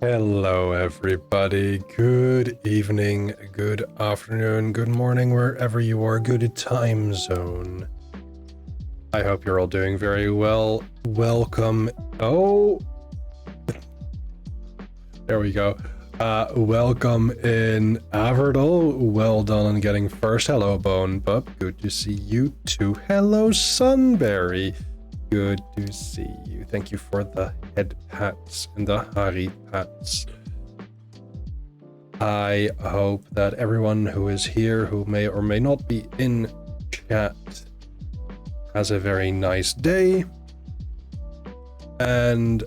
Hello everybody, good evening, good afternoon, good morning, wherever you are, good time zone. I hope you're all doing very well. Welcome. Oh, there we go. Welcome in Averdal. Well done on getting first. Hello Bone Pup, good to see you too. Hello Sunberry. Good to see you. Thank you for the head pats and the Harry pats. I hope that everyone who is here, who may or may not be in chat, has a very nice day. And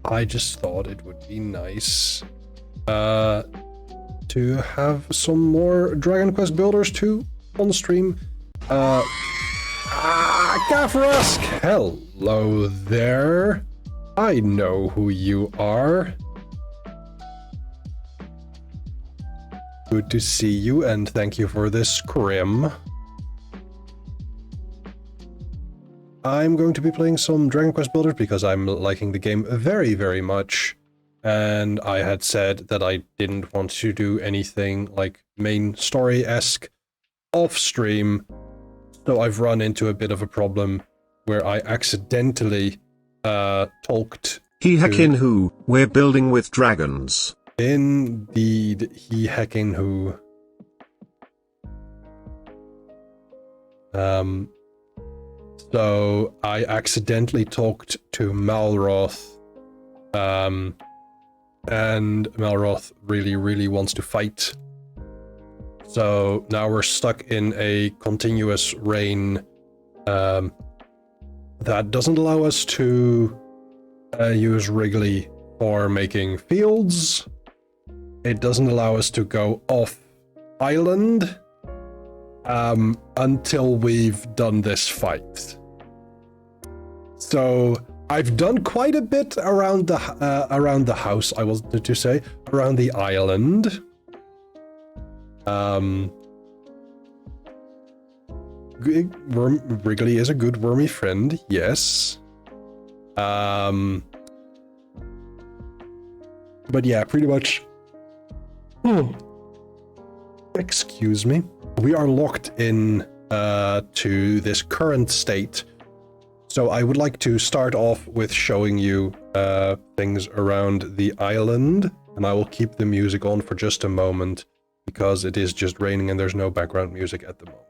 I just thought it would be nice to have some more Dragon Quest Builders 2 on the stream. Gafrask! Hello there. I know who you are. Good to see you, and thank you for this scrim. I'm going to be playing some Dragon Quest Builders because I'm liking the game very, very much. And I had said that I didn't want to do anything like main story-esque off-stream. So I've run into a bit of a problem where I accidentally talked. He heckin' who? We're building with dragons. Indeed, he heckin' who. So I accidentally talked to Malroth, and Malroth really wants to fight. So now we're stuck in a continuous rain that doesn't allow us to use Wrigley for making fields. It doesn't allow us to go off island until we've done this fight. So I've done quite a bit around the house, I wanted to say, around the island. Wrigley is a good wormy friend, yes. But yeah, pretty much. Excuse me. We are locked in to this current state. So I would like to start off with showing you things around the island, and I will keep the music on for just a moment because it is just raining and there's no background music at the moment.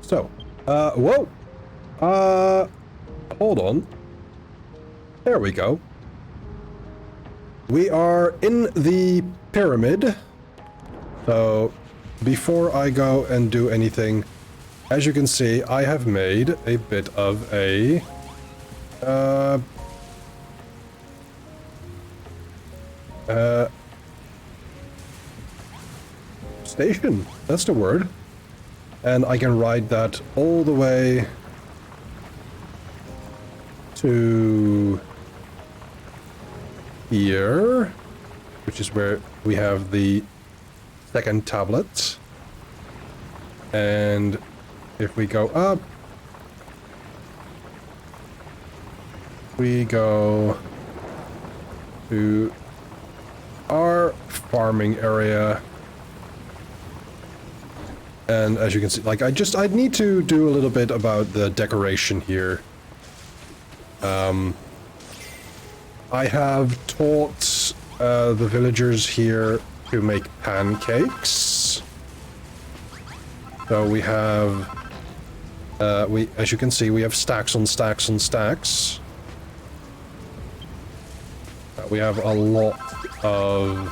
So, whoa! Hold on. There we go. We are in the pyramid. So, before I go and do anything, as you can see, I have made a bit of a station. That's the word. And I can ride that all the way to here, which is where we have the second tablet. And if we go up, we go to our farming area. And as you can see, like I need to do a little bit about the decoration here. I have taught the villagers here to make pancakes. So we have, as you can see, we have stacks on stacks on stacks. We have a lot of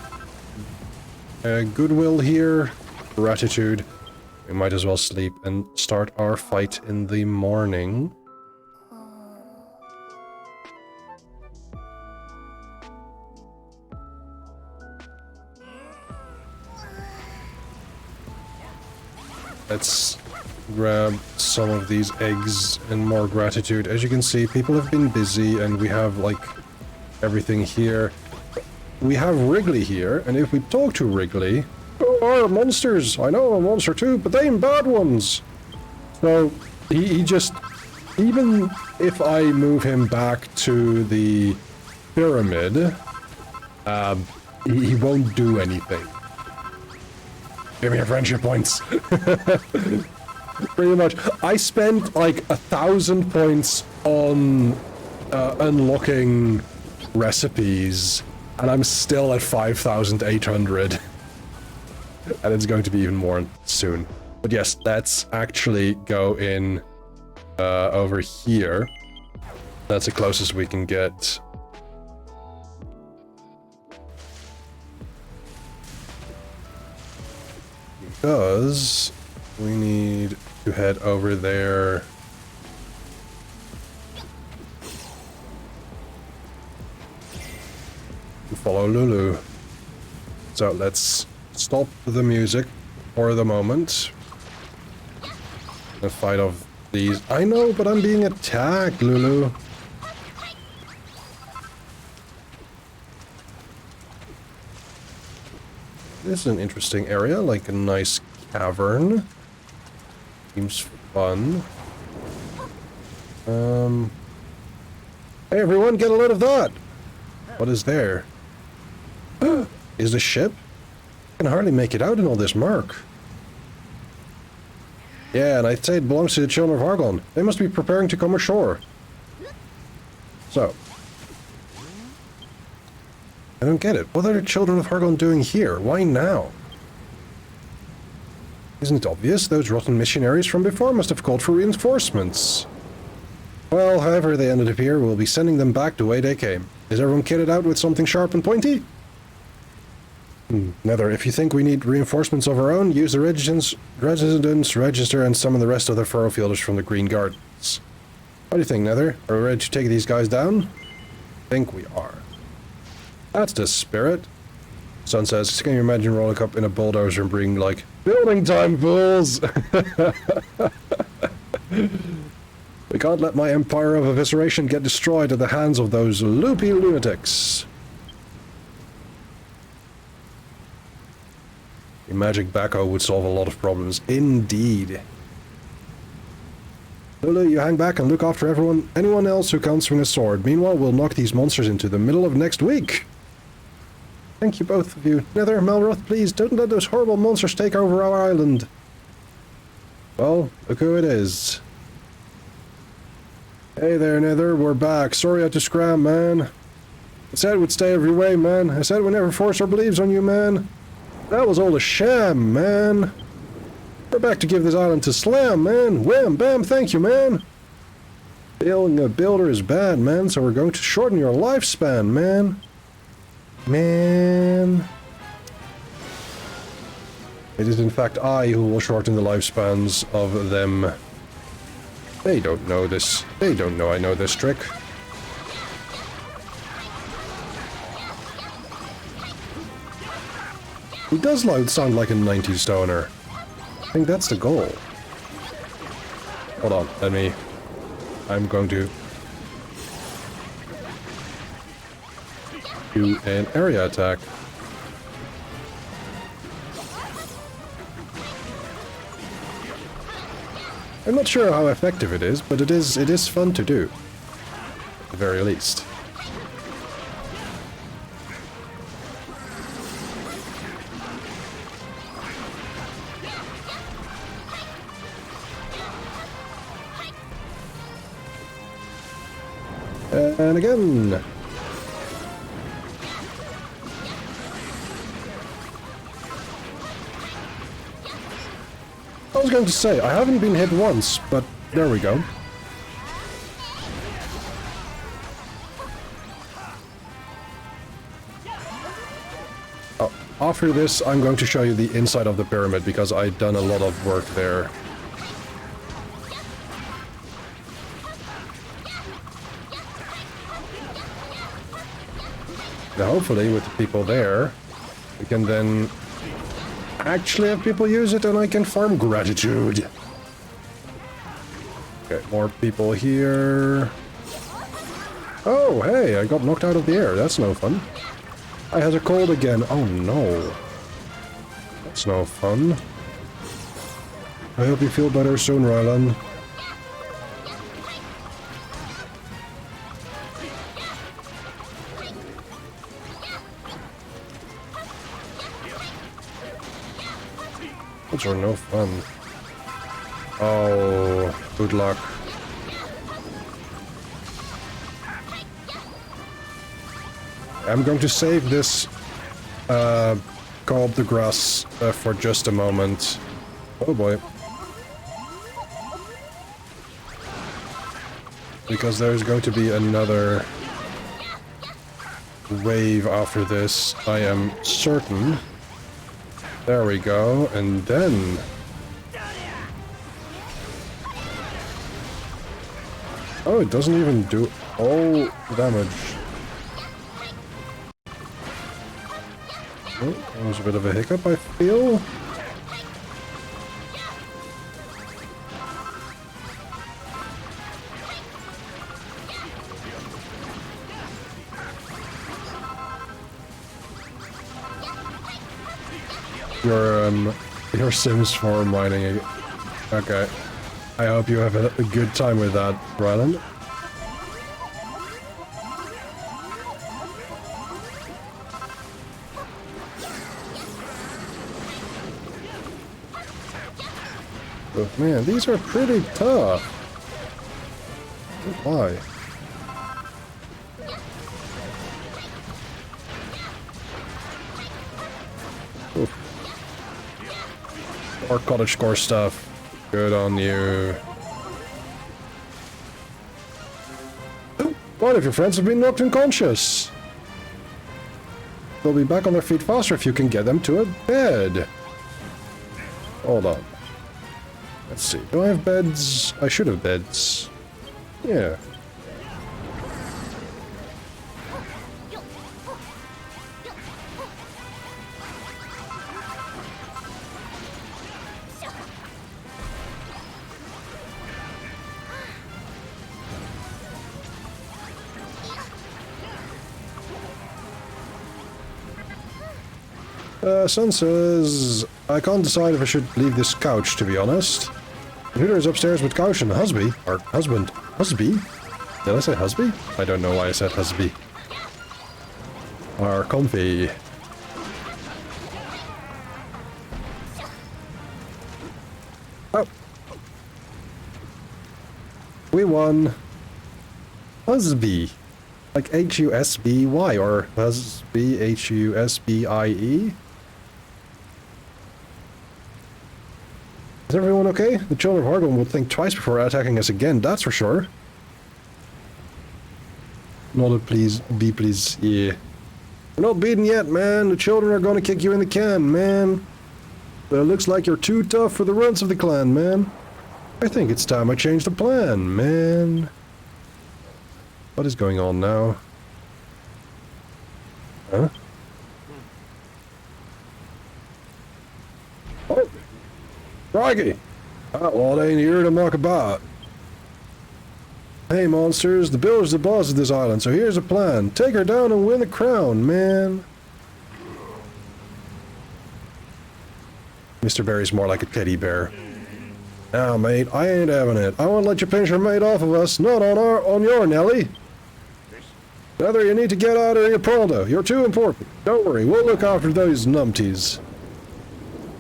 goodwill here, gratitude. We might as well sleep and start our fight in the morning. Let's grab some of these eggs and more gratitude. As you can see, people have been busy and we have like everything here. We have Wrigley here, and if we talk to Wrigley, oh, are monsters. I know I'm a monster too, but they ain't bad ones. So he just even if I move him back to the pyramid, he won't do anything. Give me your friendship points. Pretty much. I spent like 1,000 points on unlocking recipes, and I'm still at 5,800. And it's going to be even more soon. But yes, let's actually go in over here. That's the closest we can get. Because we need to head over there. To follow Lulu. So let's stop the music for the moment. The fight of these. I know, but I'm being attacked, Lulu. This is an interesting area, like a nice cavern. Seems fun. Hey everyone, get a load of that! What is there? Is the ship? I can hardly make it out in all this murk. Yeah, and I'd say it belongs to the children of Hargon. They must be preparing to come ashore. So. I don't get it. What are the children of Hargon doing here? Why now? Isn't it obvious? Those rotten missionaries from before must have called for reinforcements. Well, however they ended up here, we'll be sending them back the way they came. Is everyone kitted out with something sharp and pointy? Nether, if you think we need reinforcements of our own, use the residence register and summon the rest of the Furrowfielders from the Green Gardens. What do you think, Nether? Are we ready to take these guys down? I think we are. That's the spirit. Sun says, can you imagine rolling up in a bulldozer and bring, like, building time, fools! We can't let my empire of evisceration get destroyed at the hands of those loopy lunatics. A magic backhoe would solve a lot of problems. Indeed. Lulu, you hang back and look after anyone else who can't swing a sword. Meanwhile, we'll knock these monsters into the middle of next week. Thank you, both of you. Nether, Melroth, please, don't let those horrible monsters take over our island. Well, look who it is. Hey there, Nether, we're back. Sorry I had to scram, man. I said we'd stay every way, man. I said we never force our beliefs on you, man. That was all a sham, man. We're back to give this island to Slam, man. Wham, bam, thank you, man. Being a builder is bad, man, so we're going to shorten your lifespan, man. Man. It is in fact I who will shorten the lifespans of them. They don't know this. They don't know I know this trick. He does sound like a 90s stoner. I think that's the goal. Hold on, I'm going to do an area attack. I'm not sure how effective it is, but it is fun to do. At the very least. And again. I was going to say, I haven't been hit once, but there we go. Oh, after this, I'm going to show you the inside of the pyramid, because I've done a lot of work there. Now, hopefully, with the people there, we can then actually have people use it and I can farm gratitude. Okay, more people here. Oh, hey, I got knocked out of the air. That's no fun. I had a cold again. Oh, no. That's no fun. I hope you feel better soon, Rylan. Those are no fun. Oh, good luck. I'm going to save this called the grass for just a moment. Oh boy. Because there's going to be another wave after this, I am certain. There we go, and then... Oh, it doesn't even do all damage. Oh, that was a bit of a hiccup, I feel. Your Sims 4 mining. Okay. I hope you have a good time with that, Rylan. But man, these are pretty tough. Why? More cottage core stuff. Good on you. What if your friends have been knocked unconscious? They'll be back on their feet faster if you can get them to a bed. Hold on. Let's see. Do I have beds? I should have beds. Yeah. Son says, I can't decide if I should leave this couch, to be honest. Computer is upstairs with couch and husband. Or husband. Husby? Did I say husby? I don't know why I said husby. Are comfy. Oh. We won. Husby. Like H-U-S-B-Y or Husby, H-U-S-B-I-E? Is everyone okay? The children of Hargon will think twice before attacking us again, that's for sure. Not a please, be please, yeah. We're not beaten yet, man. The children are gonna kick you in the can, man. But it looks like you're too tough for the runs of the clan, man. I think it's time I change the plan, man. What is going on now? Huh? Oh! Crikey! Well, it ain't here to muck about. Hey, monsters, the builder's the boss of this island, so here's a plan. Take her down and win the crown, man. Mr. Barry's more like a teddy bear. Now, mate, I ain't having it. I won't let you pinch your mate off of us, not on your Nelly. Rather, you need to get out of here pronto. You're too important. Don't worry, we'll look after those numpties.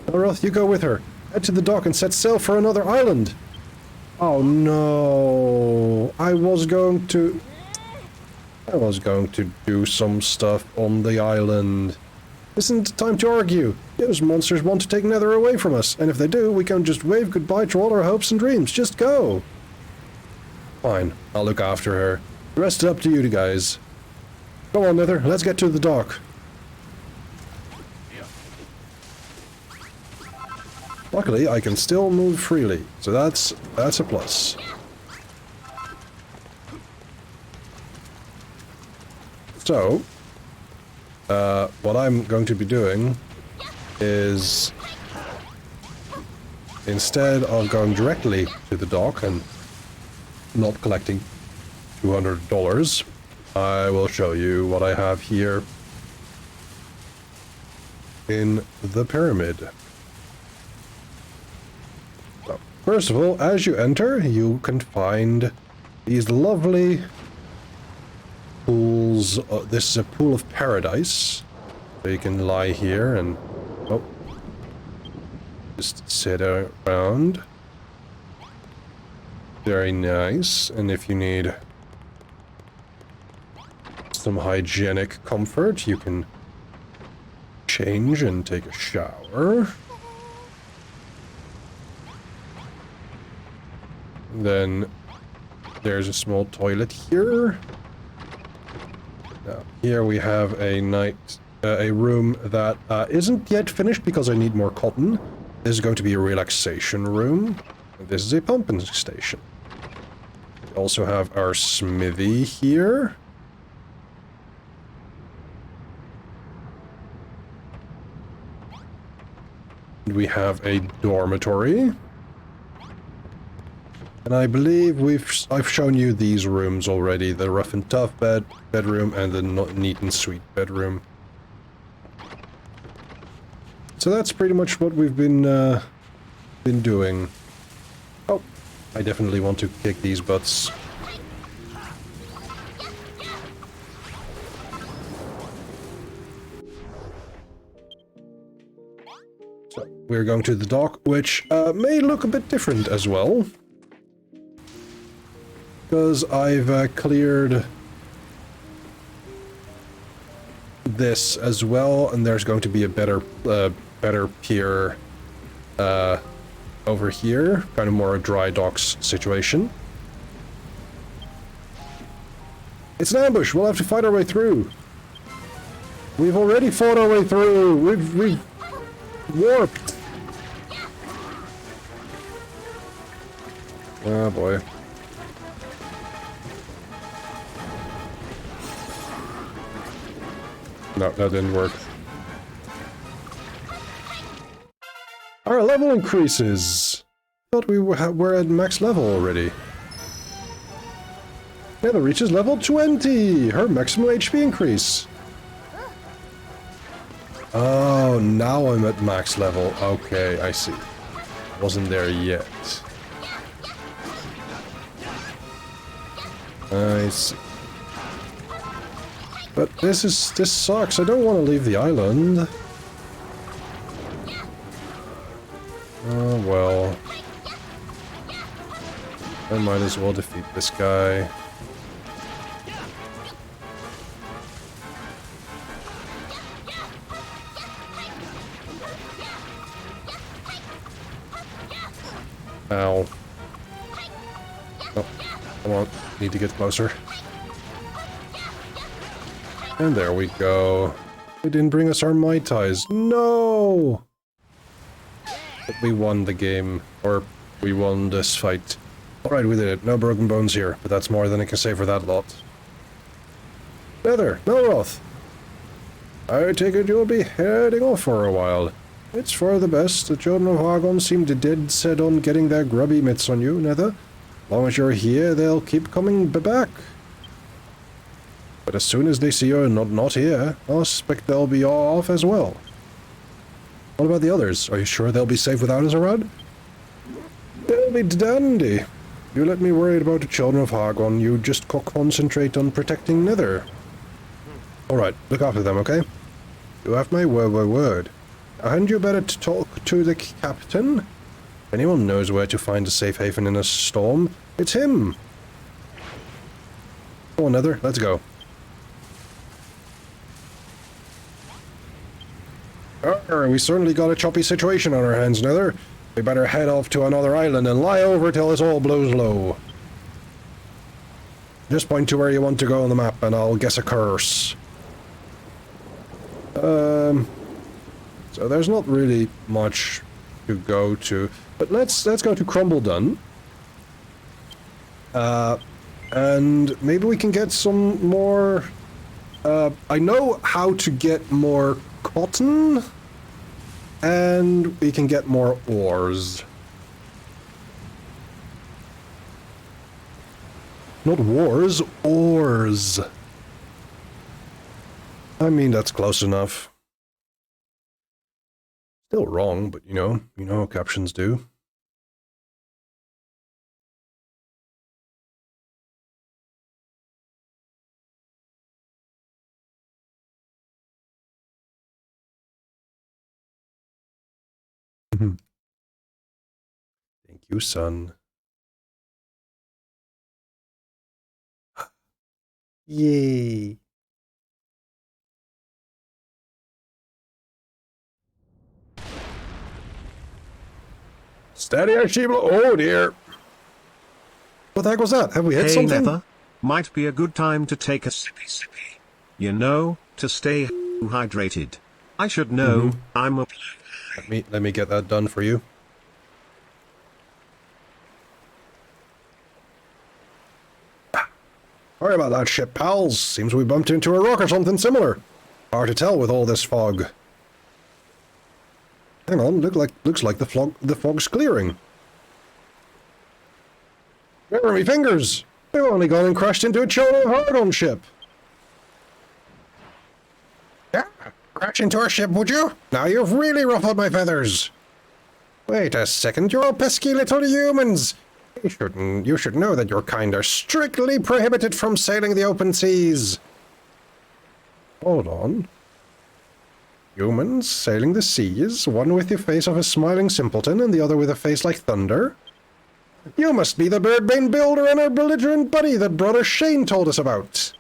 Elroth, you go with her. Head to the dock and set sail for another island. Oh no, I was going to do some stuff on the island. Isn't time to argue. Those monsters want to take Nether away from us, and if they do, we can just wave goodbye to all our hopes and dreams. Just go. Fine, I'll look after her. The rest is up to you guys. Come on, Nether, let's get to the dock. Luckily, I can still move freely, so that's a plus. So, what I'm going to be doing is, instead of going directly to the dock and not collecting $200, I will show you what I have here in the pyramid. So, first of all, as you enter, you can find these lovely pools. This is a pool of paradise. So you can lie here and Just sit around. Very nice. And if you need some hygienic comfort, you can change and take a shower. Then there's a small toilet here. Now, here we have a room that isn't yet finished because I need more cotton. This is going to be a relaxation room. This is a pumping station. We also have our smithy here. We have a dormitory. And I believe I've shown you these rooms already. The rough and tough bedroom and the neat and sweet bedroom. So that's pretty much what we've been doing. Oh, I definitely want to kick these butts. So we're going to the dock, which may look a bit different as well. Because I've cleared this as well, and there's going to be a better pier over here, kind of more a dry docks situation. It's an ambush. We'll have to fight our way through. We've already fought our way through. We've warped. Oh boy. No, that didn't work. Our level increases. Thought we were at max level already. Nether reaches level 20. Her maximum HP increase. Oh, now I'm at max level. Okay, I see. Wasn't there yet. I see. But this sucks. I don't want to leave the island. Oh well. I might as well defeat this guy. Ow. Oh, come on. Need to get closer. And there we go. They didn't bring us our Mai Tais. No! But we won the game. Or, we won this fight. Alright, we did it. No broken bones here, but that's more than I can say for that lot. Nether, Melroth. I take it you'll be heading off for a while. It's for the best. The children of Hargon seem dead set on getting their grubby mitts on you, Nether. As long as you're here, they'll keep coming back. But as soon as they see you're not here, I suspect they'll be off as well. What about the others? Are you sure they'll be safe without us around? They'll be dandy. You let me worry about the children of Hargon. You just concentrate on protecting Nether. Alright, look after them, okay? You have my word. Hadn't you better talk to the captain? If anyone knows where to find a safe haven in a storm, it's him. Come on, Nether, let's go. We certainly got a choppy situation on our hands, Nether. We better head off to another island and lie over till this all blows low. Just point to where you want to go on the map and I'll guess a curse. So there's not really much to go to, but let's go to Crumbledon. And maybe we can get some more, I know how to get more cotton, and we can get more ores. Not wars, ores. I mean, that's close enough. Still wrong, but you know how captions do. you, son. Yay. Steady, Archibald. Oh, dear. What the heck was that? Have we hit Hey something? Nether, might be a good time to take a sippy. You know, to stay hydrated. I should know, I'm a... Let me get that done for you. Sorry about that ship, pals. Seems we bumped into a rock or something similar. Hard to tell with all this fog. Hang on, looks like the fog's clearing. Where are my fingers? They've only gone and crashed into a Chola Hardon ship. Yeah, crash into our ship, would you? Now you've really ruffled my feathers. Wait a second, you all pesky little humans. You should know that your kind are strictly prohibited from sailing the open seas. Hold on. Humans sailing the seas, one with the face of a smiling simpleton and the other with a face like thunder? You must be the birdbane builder and our belligerent buddy that Brother Shane told us about.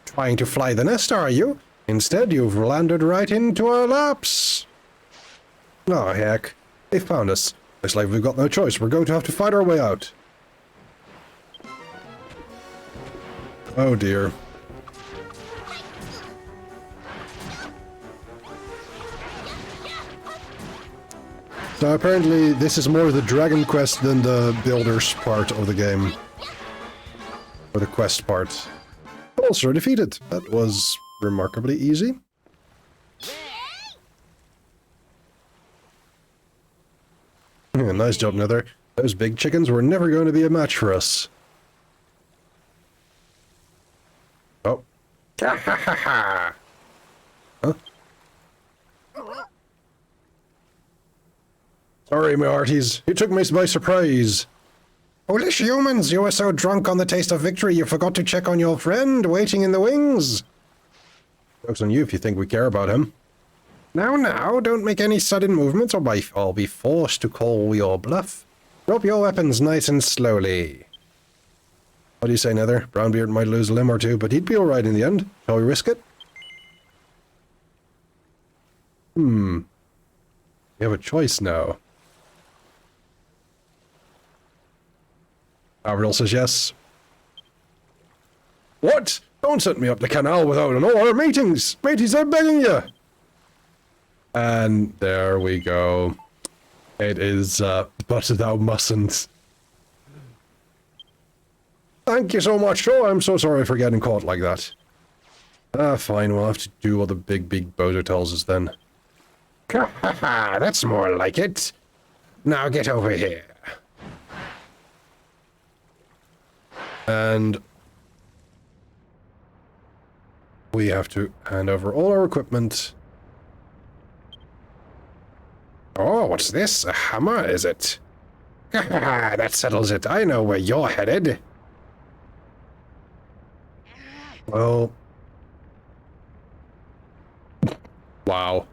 Trying to fly the nest, are you? Instead, you've landed right into our laps. Oh, heck. They found us. Looks like we've got no choice. We're going to have to fight our way out. Oh, dear. So apparently this is more the Dragon Quest than the Builders part of the game. Or the quest part. Also defeated. That was remarkably easy. Yeah, nice job, Nether. Those big chickens were never going to be a match for us. Oh. Ha ha ha ha! Huh? Sorry, my hearties. You took me by surprise. Foolish humans, you were so drunk on the taste of victory you forgot to check on your friend waiting in the wings. Joke's on you if you think we care about him. Now, don't make any sudden movements or I'll be forced to call your bluff. Drop your weapons nice and slowly. What do you say, Nether? Brownbeard might lose a limb or two, but he'd be alright in the end. Shall we risk it? We have a choice now. Avril says yes. What? Don't send me up the canal without an oar. Mateys, I'm begging you. And there we go. It is, but thou mustn't. Thank you so much. Oh, I'm so sorry for getting caught like that. Fine, we'll have to do what the big bozo tells us then. Ha ha ha, that's more like it. Now get over here. And we have to hand over all our equipment. Oh, what's this? A hammer, is it? That settles it. I know where you're headed. Well... Wow.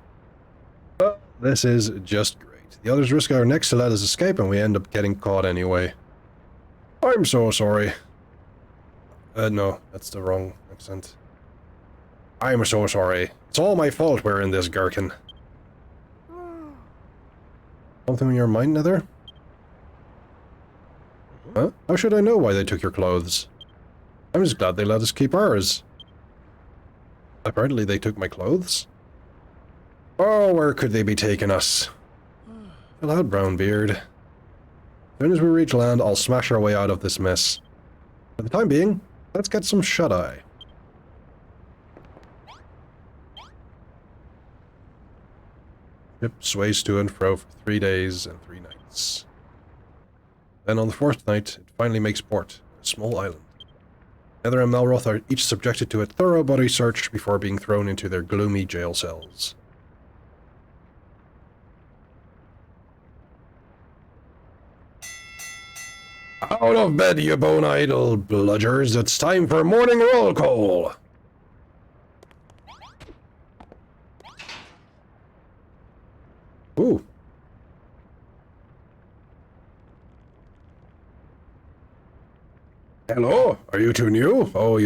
Well, this is just great. The others risk our necks to let us escape, and we end up getting caught anyway. I'm so sorry. No, that's the wrong accent. I'm so sorry. It's all my fault we're in this gherkin. Something on your mind, Nether? Huh? How should I know why they took your clothes? I'm just glad they let us keep ours. Apparently they took my clothes? Oh, where could they be taking us? Chill out, Brownbeard. As soon as we reach land, I'll smash our way out of this mess. For the time being, let's get some shut-eye. Ship sways to and fro for 3 days and 3 nights. Then on the 4th night, it finally makes port, a small island. Nether and Malroth are each subjected to a thorough body search before being thrown into their gloomy jail cells. Out of bed, you bone-idle bludgers. It's time for morning roll call. Ooh. Hello? Are you two new? Oh,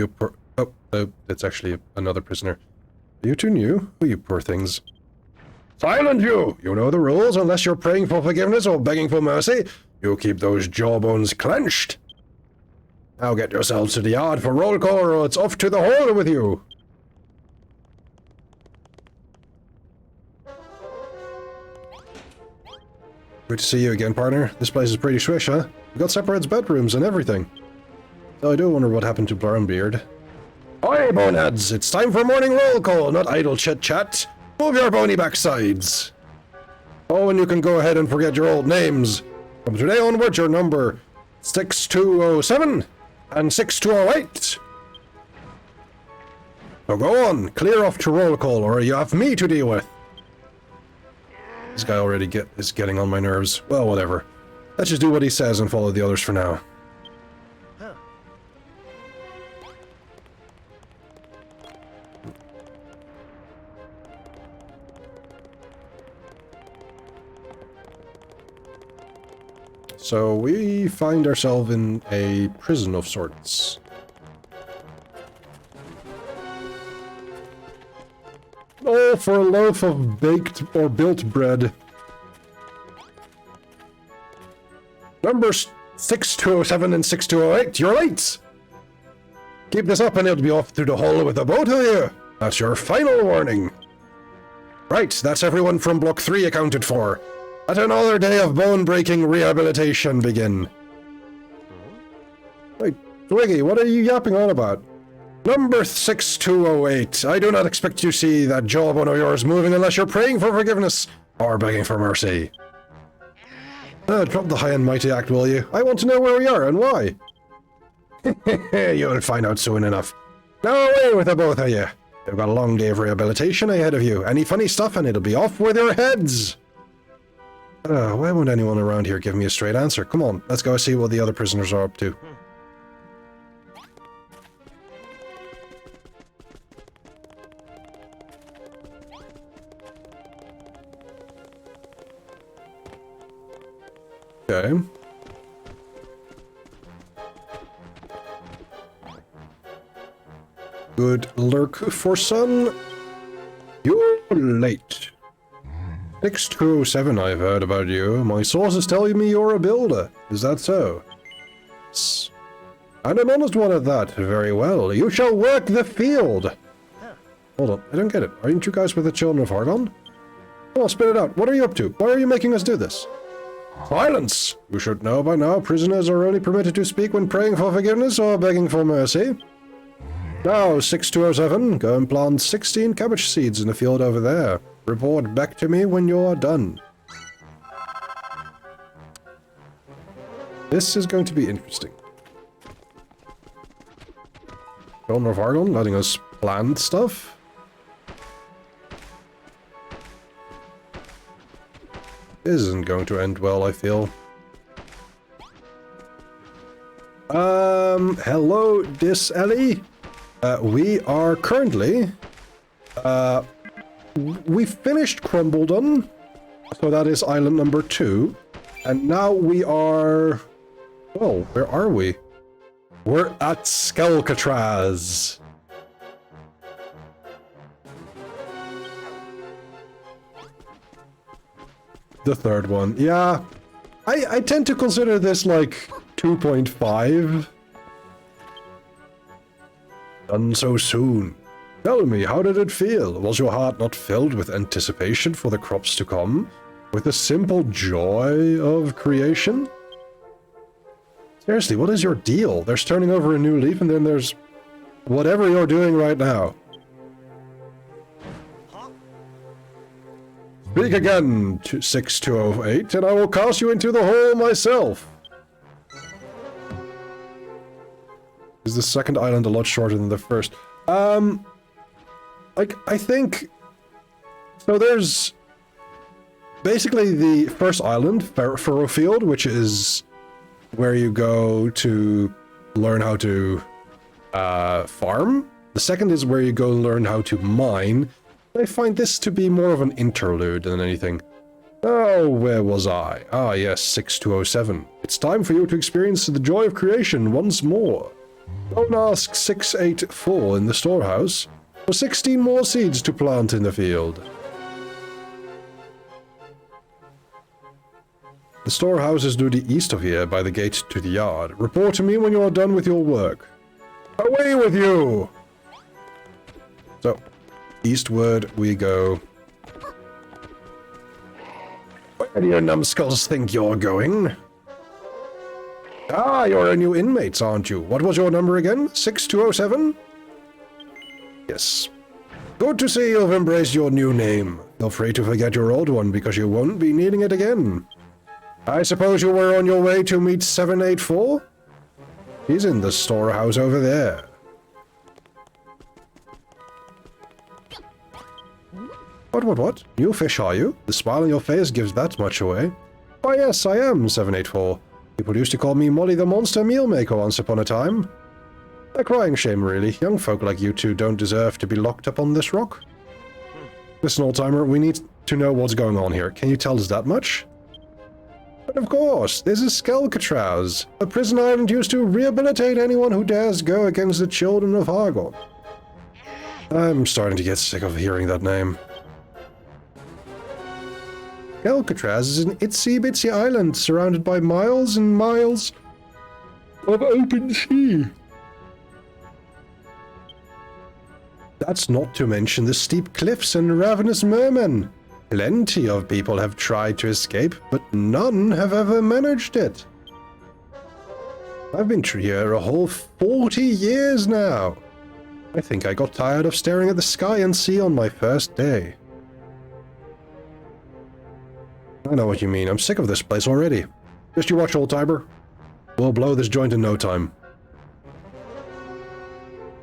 it's actually another prisoner. Are you two new? Oh, you poor things. Silent you! You know the rules. Unless you're praying for forgiveness or begging for mercy, you keep those jawbones clenched. Now get yourselves to the yard for roll call or it's off to the hole with you. Good to see you again, partner. This place is pretty swish, huh? We got separate bedrooms and everything. So I do wonder what happened to Brownbeard. Oi, boneheads! It's time for morning roll call, not idle chit-chat. Move your bony backsides. Oh, and you can go ahead and forget your old names. From today onward, your number 6207 and 6208. So go on, clear off to roll call, or you have me to deal with. This guy already is getting on my nerves. Well, whatever. Let's just do what he says and follow the others for now. So we find ourselves in a prison of sorts. Oh, for a loaf of baked or built bread. Numbers 6207 and 6208, you're late! Keep this up and it'll be off through the hole with the both of you. That's your final warning. Right, that's everyone from Block 3 accounted for. Let another day of bone-breaking rehabilitation begin. Wait, Twiggy, what are you yapping on about? Number 6208. I do not expect you to see that jawbone of yours moving unless you're praying for forgiveness or begging for mercy. Drop the high and mighty act, will you? I want to know where we are and why. You'll find out soon enough. Now away with the both of you. You've got a long day of rehabilitation ahead of you. Any funny stuff and it'll be off with your heads. Why won't anyone around here give me a straight answer? Come on, let's go see what the other prisoners are up to. Okay. Good lurk for son. You're late. 6207, I've heard about you. My sources tell me you're a builder. Is that so? Yes. And an honest one at that. Very well. You shall work the field. Hold on, I don't get it. Aren't you guys with the Children of Argon? Oh, spit it out. What are you up to? Why are you making us do this? Silence! You should know by now, prisoners are only permitted to speak when praying for forgiveness or begging for mercy. Now, 6207, go and plant 16 cabbage seeds in the field over there. Report back to me when you're done. This is going to be interesting. Children of Argon letting us plant stuff. This isn't going to end well, I feel. Hello, Dis Ellie. We are currently... we finished Crumbledon, so that is island number 2. And now we are... Well, where are we? We're at Skelcatraz. The third one. Yeah, I tend to consider this like 2.5. Done so soon. Tell me, how did it feel? Was your heart not filled with anticipation for the crops to come? With the simple joy of creation? Seriously, what is your deal? There's turning over a new leaf and then there's whatever you're doing right now. Speak again, 6208, and I will cast you into the hole myself. Is the second island a lot shorter than the first? Like, I think... So there's... Basically the first island, Furrowfield, which is where you go to learn how to farm. The second is where you go learn how to mine. I find this to be more of an interlude than anything. Oh, where was I? Ah, yes, 6207. It's time for you to experience the joy of creation once more. Don't ask 684 in the storehouse for 16 more seeds to plant in the field. The storehouse is due east of here by the gate to the yard. Report to me when you are done with your work. Away with you! So, eastward we go. Where do your numbskulls think you're going? Ah, you're a new inmate, aren't you? What was your number again? 6207? Yes. Good to see you've embraced your new name. Feel free to forget your old one because you won't be needing it again. I suppose you were on your way to meet 784? He's in the storehouse over there. What? New fish, are you? The smile on your face gives that much away. Why, yes, I am 784. People used to call me Molly the Monster Meal Maker once upon a time. A crying shame, really. Young folk like you two don't deserve to be locked up on this rock. Listen, old-timer, we need to know what's going on here. Can you tell us that much? But of course, this is Skelcatraz, a prison island used to rehabilitate anyone who dares go against the children of Argon. I'm starting to get sick of hearing that name. Skelcatraz is an itsy-bitsy island surrounded by miles and miles of open sea. That's not to mention the steep cliffs and ravenous mermen. Plenty of people have tried to escape, but none have ever managed it. I've been here a whole 40 years now. I think I got tired of staring at the sky and sea on my first day. I know what you mean. I'm sick of this place already. Just you watch, old-timer. We'll blow this joint in no time.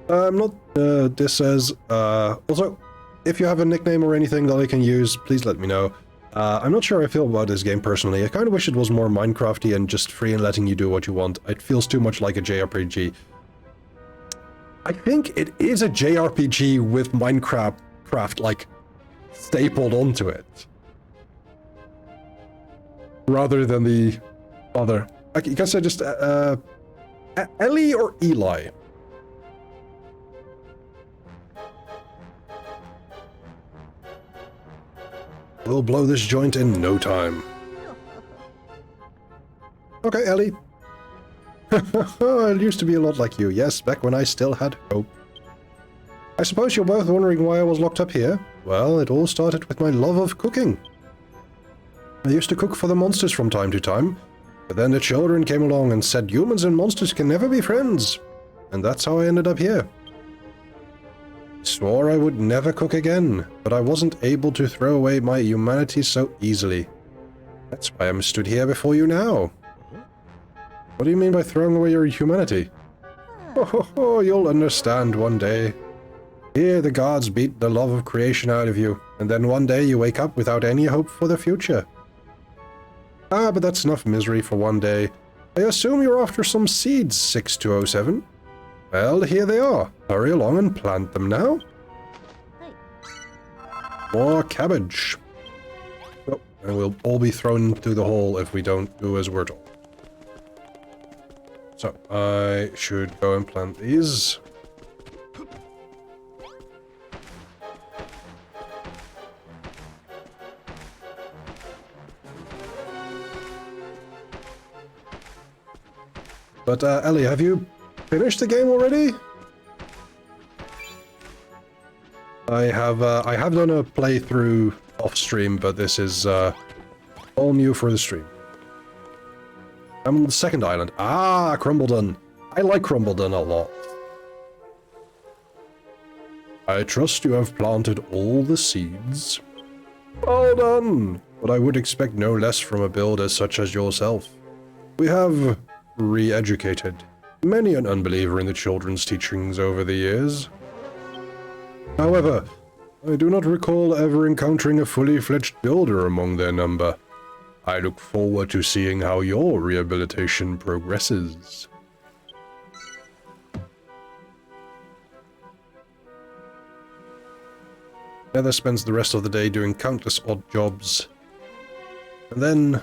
I'm not, this says, also, if you have a nickname or anything that I can use, please let me know. I'm not sure how I feel about this game personally. I kind of wish it was more Minecrafty and just free and letting you do what you want. It feels too much like a JRPG. I think it is a JRPG with Minecraft, like, stapled onto it. Rather than the other. I guess I just, Ellie or Eli? We'll blow this joint in no time. Okay, Ellie. I used to be a lot like you, yes, back when I still had hope. I suppose you're both wondering why I was locked up here. Well, it all started with my love of cooking. I used to cook for the monsters from time to time, but then the children came along and said humans and monsters can never be friends. And that's how I ended up here. Swore I would never cook again, but I wasn't able to throw away my humanity so easily. That's why I'm stood here before you now. What do you mean by throwing away your humanity? Oh, you'll understand one day. Here the gods beat the love of creation out of you, and then one day you wake up without any hope for the future. Ah, but that's enough misery for one day. I assume you're after some seeds, 6207. Well, here they are. Hurry along and plant them now. More cabbage. Oh, and we'll all be thrown through the hole if we don't do as we're told. So, I should go and plant these. But, Ellie, have you finished the game already? I have done a playthrough off stream, but this is all new for the stream. I'm on the second island. Ah, Crumbledon. I like Crumbledon a lot. I trust you have planted all the seeds. Well done, but I would expect no less from a builder such as yourself. We have re-educated many an unbeliever in the children's teachings over the years. However, I do not recall ever encountering a fully fledged builder among their number. I look forward to seeing how your rehabilitation progresses. Nether spends the rest of the day doing countless odd jobs. And then...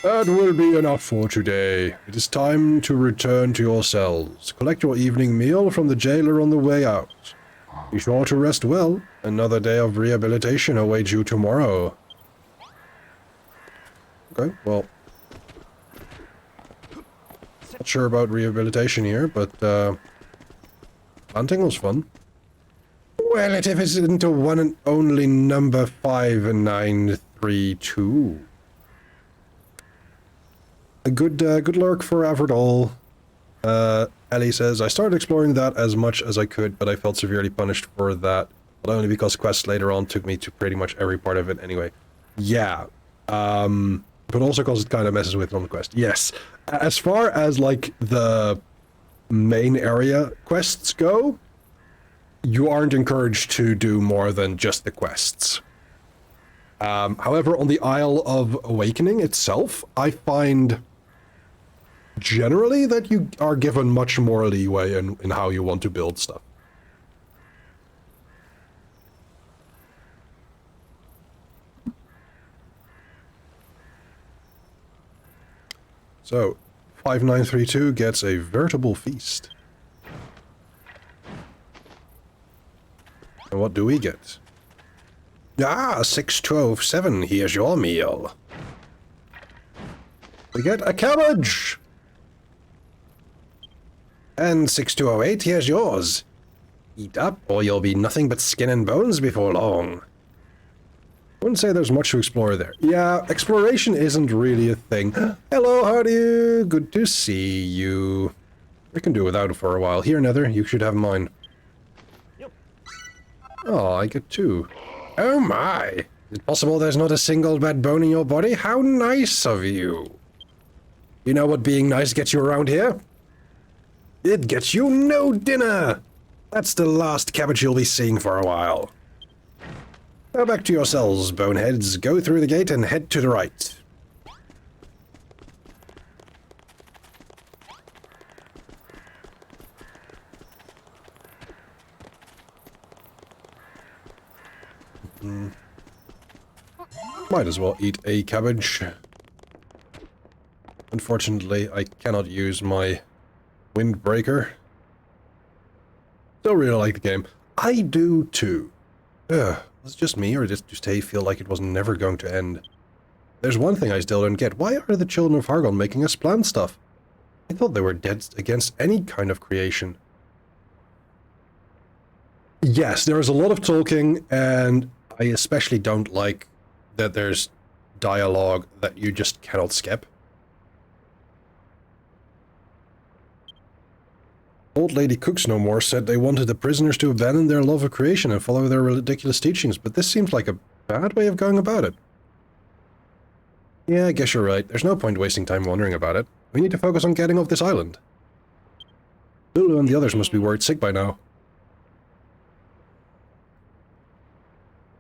that will be enough for today. It is time to return to your cells. Collect your evening meal from the jailer on the way out. Be sure to rest well. Another day of rehabilitation awaits you tomorrow. Okay, well... not sure about rehabilitation here, but, hunting was fun. Well, it isn't a one and only number 5932. A good lurk for Averdall. Ellie says, I started exploring that as much as I could, but I felt severely punished for that. But only because quests later on took me to pretty much every part of it anyway. Yeah. But also because it kind of messes with on the quest. Yes. As far as, like, the main area quests go, you aren't encouraged to do more than just the quests. However, on the Isle of Awakening itself, I find generally that you are given much more leeway in how you want to build stuff. So, 5932 gets a veritable feast. And what do we get? Ah, 6207, here's your meal. We get a cabbage! And 6208, here's yours. Eat up, or you'll be nothing but skin and bones before long. I wouldn't say there's much to explore there. Yeah, exploration isn't really a thing. Hello, how do you? Good to see you. We can do without it for a while. Here, Nether, you should have mine. Yep. Oh, I get two. Oh my! Is it possible there's not a single bad bone in your body? How nice of you! You know what being nice gets you around here? It gets you no dinner! That's the last cabbage you'll be seeing for a while. Go back to your cells, boneheads. Go through the gate and head to the right. Might as well eat a cabbage. Unfortunately, I cannot use my windbreaker. Still really like the game. I do too. Ugh, was it just me, or did I feel like it was never going to end? There's one thing I still don't get. Why are the children of Hargon making us plant stuff? I thought they were dead against any kind of creation. Yes, there is a lot of talking, and I especially don't like that there's dialogue that you just cannot skip. Old Lady Cooks No More said they wanted the prisoners to abandon their love of creation and follow their ridiculous teachings, but this seems like a bad way of going about it. Yeah, I guess you're right. There's no point wasting time wondering about it. We need to focus on getting off this island. Lulu and the others must be worried sick by now.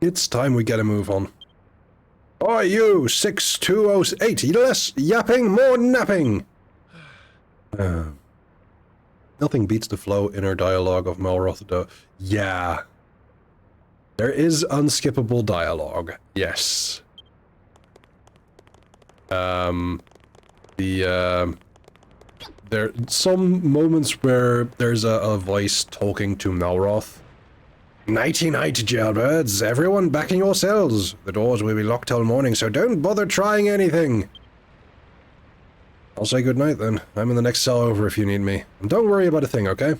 It's time we get a move on. Oi, you! 6208! Less yapping, more napping! Nothing beats the flow inner dialogue of Melroth though. Yeah. There is unskippable dialogue. Yes. There are some moments where there's a voice talking to Melroth. Nighty-night, jailbirds. Everyone back in your cells. The doors will be locked till morning, so don't bother trying anything. I'll say goodnight then. I'm in the next cell over if you need me. And don't worry about a thing, okay?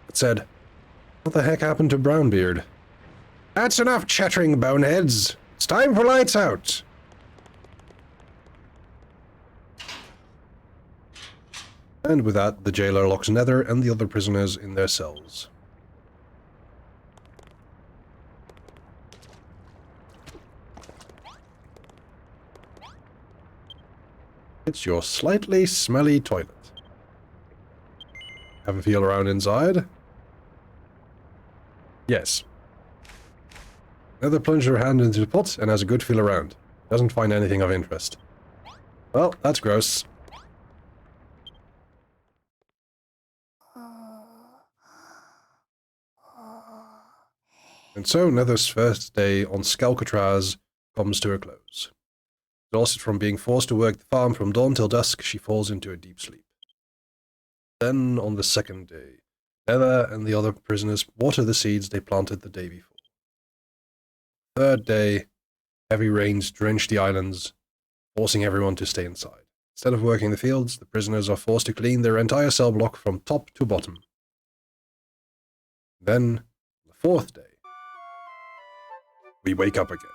That said, what the heck happened to Brownbeard? That's enough chattering, boneheads. It's time for lights out. And with that, the jailer locks Nether and the other prisoners in their cells. It's your slightly smelly toilet. Have a feel around inside? Yes. Nether plunges her hand into the pot and has a good feel around. Doesn't find anything of interest. Well, that's gross. And so Nether's first day on Skalcatraz comes to a close. Exhausted from being forced to work the farm from dawn till dusk, she falls into a deep sleep. Then, on the second day, Nether and the other prisoners water the seeds they planted the day before. Third day, heavy rains drench the islands, forcing everyone to stay inside. Instead of working the fields, the prisoners are forced to clean their entire cell block from top to bottom. Then, the fourth day, we wake up again.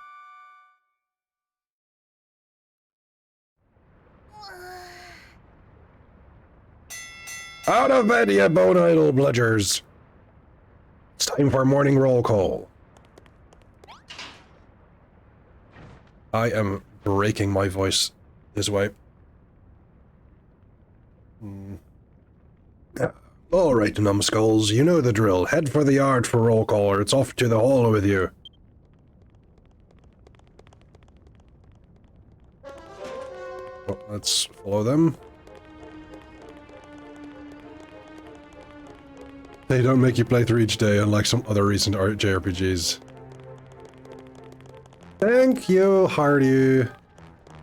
Out of bed, ye bone-idle bludgers! It's time for morning roll call. I am breaking my voice this way. All right, numbskulls, you know the drill. Head for the yard for roll call, or it's off to the hall with you. Well, let's follow them. They don't make you play through each day, unlike some other recent JRPGs. Thank you, Hardy.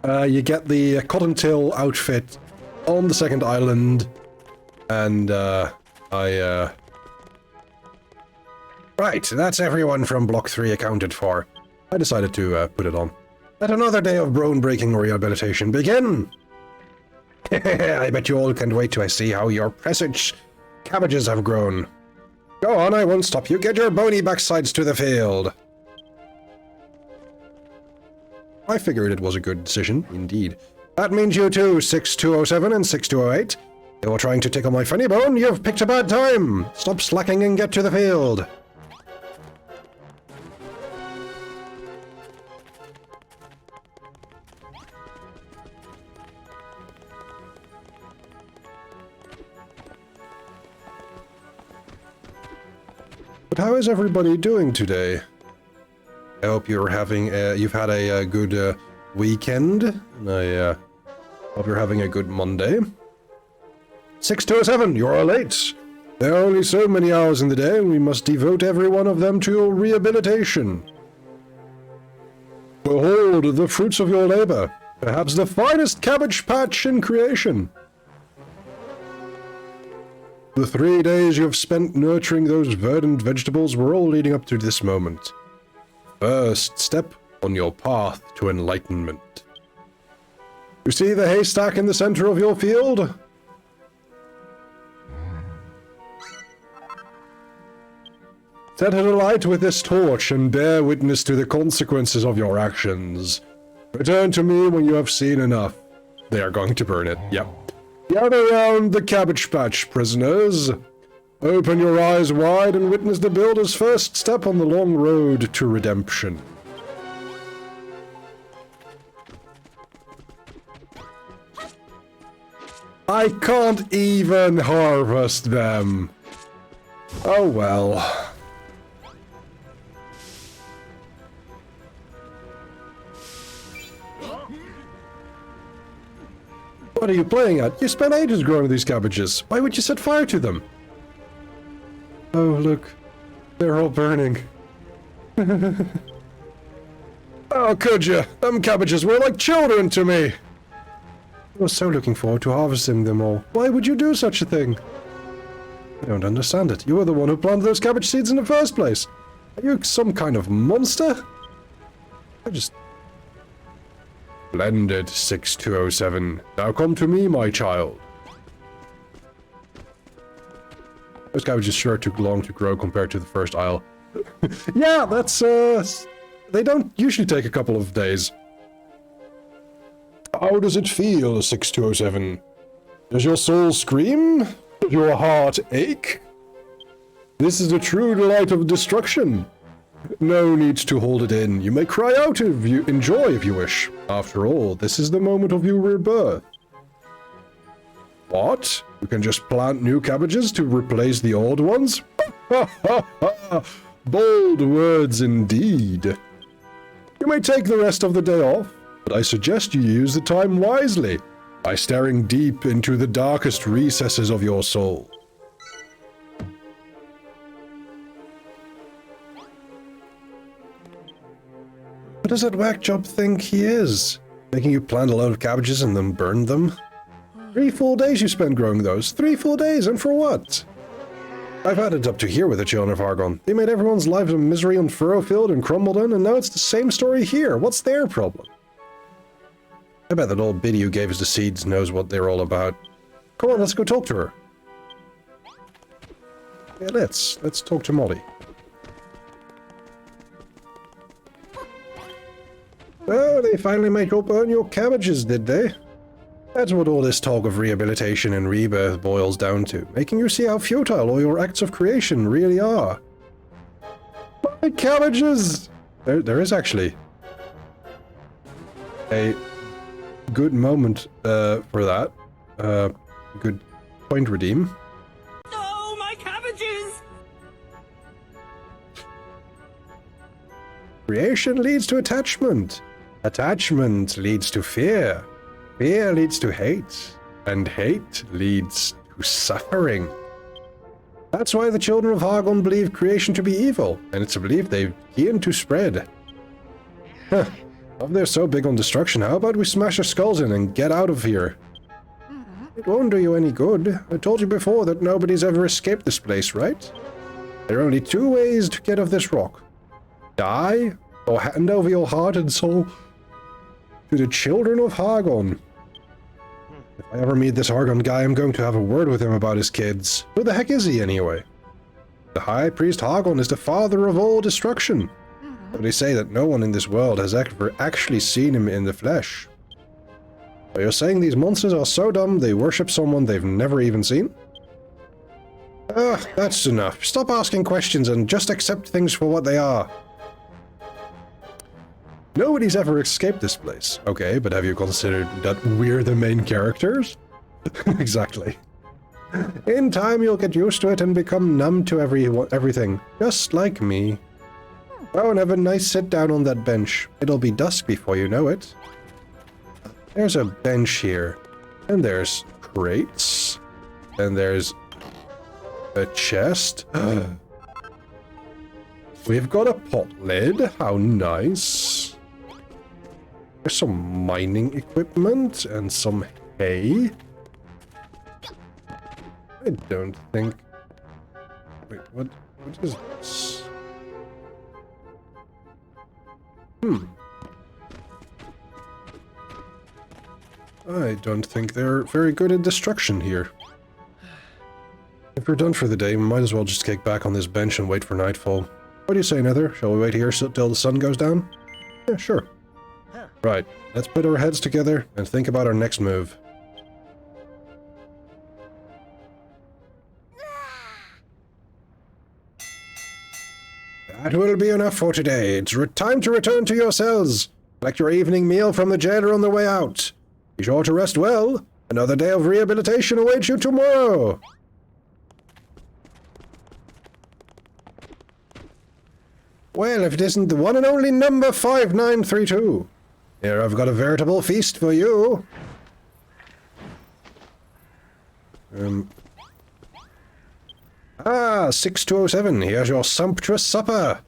You get the Cottontail outfit on the second island, and Right, that's everyone from Block 3 accounted for. I decided to put it on. Let another day of bone-breaking rehabilitation begin! I bet you all can't wait to see how your presage cabbages have grown. Go on, I won't stop you. Get your bony backsides to the field. I figured it was a good decision, indeed. That means you two, 6207 and 6208. You're trying to tickle my funny bone? You've picked a bad time. Stop slacking and get to the field. But how is everybody doing today? I hope you're having you've had a good weekend, and I hope you're having a good Monday. 6207, you're late. There are only so many hours in the day, and we must devote every one of them to your rehabilitation. Behold the fruits of your labor, perhaps the finest cabbage patch in creation. The 3 days you've spent nurturing those verdant vegetables were all leading up to this moment. First step on your path to enlightenment. You see the haystack in the center of your field? Set it alight with this torch and bear witness to the consequences of your actions. Return to me when you have seen enough. They are going to burn it, yep. Gather round the cabbage patch, prisoners. Open your eyes wide and witness the builder's first step on the long road to redemption. I can't even harvest them. Oh well. What are you playing at? You spent ages growing these cabbages. Why would you set fire to them? Oh, look. They're all burning. Oh, could you? Them cabbages were like children to me. I was so looking forward to harvesting them all. Why would you do such a thing? I don't understand it. You were the one who planted those cabbage seeds in the first place. Are you some kind of monster? I just... Splendid, 6207. Now come to me, my child. Those cabbages sure took long to grow compared to the first isle. Yeah, that's, they don't usually take a couple of days. How does it feel, 6207? Does your soul scream? Does your heart ache? This is the true delight of destruction. No need to hold it in. You may cry out if you enjoy if you wish. After all, this is the moment of your rebirth. What? You can just plant new cabbages to replace the old ones? Ha ha ha! Bold words indeed. You may take the rest of the day off, but I suggest you use the time wisely by staring deep into the darkest recesses of your soul. What does that whack job think he is? Making you plant a load of cabbages and then burn them? 3 full days you spent growing those. 3 full days, and for what? I've had it up to here with the children of Hargon. They made everyone's lives a misery on Furrowfield and Crumbledon, and now it's the same story here. What's their problem? I bet that old biddy who gave us the seeds knows what they're all about. Come on, let's go talk to her. Yeah, let's talk to Molly. Oh, they finally made you burn your cabbages, did they? That's what all this talk of rehabilitation and rebirth boils down to, making you see how futile all your acts of creation really are. My cabbages! There is actually a good moment for that. Good point redeem. Oh, my cabbages! Creation leads to attachment. Attachment leads to fear. Fear leads to hate. And hate leads to suffering. That's why the children of Hargon believe creation to be evil, and it's a belief they've keen to spread. Huh. If they're so big on destruction, how about we smash our skulls in and get out of here? It won't do you any good. I told you before that nobody's ever escaped this place, right? There are only 2 ways to get off this rock. Die, or hand over your heart and soul to the children of Hargon. If I ever meet this Hargon guy, I'm going to have a word with him about his kids. Who the heck is he, anyway? The High Priest Hargon is the father of all destruction. But they say that no one in this world has ever actually seen him in the flesh. So you're saying these monsters are so dumb they worship someone they've never even seen? Ah, that's enough. Stop asking questions and just accept things for what they are. Nobody's ever escaped this place. Okay, but have you considered that we're the main characters? Exactly. In time, you'll get used to it and become numb to everything, just like me. Oh, and have a nice sit down on that bench. It'll be dusk before you know it. There's a bench here, and there's crates, and there's a chest. We've got a pot lid. How nice. There's some mining equipment and some hay. I don't think... Wait, what is this? I don't think they're very good at destruction here. If we're done for the day, we might as well just kick back on this bench and wait for nightfall. What do you say, Nether? Shall we wait here till the sun goes down? Yeah, sure. Right, let's put our heads together and think about our next move. That will be enough for today. It's time to return to your cells. Collect your evening meal from the jailer on the way out. Be sure to rest well. Another day of rehabilitation awaits you tomorrow. Well, if it isn't the one and only number 5932. Here, I've got a veritable feast for you. 6207, here's your sumptuous supper.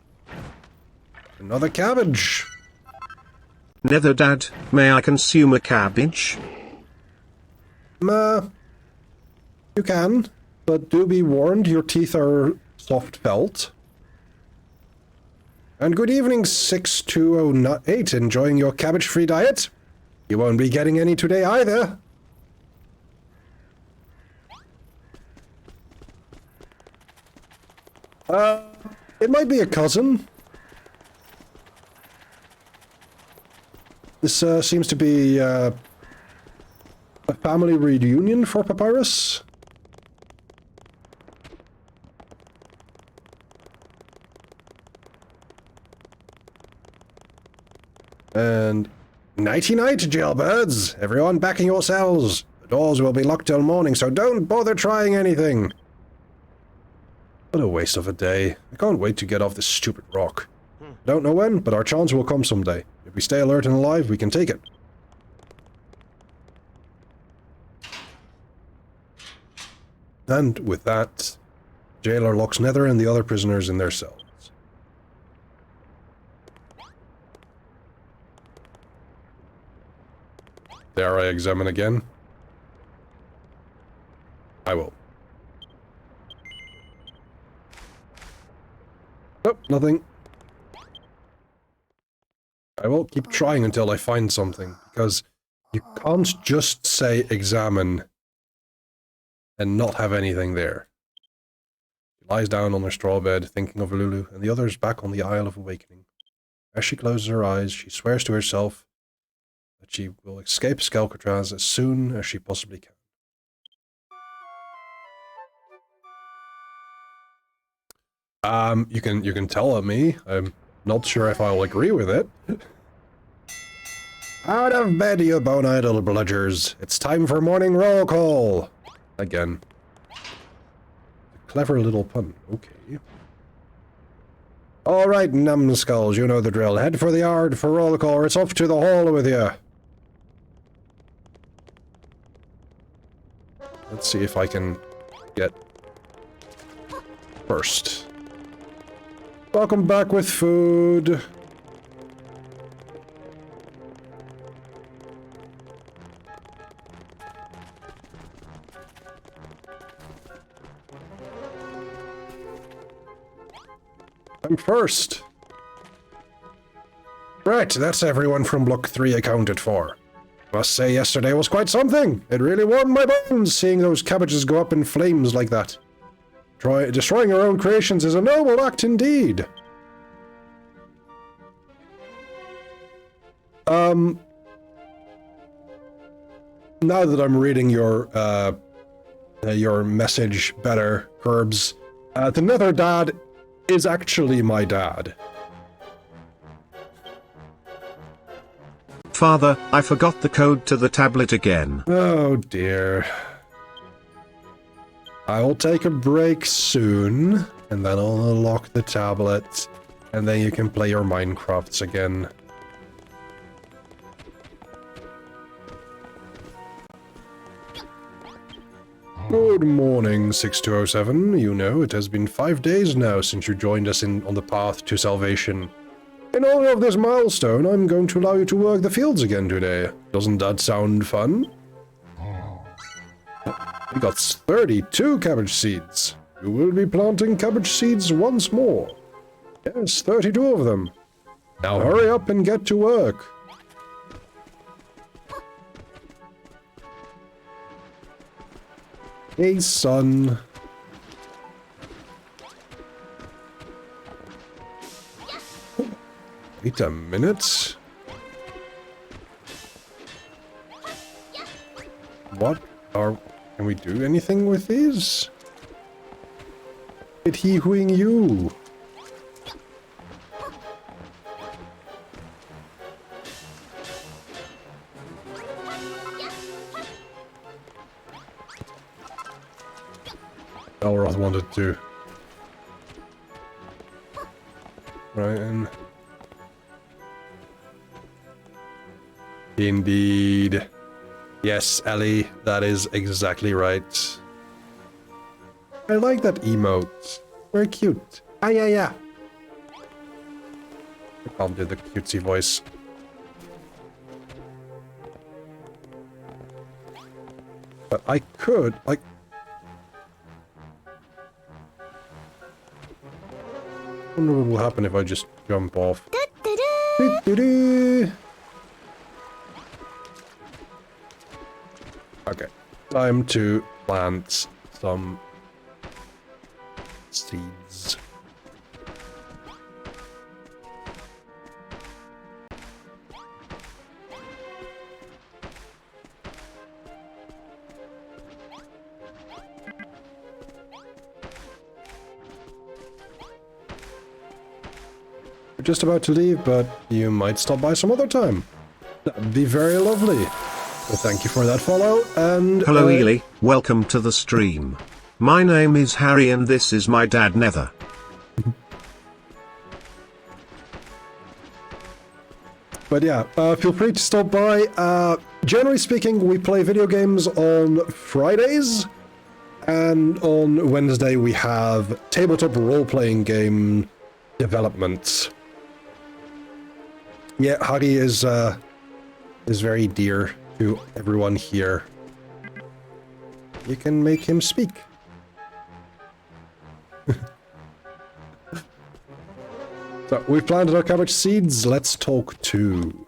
Another cabbage. Nether Dad, may I consume a cabbage? You can, but do be warned, your teeth are soft felt. And good evening, 6208, enjoying your cabbage-free diet? You won't be getting any today either. It might be a cousin. This seems to be a family reunion for Papyrus. And nighty-night, jailbirds. Everyone back in your cells. The doors will be locked till morning, so don't bother trying anything. What a waste of a day. I can't wait to get off this stupid rock. I don't know when, but our chance will come someday. If we stay alert and alive, we can take it. And with that, jailer locks Nether and the other prisoners in their cells. Dare I examine again? I will. Nope, nothing. I will keep trying until I find something, because you can't just say examine and not have anything there. She lies down on her straw bed, thinking of Lulu and the others back on the Isle of Awakening. As she closes her eyes, she swears to herself that she will escape Skelkatraz as soon as she possibly can. You can tell at me. I'm not sure if I'll agree with it. Out of bed, you bone-eyed little bludgers. It's time for morning roll call. Again. Clever little pun. Okay. All right, numbskulls, you know the drill. Head for the yard for roll call, or it's off to the hall with you. Let's see if I can get first. Welcome back with food. I'm first. Right, that's everyone from Block 3 accounted for. Must say yesterday was quite something. It really warmed my bones seeing those cabbages go up in flames like that. Destroying your own creations is a noble act indeed. Now that I'm reading your message better, Curbs, the Nether Dad is actually my dad. Father, I forgot the code to the tablet again. Oh dear. I will take a break soon, and then I'll unlock the tablet, and then you can play your Minecrafts again. Good morning, 6207. You know, it has been 5 days now since you joined us on the path to salvation. In honor of this milestone, I'm going to allow you to work the fields again today. Doesn't that sound fun? We got 32 cabbage seeds. You will be planting cabbage seeds once more. Yes, 32 of them. Now hurry up and get to work. Hey, son. Wait a minute. What are... Can we do anything with these? Did he wing you? Elroth wanted to. Right in. Indeed. Yes, Ellie, that is exactly right. I like that emote. Very cute. Ah, yeah, yeah. I can't do the cutesy voice. But I could, like... I wonder what will happen if I just jump off. Okay, time to plant some seeds. We're just about to leave, but you might stop by some other time. That'd be very lovely. Well, thank you for that follow, and... Hello Ely, welcome to the stream. My name is Harry and this is my dad Nether. But yeah, feel free to stop by. Generally speaking, we play video games on Fridays, and on Wednesday we have tabletop role-playing game development. Yeah, Harry is very dear to everyone here. You can make him speak. So, we've planted our cabbage seeds. Let's talk to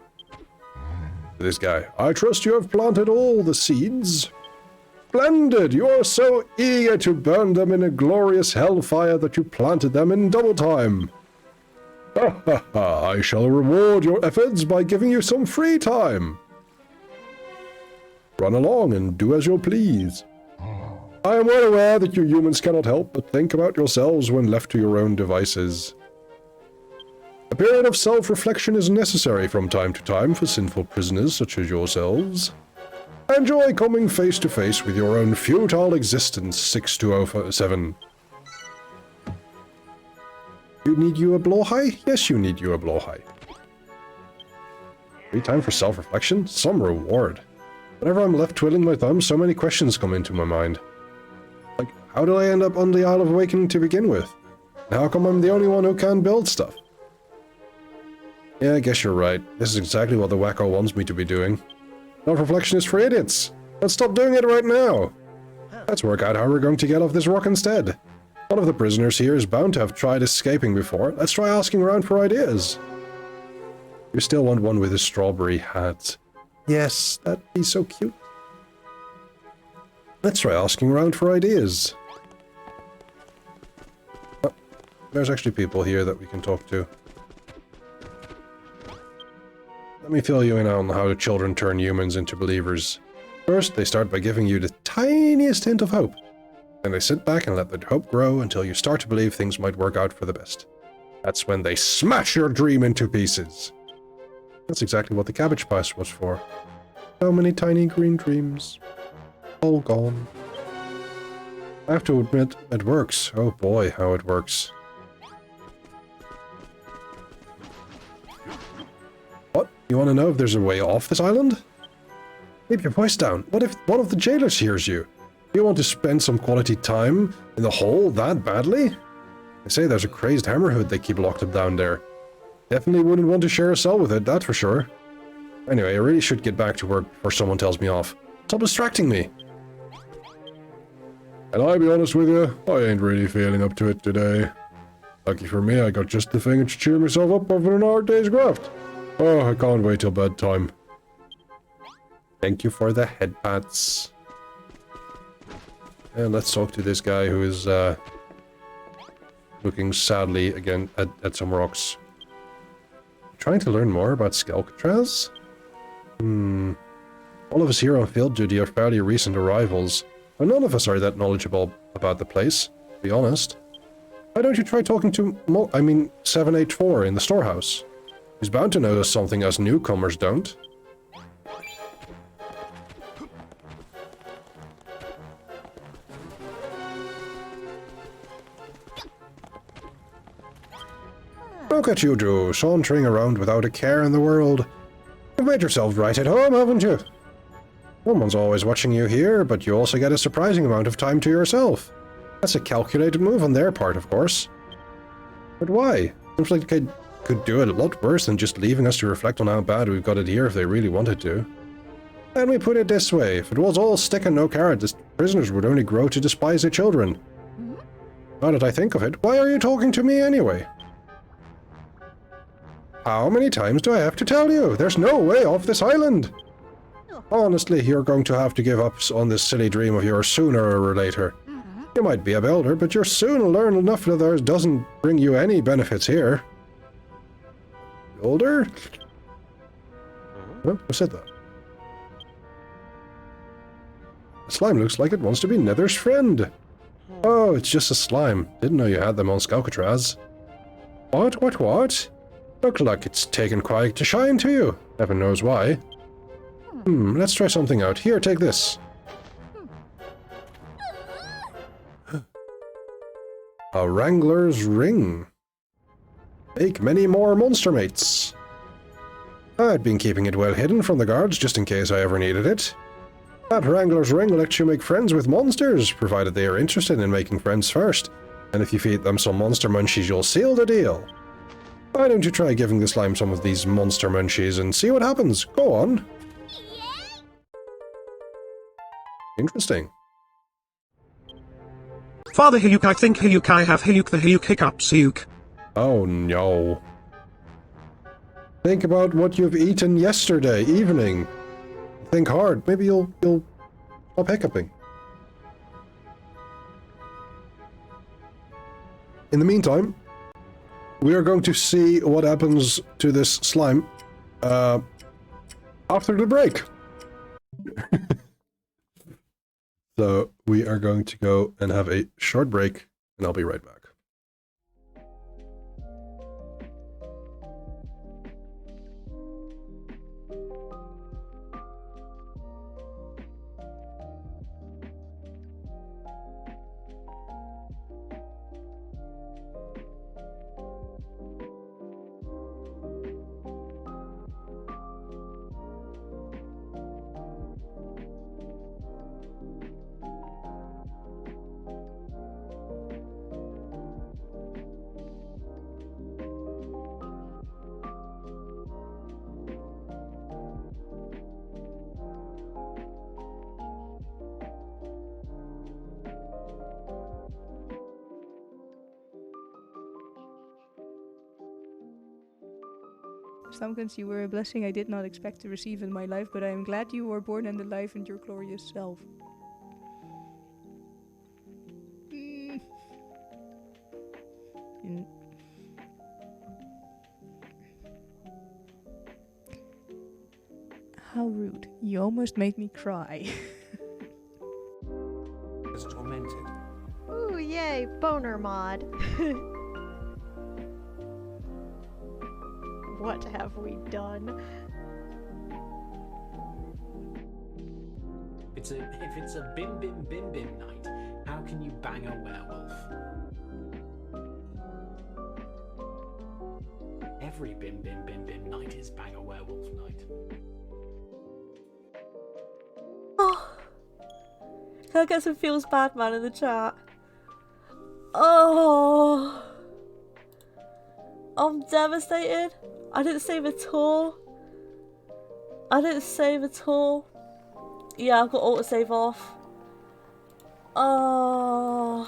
this guy. I trust you have planted all the seeds. Splendid! You are so eager to burn them in a glorious hellfire that you planted them in double time. Ha ha ha! I shall reward your efforts by giving you some free time. Run along and do as you please. I am well aware that you humans cannot help but think about yourselves when left to your own devices. A period of self-reflection is necessary from time to time for sinful prisoners such as yourselves. Enjoy coming face to face with your own futile existence, 6207. You need you a blowhigh? Yes, you need you a blowhigh. Free time for self-reflection? Some reward. Whenever I'm left twiddling my thumbs, so many questions come into my mind. Like, how did I end up on the Isle of Awakening to begin with? And how come I'm the only one who can build stuff? Yeah, I guess you're right. This is exactly what the wacko wants me to be doing. Self-reflection is for idiots. Let's stop doing it right now. Let's work out how we're going to get off this rock instead. One of the prisoners here is bound to have tried escaping before. Let's try asking around for ideas. You still want one with a strawberry hat. Yes, that'd be so cute. Let's try asking around for ideas. Oh, there's actually people here that we can talk to. Let me fill you in on how the children turn humans into believers. First, they start by giving you the tiniest hint of hope. Then they sit back and let their hope grow until you start to believe things might work out for the best. That's when they smash your dream into pieces. That's exactly what the cabbage patch was for. So many tiny green dreams. All gone. I have to admit, it works. Oh boy, how it works. What? You want to know if there's a way off this island? Keep your voice down. What if one of the jailers hears you? You want to spend some quality time in the hole that badly? They say there's a crazed hammerhood they keep locked up down there. Definitely wouldn't want to share a cell with it, that's for sure. Anyway, I really should get back to work before someone tells me off. Stop distracting me. And I'll be honest with you, I ain't really feeling up to it today. Lucky for me, I got just the thing to cheer myself up over an hard day's graft. Oh, I can't wait till bedtime. Thank you for the head pats. And let's talk to this guy who is looking sadly again at some rocks. Trying to learn more about Skelkatraz? All of us here on field duty are fairly recent arrivals, and none of us are that knowledgeable about the place, to be honest. Why don't you try talking to 784 in the storehouse? He's bound to notice something us newcomers don't. Look at you two, sauntering around without a care in the world. You've made yourself right at home, haven't you? Someone's always watching you here, but you also get a surprising amount of time to yourself. That's a calculated move on their part, of course. But why? Seems like they could do it a lot worse than just leaving us to reflect on how bad we've got it here if they really wanted to. Let me put it this way, if it was all stick and no carrot, the prisoners would only grow to despise their children. Now that I think of it, why are you talking to me anyway? How many times do I have to tell you? There's no way off this island! Honestly, you're going to have to give up on this silly dream of yours sooner or later. You might be a builder, but you'll soon learn enough that there doesn't bring you any benefits here. Builder? Oh, who said that? The slime looks like it wants to be Nether's friend. Oh, it's just a slime. Didn't know you had them on Skelkatraz. What? Look like it's taken quite a shine to you. Heaven knows why. Let's try something out. Here, take this. A Wrangler's Ring. Make many more monster mates. I'd been keeping it well hidden from the guards just in case I ever needed it. That Wrangler's Ring lets you make friends with monsters, provided they are interested in making friends first. And if you feed them some monster munchies, you'll seal the deal. Why don't you try giving the slime some of these monster munchies and see what happens? Go on. Interesting. Father Hyuk, I think Hyuk, I have Hyuk, the Hyuk hiccups Hyuk. Oh no. Think about what you've eaten yesterday evening. Think hard. Maybe you'll stop hiccuping. In the meantime, we are going to see what happens to this slime after the break. So we are going to go and have a short break, and I'll be right back. Stamkens, you were a blessing I did not expect to receive in my life, but I am glad you were born and alive in your glorious self. How rude. You almost made me cry. Is tormented. Ooh, yay, boner mod. What have we done? If it's a bim bim bim bim night, how can you bang a werewolf? Every bim bim bim bim night is bang a werewolf night. Oh, can I get some feels bad man in the chat? Oh, I'm devastated. I didn't save at all. Yeah, I've got autosave off. Oh.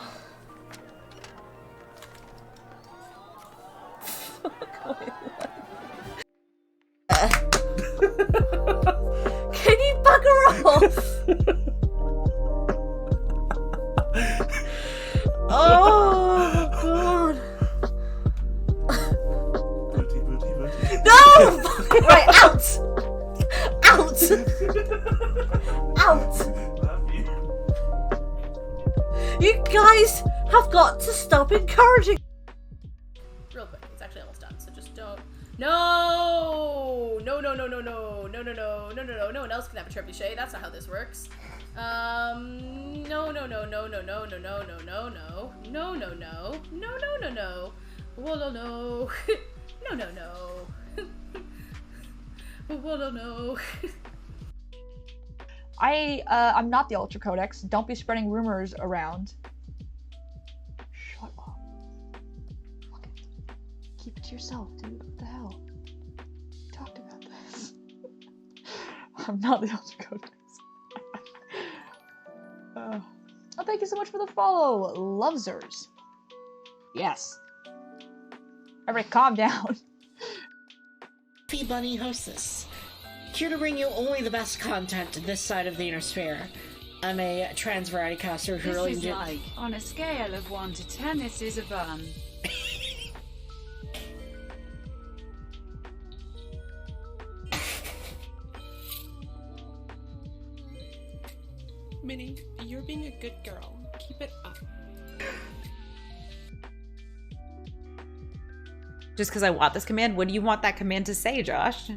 Can you bugger off? Oh god. No! Right, out! Out! Out! You guys have got to stop encouraging. Real quick, it's actually almost done, so just don't. No! No, no, no, no, no, no, no, no, no, no, no, no one else can have a trebuchet. That's not how this works. No, no, no, no, no, no, no, no, no, no, no, no, no, no, no, no, no, no, no. Whoa, no, no. No, no, no. Whoa, no, no. I'm not the Ultra Codex. Don't be spreading rumors around. Shut up. Fuck it. Keep it to yourself, dude. What the hell? We talked about this. I'm not the Ultra Codex. Oh, thank you so much for the follow, Lovesers. Yes. Everybody calm down. Bunny hostess, here to bring you only the best content this side of the inner sphere. I'm a trans variety caster who really This is like, on a scale of 1 to 10, this is a bun. Minnie, you're being a good girl. Keep it up. Just because I want this command, what do you want that command to say, Josh?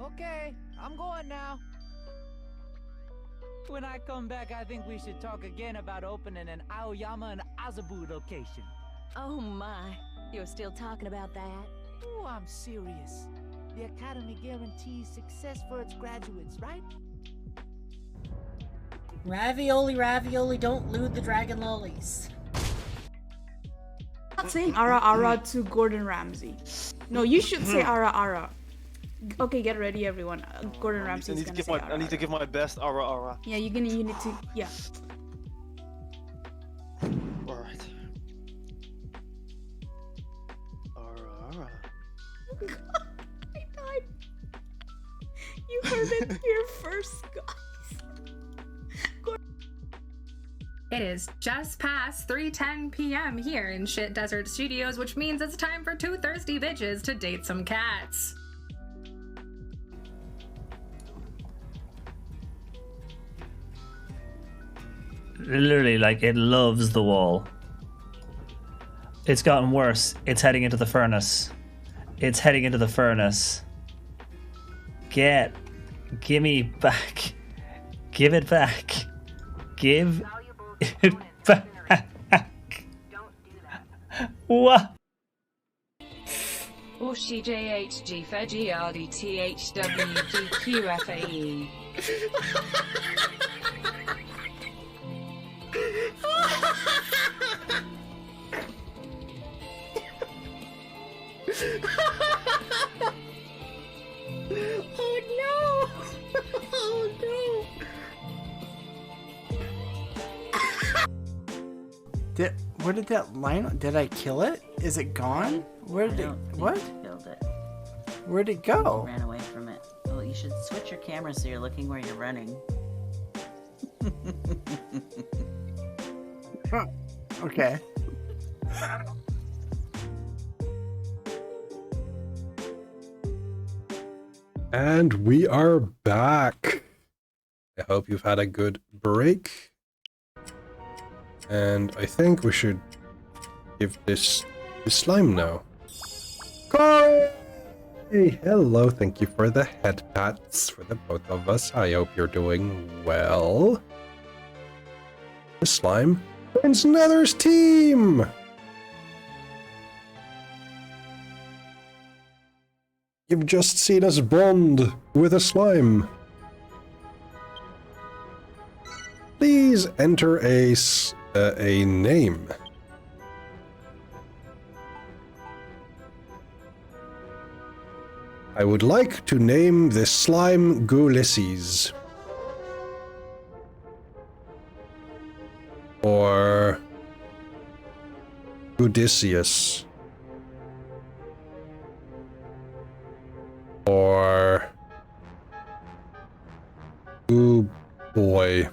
Okay, I'm going now. When I come back, I think we should talk again about opening an Aoyama and Azabu location. Oh my, you're still talking about that? Ooh, I'm serious. The Academy guarantees success for its graduates, right? Ravioli, ravioli, don't lewd the dragon lollies. Not saying Ara Ara to Gordon Ramsay. No, you should say Ara Ara. Okay, get ready, everyone. Gordon Ramsay is gonna say I need to give my best. Aura. Yeah, you need to. Yeah. Alright. Aura. I died. You heard it here first, guys. It is just past 3:10 p.m. here in Shit Desert Studios, which means it's time for two thirsty bitches to date some cats. Literally, like, it loves the wall. It's gotten worse. It's heading into the furnace. It's heading into the furnace. Gimme back. Give it back. Give it back. What? OSHIJHG FEGRDTHWDQFAE. Oh no! Oh no! Where did that line? Did I kill it? Is it gone? Where did it? What? Killed it. Where'd it go? Ran away from it. Well, you should switch your camera so you're looking where you're running. Okay. And we are back. I hope you've had a good break. And I think we should give this slime now. Corey! Hello, thank you for the head pats for the both of us. I hope you're doing well. The slime joins Nether's team! You've just seen us bond with a slime. Please enter a name. I would like to name this slime Gulysses. Or Odysseus. Or Ooh boy.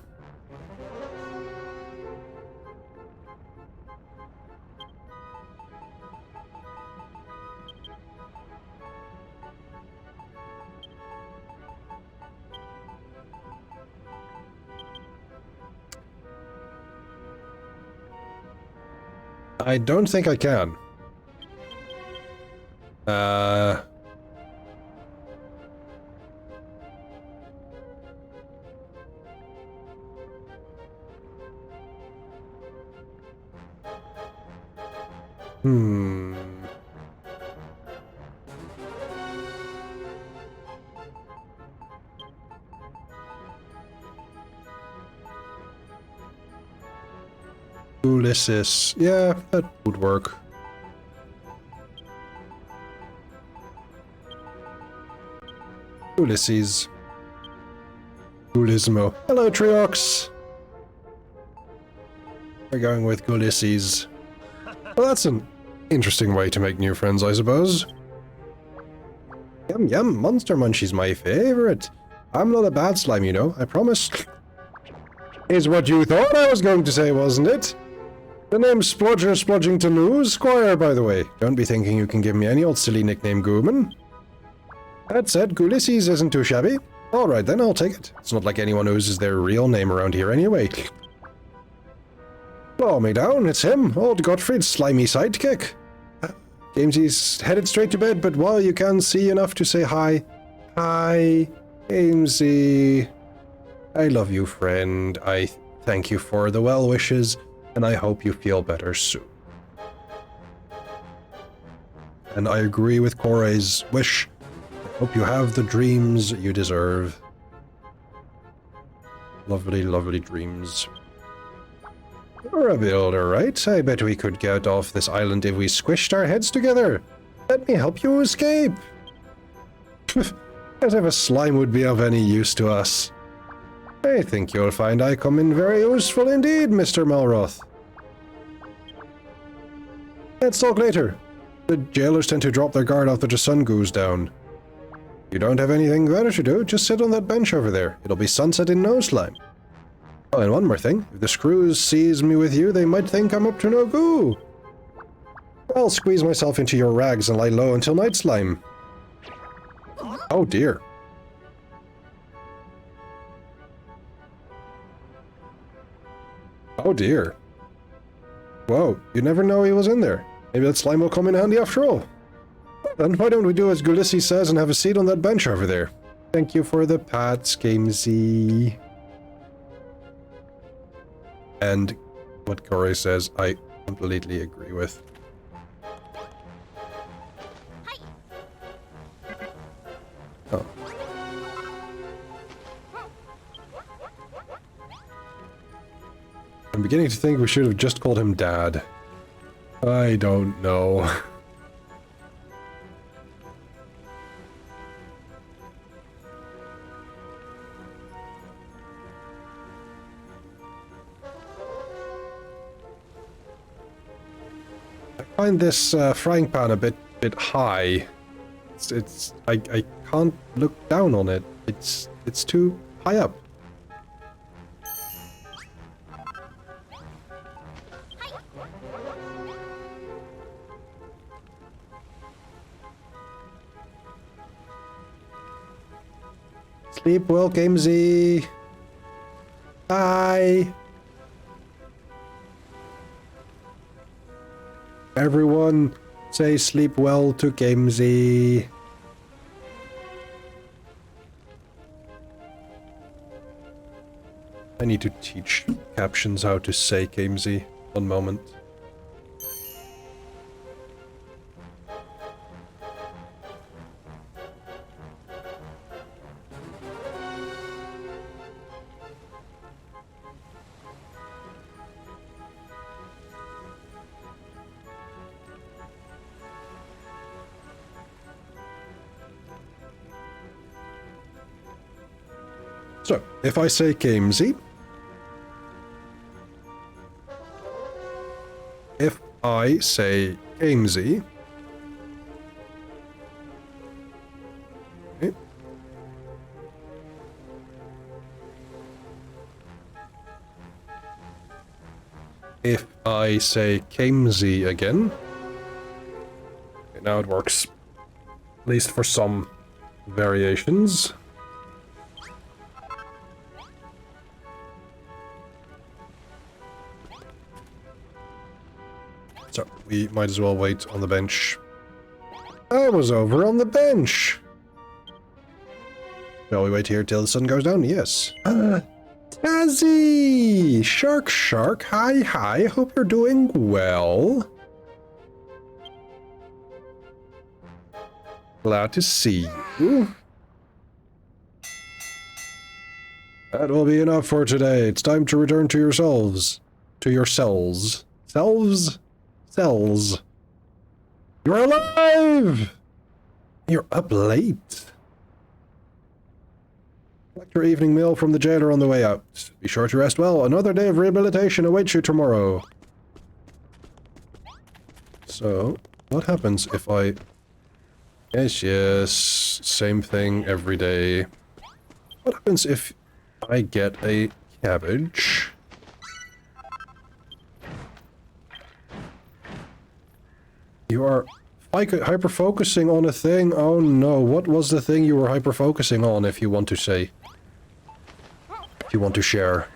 I don't think I can. Ulysses. Yeah, that would work. Ulysses. Gulismo. Hello, Triox. We're going with Gulysses. Well, that's an interesting way to make new friends, I suppose. Yum yum, Monster Munchie's my favorite. I'm not a bad slime, you know, I promise. Is what you thought I was going to say, wasn't it? The name's Splodger Splodgington Ooze Squire, by the way. Don't be thinking you can give me any old silly nickname, Gooman. That said, Gulysses isn't too shabby. Alright then, I'll take it. It's not like anyone oozes their real name around here anyway. Claw me down, it's him, old Gottfried's slimy sidekick. Gamesy's headed straight to bed, but while you can see enough to say hi. Hi, Gamesy. I love you, friend. I thank you for the well wishes, and I hope you feel better soon. And I agree with Corey's wish. I hope you have the dreams you deserve. Lovely, lovely dreams. You're a builder, right? I bet we could get off this island if we squished our heads together. Let me help you escape. As if a slime would be of any use to us. I think you'll find I come in very useful indeed, Mr. Malroth. Let's talk later. The jailers tend to drop their guard after the sun goes down. You don't have anything better to do, just sit on that bench over there. It'll be sunset in no slime. Oh, and one more thing. If the screws sees me with you, they might think I'm up to no goo. I'll squeeze myself into your rags and lie low until night slime. Oh dear. Oh dear. Whoa, you never know he was in there. Maybe that slime will come in handy after all. Then why don't we do as Gulissi says and have a seat on that bench over there? Thank you for the pats, Gamesy. And what Corey says, I completely agree with. Oh. I'm beginning to think we should have just called him Dad. I don't know. I find this frying pan a bit high. I can't look down on it. It's too high up. Sleep well, Gamesy. Bye. Everyone say sleep well to Gamesy. I need to teach captions how to say Gamesy. One moment. So, if I say Gamesy, if I say Gamesy, okay. If I say Gamesy again, okay, now it works, at least for some variations. So, we might as well wait on the bench. I was over on the bench! Shall we wait here till the sun goes down? Yes. Tazzy! Shark, hi, hope you're doing well. Glad to see you. That will be enough for today. It's time to return to yourselves. To your cells. Selves? Cells. You're alive! You're up late. Collect your evening meal from the jailer on the way out. Be sure to rest well. Another day of rehabilitation awaits you tomorrow. So, what happens if I... Yes, same thing every day. What happens if I get a cabbage? You are hyper-focusing on a thing? Oh no, what was the thing you were hyper-focusing on, if you want to say? If you want to share.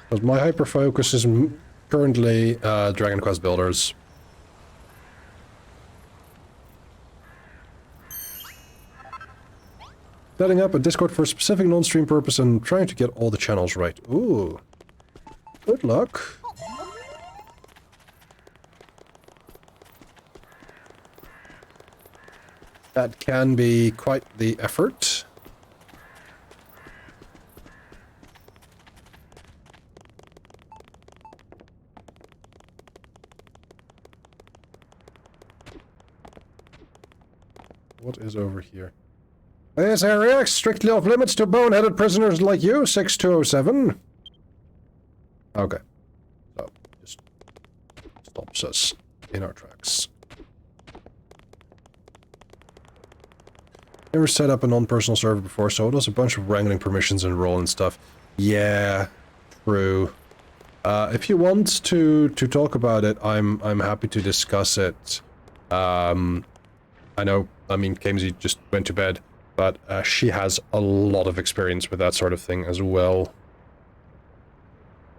But my hyper-focus is currently Dragon Quest Builders. Setting up a Discord for a specific non-stream purpose and trying to get all the channels right. Ooh. Good luck. That can be quite the effort. What is over here? This area is strictly off limits to boneheaded prisoners like you, 6207. Okay. So, just stops us in our tracks. Never set up a non-personal server before, so it does a bunch of wrangling permissions and role and stuff. Yeah, true. If you want to talk about it, I'm happy to discuss it. I know, I mean, Kamesy just went to bed, but she has a lot of experience with that sort of thing as well.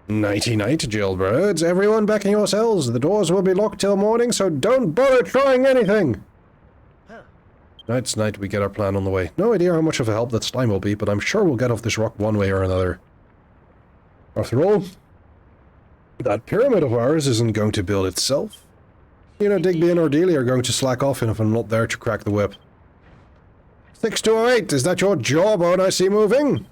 Nighty-night, jailbirds. Everyone back in your cells. The doors will be locked till morning, so don't bother trying anything. Tonight's night, we get our plan on the way. No idea how much of a help that slime will be, but I'm sure we'll get off this rock one way or another. After all, that pyramid of ours isn't going to build itself. You know, Digby and Ordelia are going to slack off if I'm not there to crack the whip. 6208, is that your jawbone I see moving?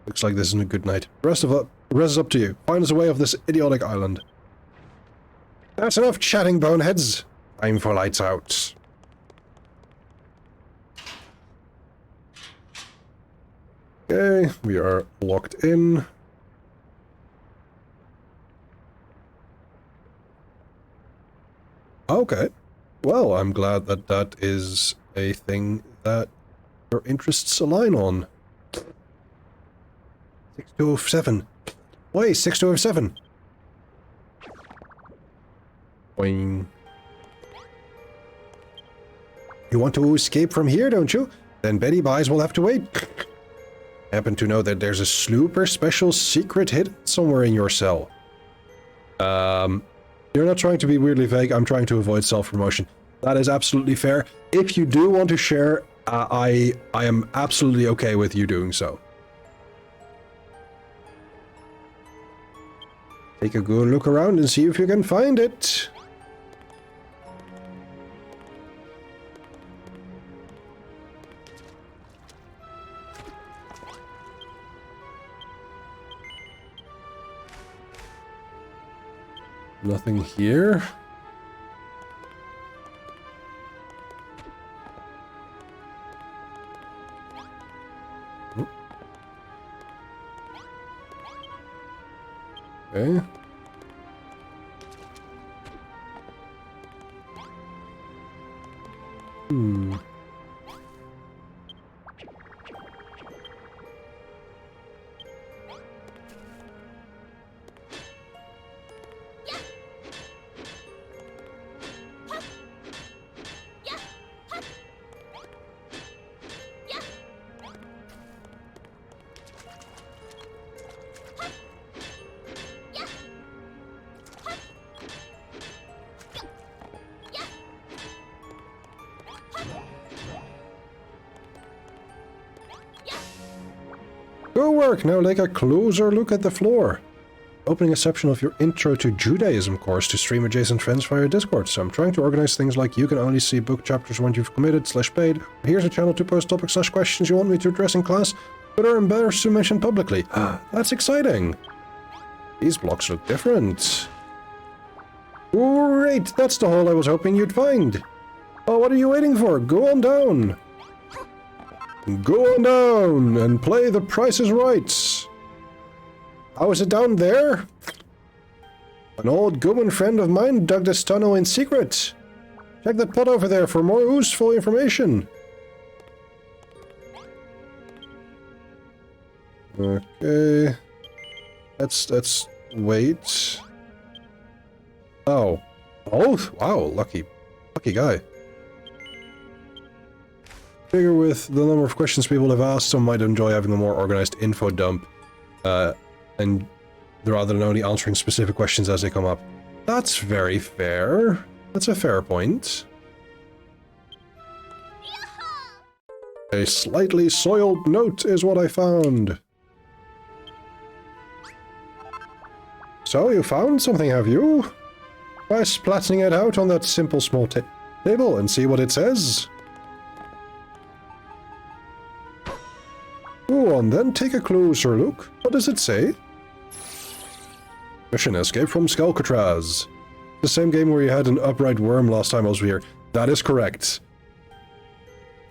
Looks like this isn't a good night. The rest is up to you. Find us a way off this idiotic island. That's enough chatting, boneheads. Time for lights out. Okay, we are locked in. Okay. Well, I'm glad that that is a thing that your interests align on. 6207. Wait, 6207. Boing. You want to escape from here, don't you? Then Betty Buys will have to wait. Happen to know that there's a super special secret hidden somewhere in your cell. You're not trying to be weirdly vague. I'm trying to avoid self-promotion. That is absolutely fair. If you do want to share, I am absolutely okay with you doing so. Take a good look around and see if you can find it. Nothing here. Okay. Good work! Now take a closer look at the floor. Opening a section of your Intro to Judaism course to stream adjacent friends via Discord, so I'm trying to organize things like you can only see book chapters once you've committed/paid. Here's a channel to post topics/questions you want me to address in class, but are embarrassed to mention publicly. That's exciting! These blocks look different. Great! That's the hole I was hoping you'd find! Oh, what are you waiting for? Go on down! Go on down and play The Price is Right. How is it down there? An old Gooman friend of mine dug this tunnel in secret. Check that pot over there for more useful information. Okay. Let's wait. Oh. Oh, wow, lucky guy. Figure with the number of questions people have asked, some might enjoy having a more organized info dump, and rather than only answering specific questions as they come up. That's very fair. That's a fair point. A slightly soiled note is what I found. So, you found something, have you? Try splatting it out on that simple small table and see what it says. on, then take a closer look. What does it say? Mission: escape from Skullcatraz. The same game where you had an upright worm last time I was here. That is correct.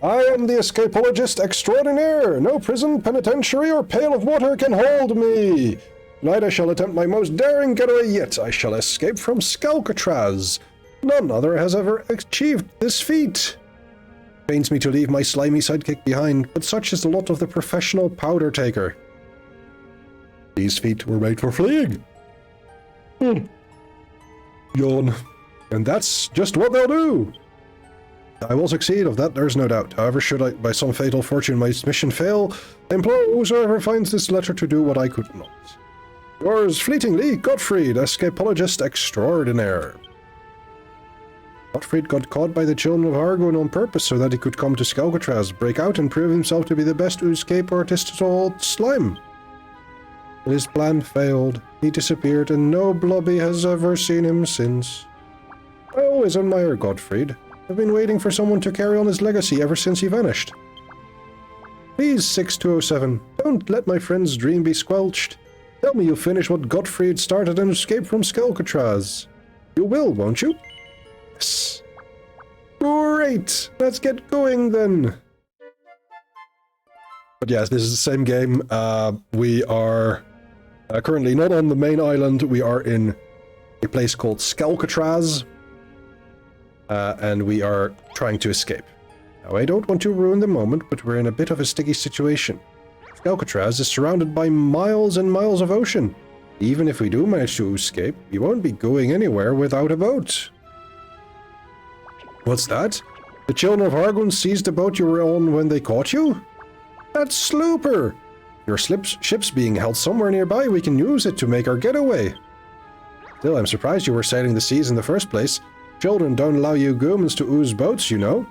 I am the escapologist extraordinaire. No prison, penitentiary, or pail of water can hold me. Tonight I shall attempt my most daring getaway yet. I shall escape from Skullcatraz. None other has ever achieved this feat. Pains me to leave my slimy sidekick behind, but such is the lot of the professional powder taker. These feet were made for fleeing. Yawn. And that's just what they'll do. I will succeed, of that there's no doubt. However, should I, by some fatal fortune, my mission fail, I implore whosoever finds this letter to do what I could not. Yours fleetingly, Gottfried, escapologist extraordinaire. Gottfried got caught by the children of Argon on purpose so that he could come to Skullcatraz, break out, and prove himself to be the best escape artist at all slime. But his plan failed. He disappeared, and no Blobby has ever seen him since. I always admire Gottfried. I've been waiting for someone to carry on his legacy ever since he vanished. Please, 6207, don't let my friend's dream be squelched. Tell me you'll finish what Gottfried started and escape from Skullcatraz. You will, won't you? Yes. Great! Let's get going then. But yes, this is the same game. We are currently not on the main island. We are in a place called Skullcatraz. And we are trying to escape. Now, I don't want to ruin the moment, but we're in a bit of a sticky situation. Skullcatraz is surrounded by miles and miles of ocean. Even if we do manage to escape, we won't be going anywhere without a boat. What's that? The children of Argon seized the boat you were on when they caught you? That's Slooper! Your ship's being held somewhere nearby. We can use it to make our getaway. Still, I'm surprised you were sailing the seas in the first place. Children don't allow you goomans to ooze boats, you know.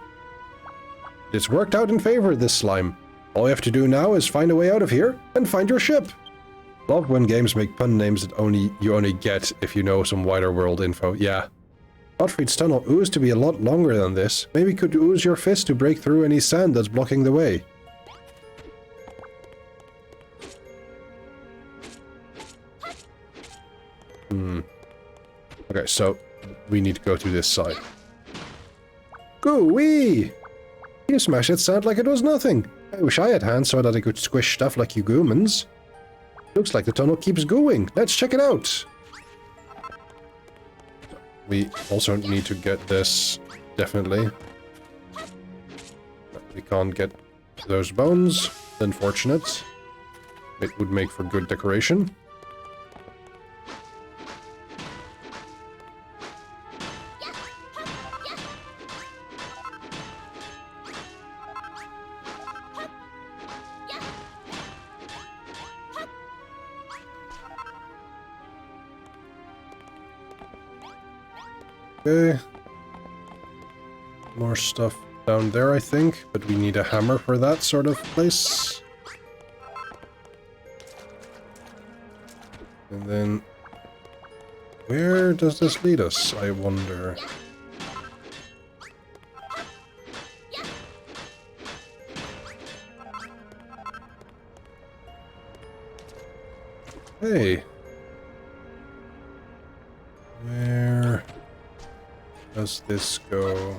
It's worked out in favor of this slime. All you have to do now is find a way out of here and find your ship. Love when games make pun names that you only get if you know some wider world info. Yeah. Gottfried's tunnel oozed to be a lot longer than this. Maybe you could ooze your fist to break through any sand that's blocking the way. Okay, so we need to go to this side. Goo-wee! You smashed it sound like it was nothing. I wish I had hands so that I could squish stuff like you goomans. Looks like the tunnel keeps going. Let's check it out. We also need to get this, definitely. We can't get those bones. Unfortunate. It would make for good decoration. Okay. More stuff down there, I think, but we need a hammer for that sort of place. And then... where does this lead us, I wonder? Hey. Where does this go?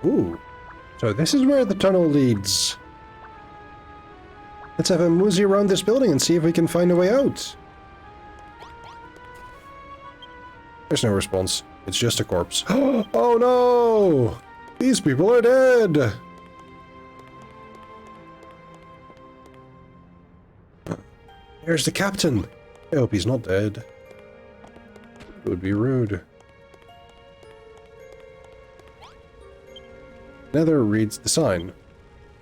Ooh. So this is where the tunnel leads. Let's have a mosey around this building and see if we can find a way out. There's no response. It's just a corpse. Oh no! These people are dead! There's the captain. I hope he's not dead. It would be rude. Nether reads the sign.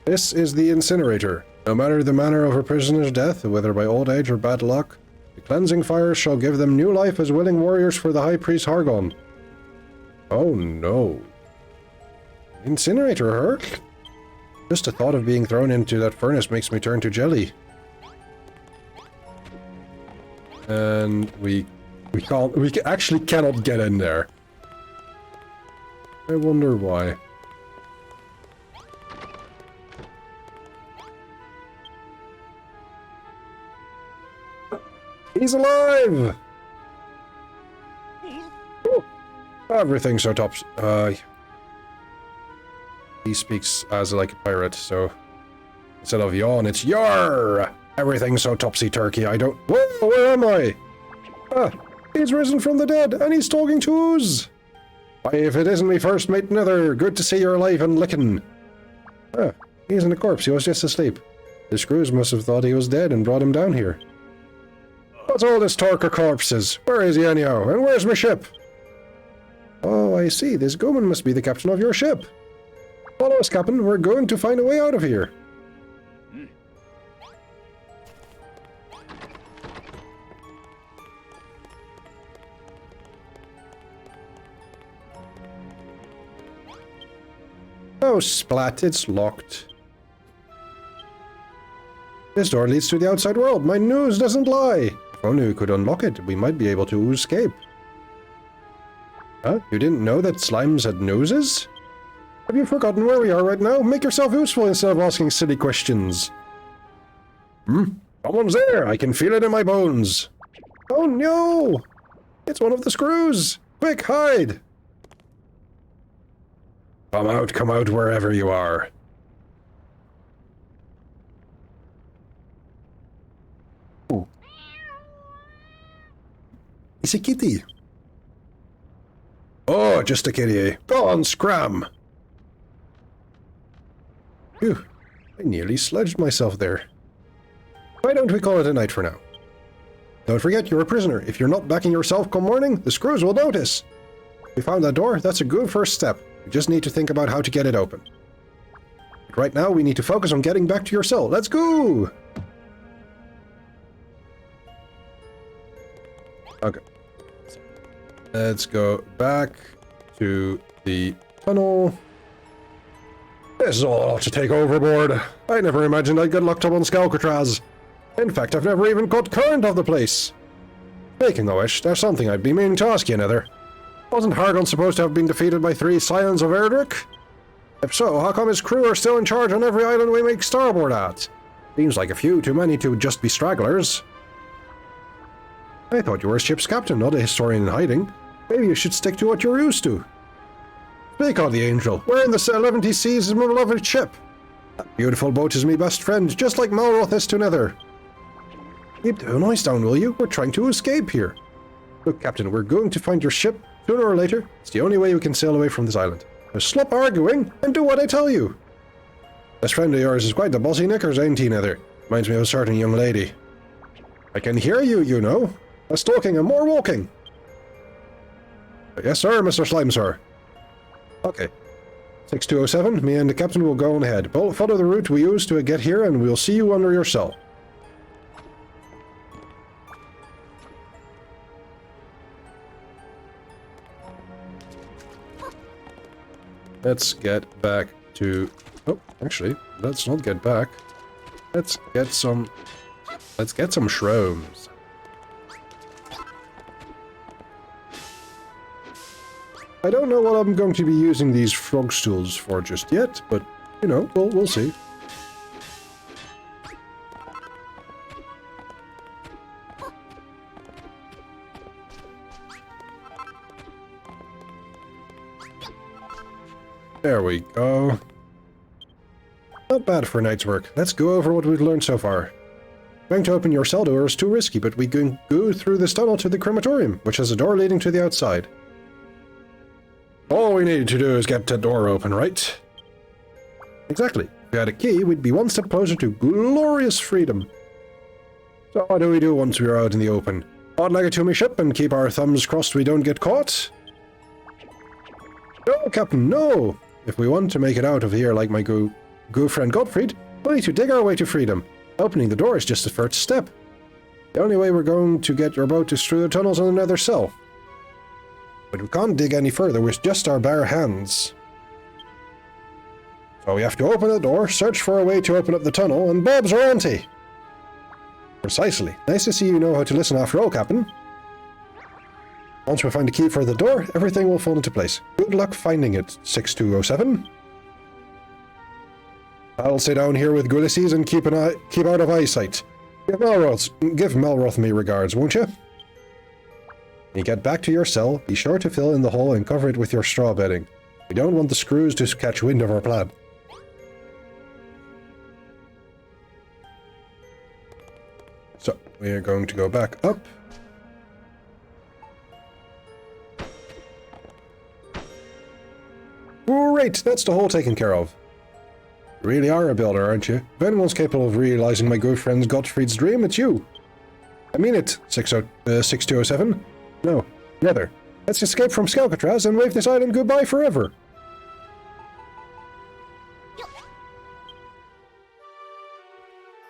This is the incinerator. No matter the manner of a prisoner's death, whether by old age or bad luck, the cleansing fire shall give them new life as willing warriors for the High Priest Hargon. Oh no. Incinerator her? Just the thought of being thrown into that furnace makes me turn to jelly. And we actually cannot get in there. I wonder why. He's alive! Oh, everything's so tops. He speaks as like a pirate, so instead of yawn, it's yar! Everything's so topsy-turvy, I don't... Whoa, where am I? Ah, he's risen from the dead, and he's talking to Ooze! Why, if it isn't me first mate Nether, good to see you're alive and licking. Ah, he isn't a corpse, he was just asleep. The screws must have thought he was dead and brought him down here. What's all this talk of corpses? Where is he anyhow, and where's my ship? Oh, I see, this Gooman must be the captain of your ship. Follow us, Captain, we're going to find a way out of here. Oh, splat, it's locked. This door leads to the outside world. My news doesn't lie. If only we could unlock it, we might be able to escape. Huh? You didn't know that slimes had noses? Have you forgotten where we are right now? Make yourself useful instead of asking silly questions. Someone's there. I can feel it in my bones. Oh no! It's one of the screws. Quick, hide! Come out wherever you are. Ooh. It's a kitty. Oh, just a kitty. Go on, scram! Phew, I nearly sledged myself there. Why don't we call it a night for now? Don't forget, you're a prisoner. If you're not backing yourself come morning, the screws will notice. We found that door. That's a good first step. We just need to think about how to get it open. But right now, we need to focus on getting back to your cell. Let's go! Okay. Let's go back to the tunnel. This is all to take overboard. I never imagined I'd get locked up on Skalcatraz. In fact, I've never even caught current of the place. Speaking of which, there's something I'd be meaning to ask you, Nether. Wasn't Hargon supposed to have been defeated by 3 Scions of Erdrick? If so, how come his crew are still in charge on every island we make starboard at? Seems like a few too many to just be stragglers. I thought you were a ship's captain, not a historian in hiding. Maybe you should stick to what you're used to. Speak of the Angel. We're in the 11 seas of my beloved ship. That beautiful boat is my best friend, just like Malroth is to Nether. Keep the noise down, will you? We're trying to escape here. Look, Captain, we're going to find your ship. Sooner or later, it's the only way we can sail away from this island. So stop arguing and do what I tell you. This friend of yours is quite the bossy knickers, ain't he, Nether? Reminds me of a certain young lady. I can hear you, you know. Less talking and more walking. Yes, sir, Mr. Slime, sir. Okay. 6207, me and the captain will go on ahead. Follow the route we used to get here and we'll see you under your cell. Let's get back to... Oh, actually, let's not get back. Let's get some shrooms. I don't know what I'm going to be using these frog stools for just yet, but, you know, we'll see. There we go. Not bad for a night's work. Let's go over what we've learned so far. Trying to open your cell door is too risky, but we can go through this tunnel to the crematorium, which has a door leading to the outside. All we need to do is get the door open, right? Exactly. If we had a key, we'd be one step closer to glorious freedom. So what do we do once we're out in the open? Odd-leg it to my ship and keep our thumbs crossed we don't get caught? No, Captain, no! If we want to make it out of here like my goo friend Gottfried, we'll need to dig our way to freedom. Opening the door is just the first step. The only way we're going to get your boat is through the tunnels on another cell. But we can't dig any further with just our bare hands. So we have to open the door, search for a way to open up the tunnel, and Bob's our auntie. Precisely. Nice to see you know how to listen after all, Captain. Once we find a key for the door, everything will fall into place. Good luck finding it, 6207. I'll stay down here with Ulysses and keep out of eyesight. Give Melroth me regards, won't you? When you get back to your cell, be sure to fill in the hole and cover it with your straw bedding. We don't want the screws to catch wind of our plan. So, we are going to go back up. Great, that's the hole taken care of. You really are a builder, aren't you? If anyone's capable of realizing my good friend Gottfried's dream, it's you. I mean it, 6207. No, never. Let's escape from Skalcatraz and wave this island goodbye forever.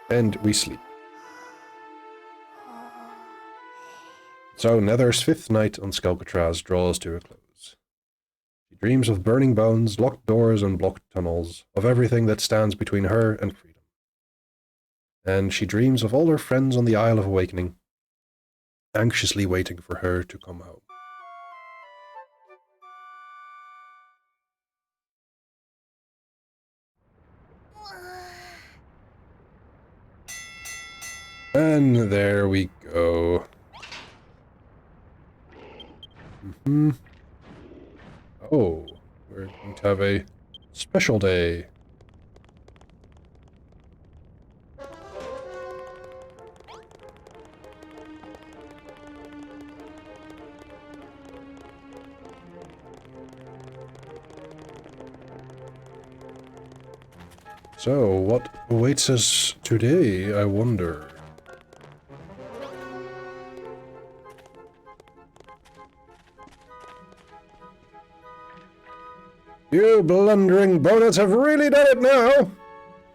And we sleep. So Nether's 5th night on Skalcatraz draws to a close. She dreams of burning bones, locked doors, and blocked tunnels, of everything that stands between her and freedom. And she dreams of all her friends on the Isle of Awakening, anxiously waiting for her to come home. And there we go. Oh, we're going to have a special day. So, what awaits us today, I wonder? You blundering bonnets have really done it now!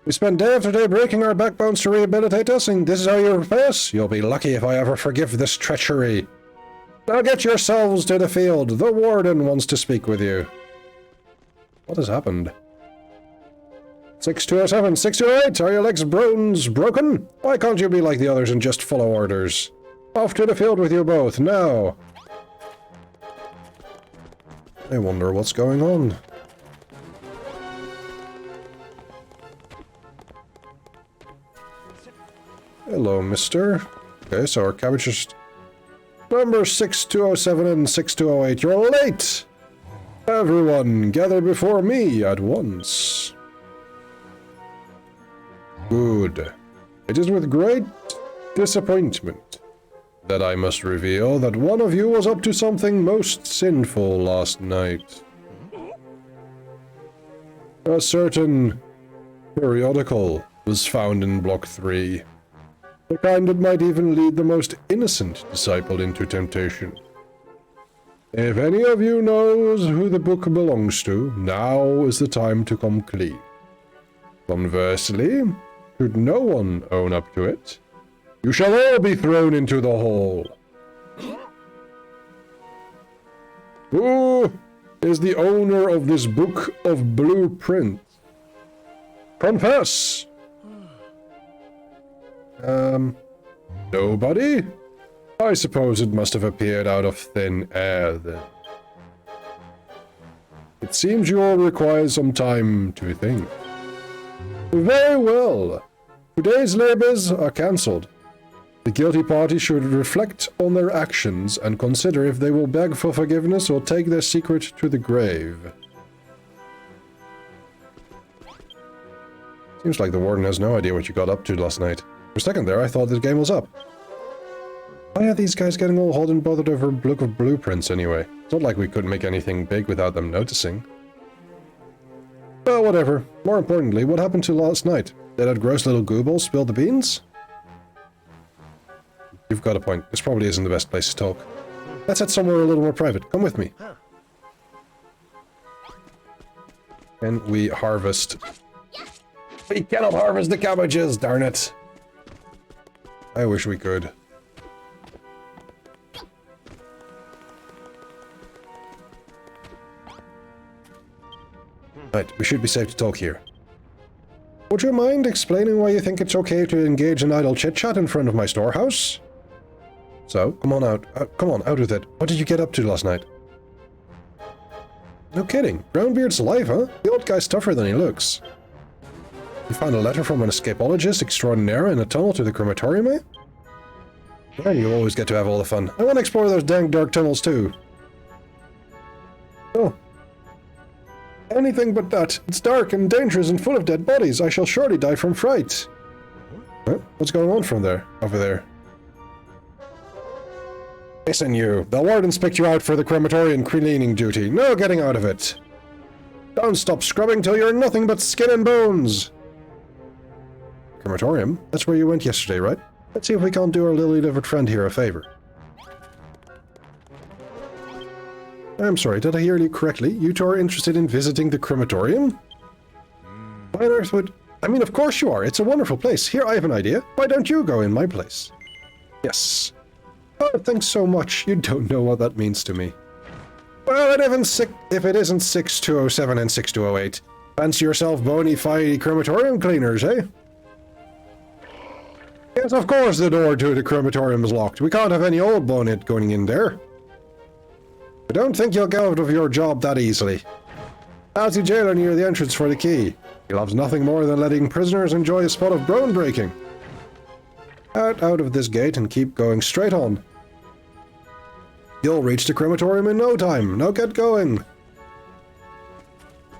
We spent day after day breaking our backbones to rehabilitate us, and this is how you repay us? You'll be lucky if I ever forgive this treachery. Now get yourselves to the field. The warden wants to speak with you. What has happened? 6207, 6208, are your legs bones broken? Why can't you be like the others and just follow orders? Off to the field with you both, now! I wonder what's going on. Hello, mister. Okay, so our cabbages... Number 6207 and 6208, you're late! Everyone, gather before me at once. Good. It is with great disappointment that I must reveal that one of you was up to something most sinful last night. A certain periodical was found in Block 3. The kind that might even lead the most innocent disciple into temptation. If any of you knows who the book belongs to, now is the time to come clean. Conversely, should no one own up to it, you shall all be thrown into the hole. Who is the owner of this book of blueprints? Confess! Nobody? I suppose it must have appeared out of thin air, then. It seems you all require some time to think. Very well. Today's labors are cancelled. The guilty party should reflect on their actions and consider if they will beg for forgiveness or take their secret to the grave. Seems like the warden has no idea what you got up to last night. For a second there, I thought the game was up. Why are these guys getting all hot and bothered over a book of blueprints anyway? It's not like we couldn't make anything big without them noticing. Well, whatever. More importantly, what happened to last night? Did that gross little gooball spill the beans? You've got a point. This probably isn't the best place to talk. Let's head somewhere a little more private. Come with me. And we harvest. We cannot harvest the cabbages, darn it. I wish we could. Right, we should be safe to talk here. Would you mind explaining why you think it's okay to engage in idle chit-chat in front of my storehouse? So, come on out. Come on, out with it. What did you get up to last night? No kidding. Brownbeard's alive, huh? The old guy's tougher than he looks. You found a letter from an escapologist extraordinaire in a tunnel to the crematorium, eh? Yeah, you always get to have all the fun. I want to explore those dang dark tunnels too. Oh. Anything but that. It's dark and dangerous and full of dead bodies. I shall surely die from fright. Huh? What's going on from there? Over there. Listen, you. The warden's picked you out for the crematorium cleaning duty. No getting out of it. Don't stop scrubbing till you're nothing but skin and bones. Crematorium? That's where you went yesterday, right? Let's see if we can't do our lily-livered friend here a favor. I'm sorry, did I hear you correctly? You two are interested in visiting the crematorium? Why on earth would... I mean, of course you are. It's a wonderful place. Here, I have an idea. Why don't you go in my place? Yes. Oh, thanks so much. You don't know what that means to me. Well, if it isn't 6207 and 6208. Fancy yourself bona fide crematorium cleaners, eh? Yes, of course the door to the crematorium is locked. We can't have any old bonehead going in there. I don't think you'll get out of your job that easily. How's the jailer near the entrance for the key? He loves nothing more than letting prisoners enjoy a spot of bone breaking. Out of this gate and keep going straight on. You'll reach the crematorium in no time. Now get going.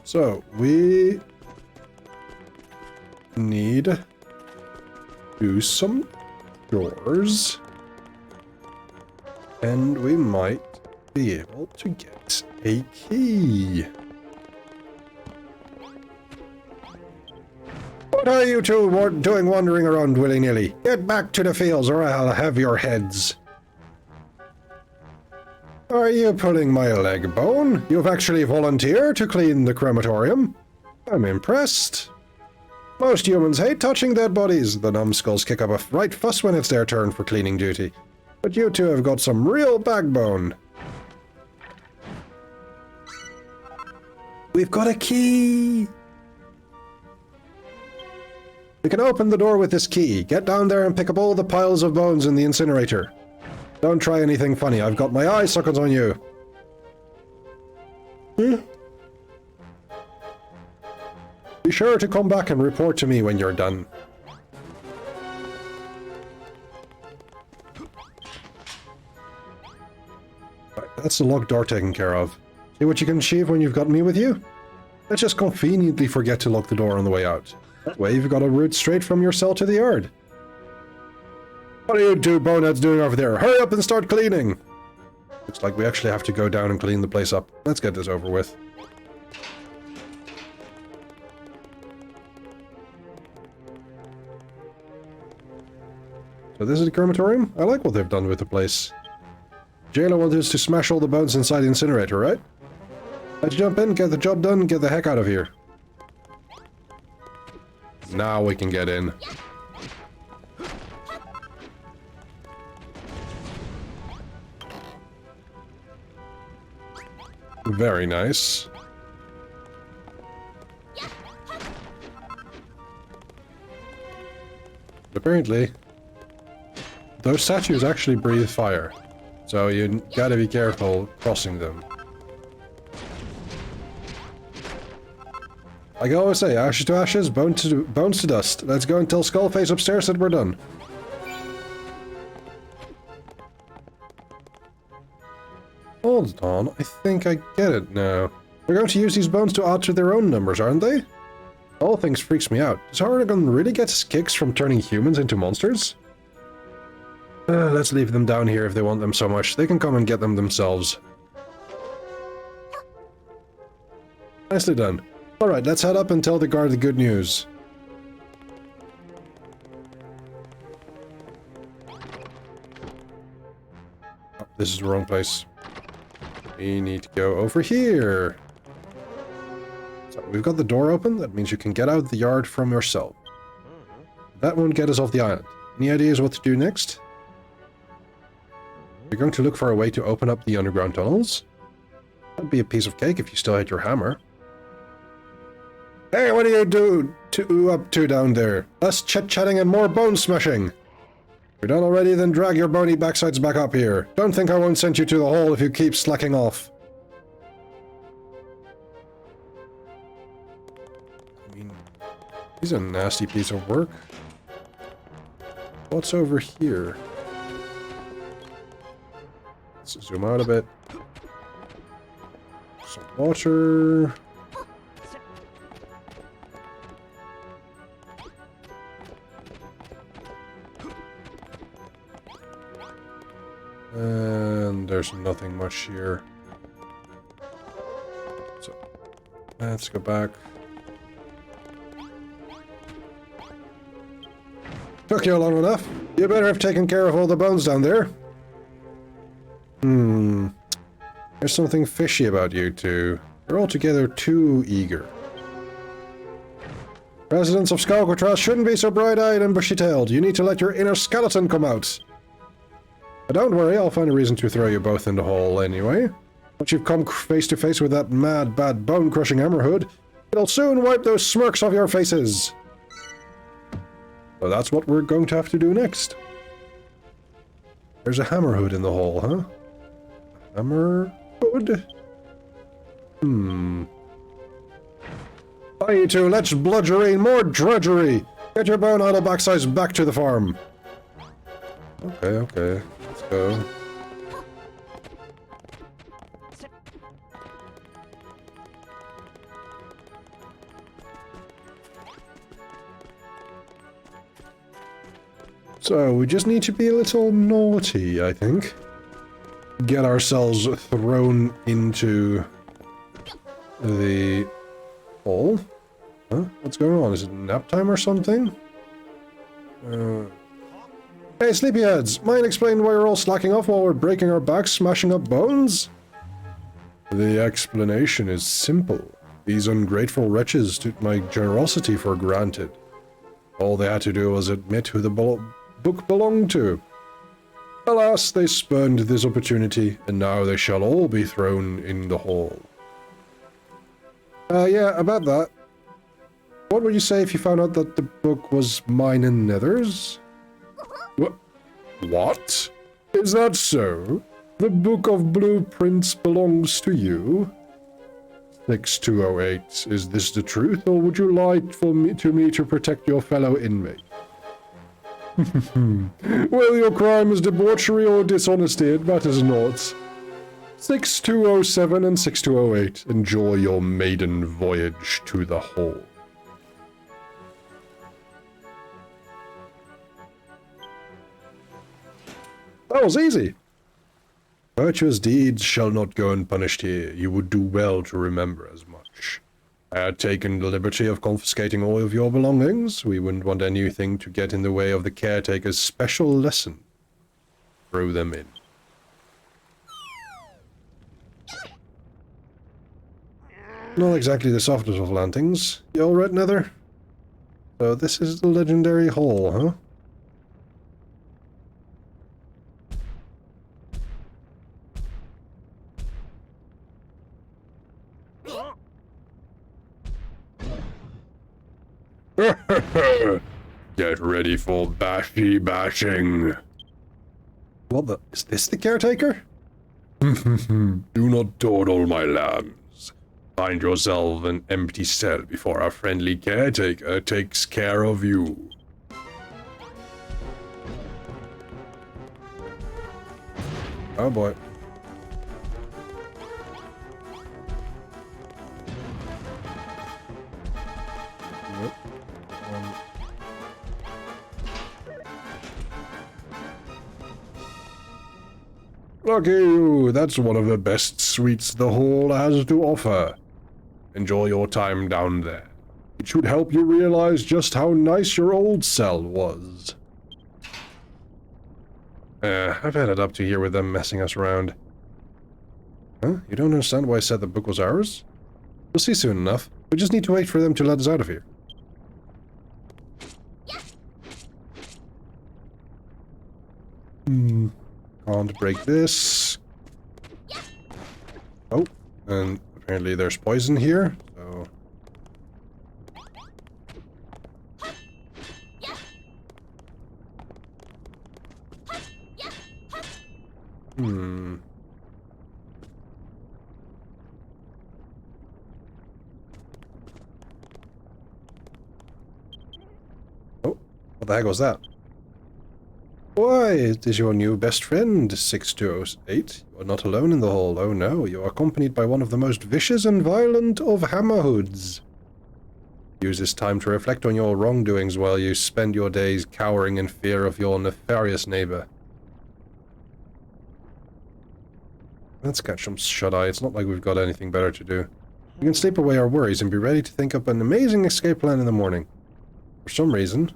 So, we need to do some doors. And we might be able to get a key. What are you two doing wandering around willy-nilly? Get back to the fields or I'll have your heads. Are you pulling my leg bone? You've actually volunteered to clean the crematorium. I'm impressed. Most humans hate touching dead bodies. The numbskulls kick up a right fuss when it's their turn for cleaning duty. But you two have got some real backbone. We've got a key! We can open the door with this key. Get down there and pick up all the piles of bones in the incinerator. Don't try anything funny. I've got my eye sockets on you. Be sure to come back and report to me when you're done. Right, that's the locked door taken care of. See what you can achieve when you've got me with you? Let's just conveniently forget to lock the door on the way out. That way you've got a route straight from your cell to the yard. What are you two boneheads doing over there? Hurry up and start cleaning! Looks like we actually have to go down and clean the place up. Let's get this over with. So this is the crematorium? I like what they've done with the place. Jailer wanted us to smash all the bones inside the incinerator, right? Let's jump in, get the job done, get the heck out of here. Now we can get in. Very nice. Apparently, those statues actually breathe fire, so you gotta be careful crossing them. Like I always say, ashes to ashes, bones to dust. Let's go and tell Skullface upstairs that we're done. Hold on, I think I get it now. We're going to use these bones to alter their own numbers, aren't they? All things freaks me out. Does Harrigan really get his kicks from turning humans into monsters? Let's leave them down here if they want them so much. They can come and get them themselves. Nicely done. Alright, let's head up and tell the guard the good news. Oh, this is the wrong place. We need to go over here. So we've got the door open. That means you can get out of the yard from your cell. That won't get us off the island. Any ideas what to do next? We're going to look for a way to open up the underground tunnels. That'd be a piece of cake if you still had your hammer. Hey, what are you up to down there? Less chit-chatting and more bone smashing. If you're done already, then drag your bony backsides back up here. Don't think I won't send you to the hole if you keep slacking off. I mean, he's a nasty piece of work. What's over here? Let's zoom out a bit. Some water. And there's nothing much here. So, let's go back. Took you long enough. You better have taken care of all the bones down there. There's something fishy about you two. You're altogether too eager. Residents of Skalkatras shouldn't be so bright-eyed and bushy-tailed. You need to let your inner skeleton come out. But don't worry, I'll find a reason to throw you both in the hole anyway. Once you've come face to face with that mad, bad, bone-crushing Hammerhood, it'll soon wipe those smirks off your faces. So that's what we're going to have to do next. There's a Hammerhood in the hole, huh? Hammerhood? Hi, you two, let's bludgery, more drudgery! Get your bone idle backsides back to the farm. Okay, let's go. So, we just need to be a little naughty, I think. Get ourselves thrown into the hole. Huh? What's going on? Is it nap time or something? Hey, sleepyheads! Mind explain why you're all slacking off while we're breaking our backs, smashing up bones? The explanation is simple. These ungrateful wretches took my generosity for granted. All they had to do was admit who the book belonged to. Alas, they spurned this opportunity, and now they shall all be thrown in the hole. Yeah, about that. What would you say if you found out that the book was mine and Nether's? What? Is that so? The Book of Blueprints belongs to you? 6208, is this the truth, or would you lie to me to protect your fellow inmate? Well, your crime is debauchery or dishonesty, it matters not. 6207 and 6208, enjoy your maiden voyage to the hole. That was easy. Virtuous deeds shall not go unpunished here. You would do well to remember as much. I had taken the liberty of confiscating all of your belongings. We wouldn't want anything to get in the way of the caretaker's special lesson. Throw them in. Not exactly the softest of landings. You all right, Nether? So this is the legendary hole, huh? Get ready for bashy bashing. What the? Is this the caretaker? Do not dawdle, my lambs. Find yourself an empty cell before our friendly caretaker takes care of you. Oh boy. Lucky you, that's one of the best suites the hall has to offer. Enjoy your time down there. It should help you realize just how nice your old cell was. I've had it up to here with them messing us around. Huh? You don't understand why I said the book was ours? We'll see soon enough. We just need to wait for them to let us out of here. Can't break this. Oh, and apparently there's poison here, so... Hmm. Oh, what the heck was that? Why, it is your new best friend, 6208. You are not alone in the hall. Oh no, you are accompanied by one of the most vicious and violent of Hammerhoods. Use this time to reflect on your wrongdoings while you spend your days cowering in fear of your nefarious neighbor. Let's catch some shut-eye. It's not like we've got anything better to do. We can sleep away our worries and be ready to think up an amazing escape plan in the morning. For some reason,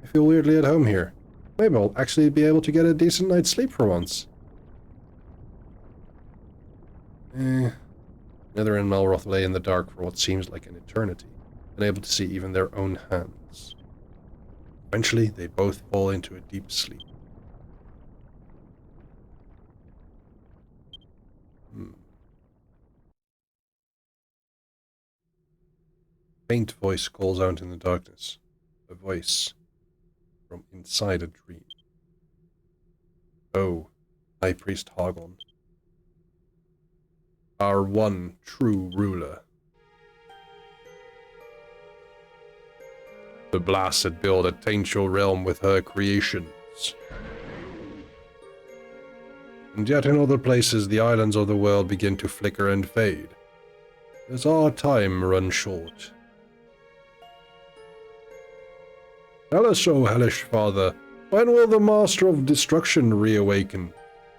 I feel weirdly at home here. Maybe I'll actually be able to get a decent night's sleep for once. Nether and Malroth lay in the dark for what seems like an eternity, unable to see even their own hands. Eventually, they both fall into a deep sleep. Faint voice calls out in the darkness. A voice from inside a dream. Oh, High Priest Hagon. Our one true ruler. The blasted build a taint your realm with her creations. And yet in other places the islands of the world begin to flicker and fade. Does our time run short? Tell us, O hellish father, when will the Master of Destruction reawaken?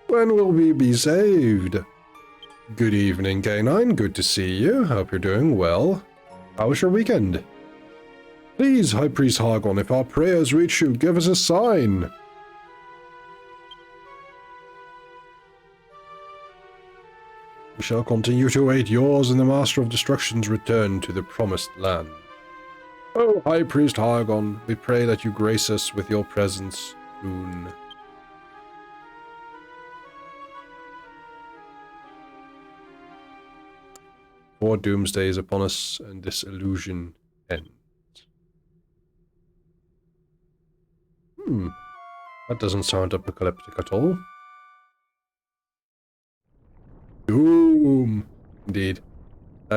When will we be saved? Good evening, K9. Good to see you. Hope you're doing well. How was your weekend? Please, High Priest Hagon, if our prayers reach you, give us a sign. We shall continue to await yours and the Master of Destruction's return to the Promised Land. Oh, High Priest Hagon, we pray that you grace us with your presence soon. For doomsday is upon us, and this illusion ends. That doesn't sound apocalyptic at all. Doom! Indeed.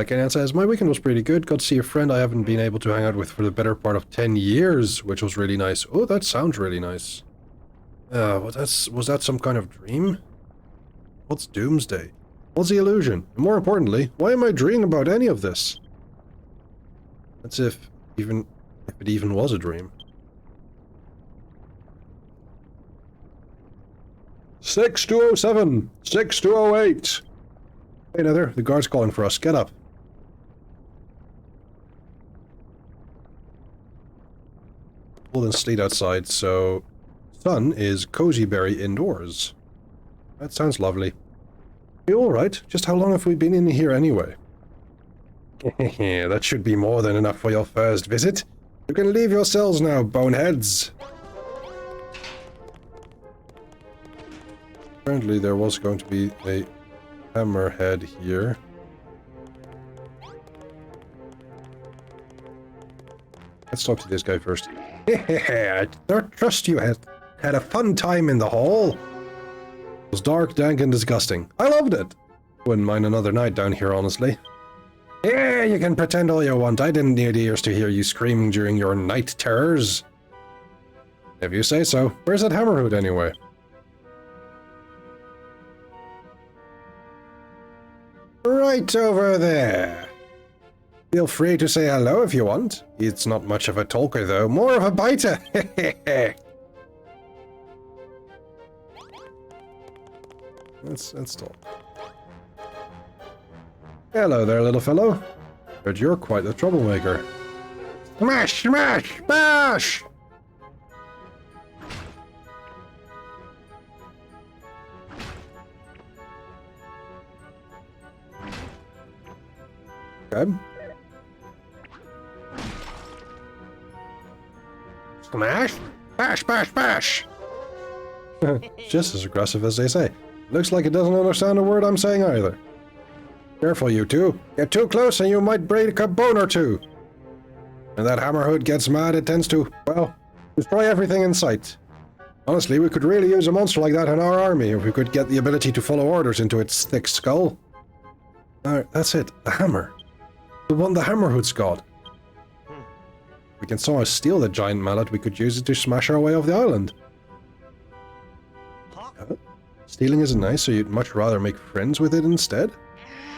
Kenan says, my weekend was pretty good. Got to see a friend I haven't been able to hang out with for the better part of 10 years, which was really nice. Oh, that sounds really nice. Was that some kind of dream? What's doomsday? What's the illusion? And more importantly, why am I dreaming about any of this? That's if it even was a dream. 6207! 6208! Hey, Nether, the guard's calling for us. Get up. Cold and sleet outside, so sun is cozy berry indoors. That sounds lovely. You alright? Just how long have we been in here anyway? That should be more than enough for your first visit. You can leave your cells now, boneheads. Apparently there was going to be a hammerhead here. Let's talk to this guy first. I don't trust you had a fun time in the hall. It was dark, dank, and disgusting. I loved it. Wouldn't mind another night down here, honestly. Yeah, you can pretend all you want. I didn't need ears to hear you screaming during your night terrors. If you say so. Where's that Hammerhood anyway? Right over there. Feel free to say hello if you want. It's not much of a talker though, more of a biter. Let's talk. Hello there, little fellow. But you're quite the troublemaker. Smash, smash, smash! Okay. Smash! Bash, bash, bash! Just as aggressive as they say. Looks like it doesn't understand a word I'm saying either. Careful, you two. Get too close and you might break a bone or two. When that Hammerhood gets mad, it tends to, well, destroy everything in sight. Honestly, we could really use a monster like that in our army if we could get the ability to follow orders into its thick skull. That's it, the hammer. The one the Hammerhood's got. If we can somehow steal the giant mallet, we could use it to smash our way off the island. Stealing isn't nice, so you'd much rather make friends with it instead?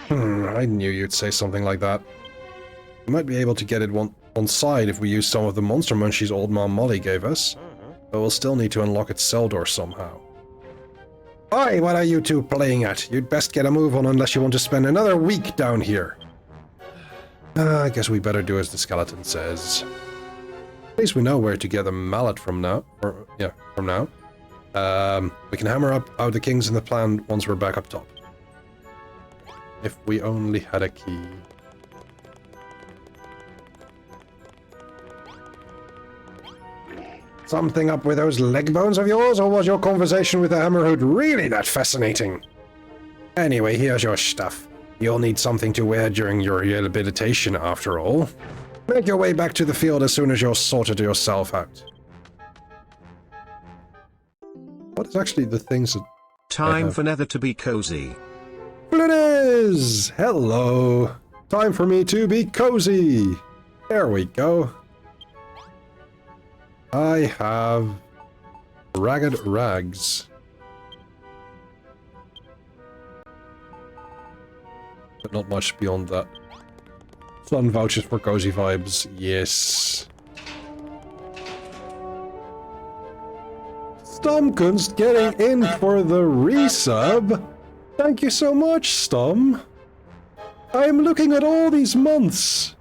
I knew you'd say something like that. We might be able to get it on side if we use some of the monster munchies old Mom Molly gave us. But we'll still need to unlock its cell door somehow. Oi, what are you two playing at? You'd best get a move on unless you want to spend another week down here. I guess we better do as the skeleton says. At least we know where to get the mallet from now. From now. We can hammer out the kings in the plan once we're back up top. If we only had a key. Something up with those leg bones of yours, or was your conversation with the Hammerhood really that fascinating? Anyway, here's your stuff. You'll need something to wear during your rehabilitation after all. Make your way back to the field as soon as you're sorted yourself out. What is actually the things that... Time for Nether to be cozy. It is! Hello! Time for me to be cozy! There we go. I have ragged rags. But not much beyond that. Sun vouchers for cozy vibes, yes. Stomkunst getting in for the resub. Thank you so much, Stom. I am looking at all these months.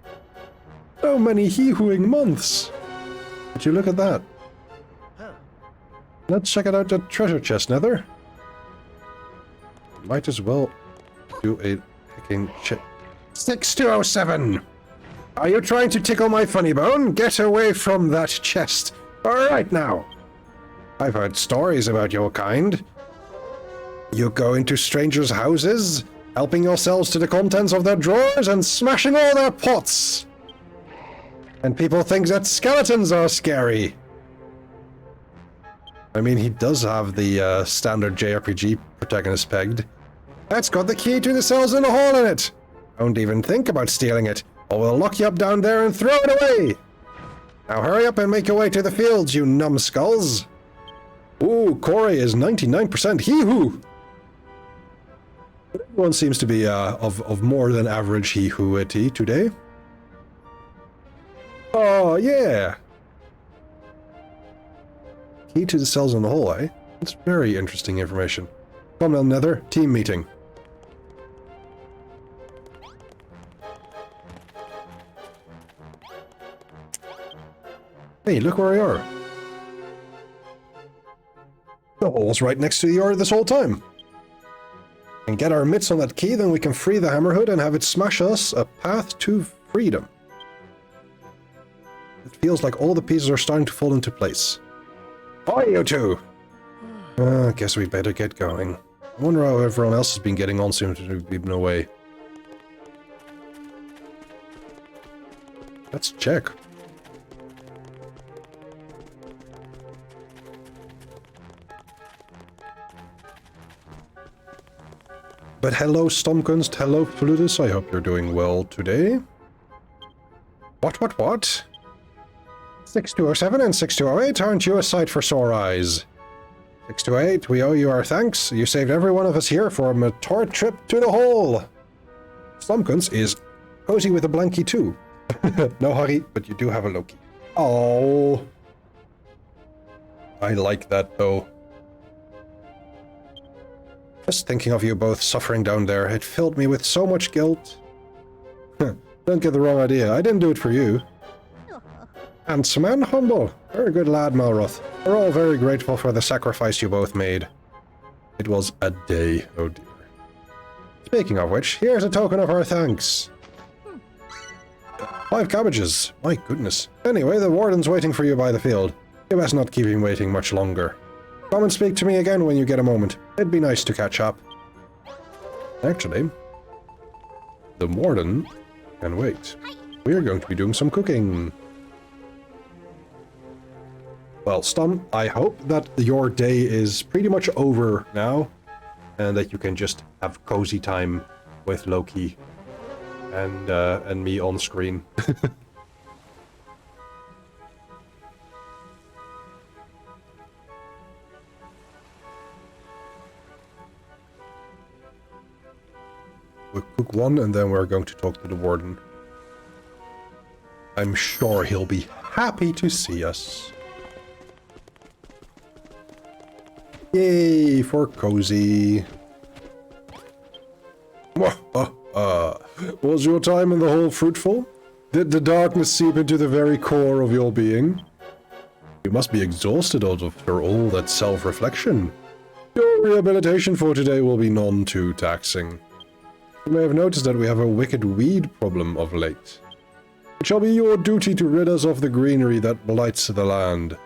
So many hee-hooing months. Would you look at that? Let's check it out the treasure chest, Nether. Might as well do a picking check. 6207! Are you trying to tickle my funny bone? Get away from that chest. Alright now. I've heard stories about your kind. You go into strangers' houses, helping yourselves to the contents of their drawers and smashing all their pots. And people think that skeletons are scary. I mean, he does have the standard JRPG protagonist pegged. That's got the key to the cells in the hall in it. Don't even think about stealing it, or we'll lock you up down there and throw it away. Now hurry up and make your way to the fields, you numbskulls. Ooh, Corey is 99% hee-hoo. Everyone seems to be of more than average hee-hoo-ity today. Oh, yeah. Key to the cells in the hallway. That's very interesting information. Come on, Nether. Team meeting. Hey, look where we are. The hole's right next to the yard this whole time. And get our mitts on that key, then we can free the Hammerhood and have it smash us a path to freedom. It feels like all the pieces are starting to fall into place. Oi, you two! I guess we better get going. I wonder how everyone else has been getting on since we've been away. Let's check. But hello, Stomkunst, hello, Flutus, I hope you're doing well today. What? 6207 and 6208, aren't you a sight for sore eyes? 628, we owe you our thanks. You saved every one of us here for a meteoric trip to the hole. Stomkunst is cozy with a blankie too. No hurry, but you do have a Loki. Oh. I like that though. Just thinking of you both suffering down there, it filled me with so much guilt. Don't get the wrong idea, I didn't do it for you. Handsome and humble. Very good lad, Malroth. We're all very grateful for the sacrifice you both made. It was a day, oh dear. Speaking of which, here's a token of our thanks. 5 cabbages. My goodness. Anyway, the warden's waiting for you by the field. You best not keep him waiting much longer. Come and speak to me again when you get a moment. It'd be nice to catch up. Actually, the warden can wait. We're going to be doing some cooking. Well, Stum, I hope that your day is pretty much over now, and that you can just have cozy time with Loki and me on screen. We'll cook one, and then we're going to talk to the warden. I'm sure he'll be happy to see us. Yay, for cozy. Was your time in the hole fruitful? Did the darkness seep into the very core of your being? You must be exhausted after all that self-reflection. Your rehabilitation for today will be none too taxing. You may have noticed that we have a wicked weed problem of late. It shall be your duty to rid us of the greenery that blights the land.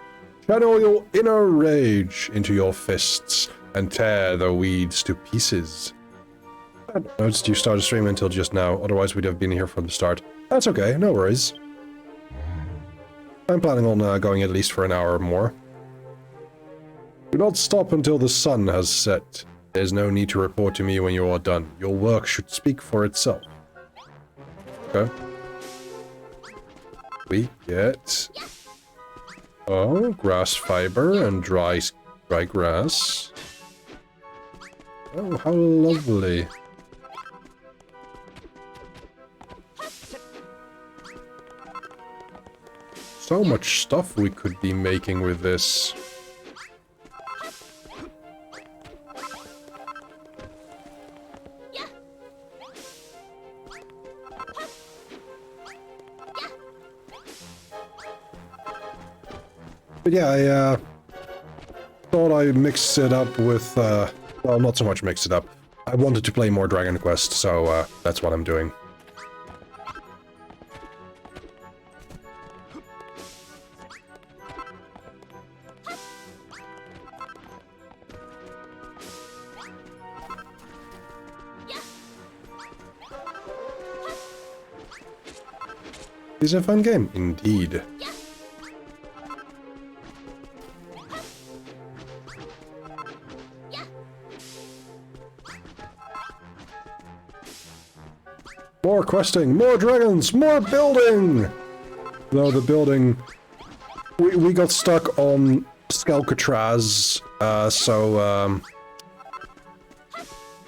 Channel your inner rage into your fists and tear the weeds to pieces. I noticed you started streaming until just now, otherwise we'd have been here from the start. That's okay, no worries. I'm planning on going at least for an hour or more. Do not stop until the sun has set. There's no need to report to me when you are done. Your work should speak for itself. Okay. We get... oh, grass fiber and dry grass. Oh, how lovely. So much stuff we could be making with this. But yeah, I thought I mixed it up with, well, not so much mixed it up. I wanted to play more Dragon Quest, so that's what I'm doing. It's a fun game, indeed. More questing, more dragons, more building! Though the building... We got stuck on Skelkatraz, so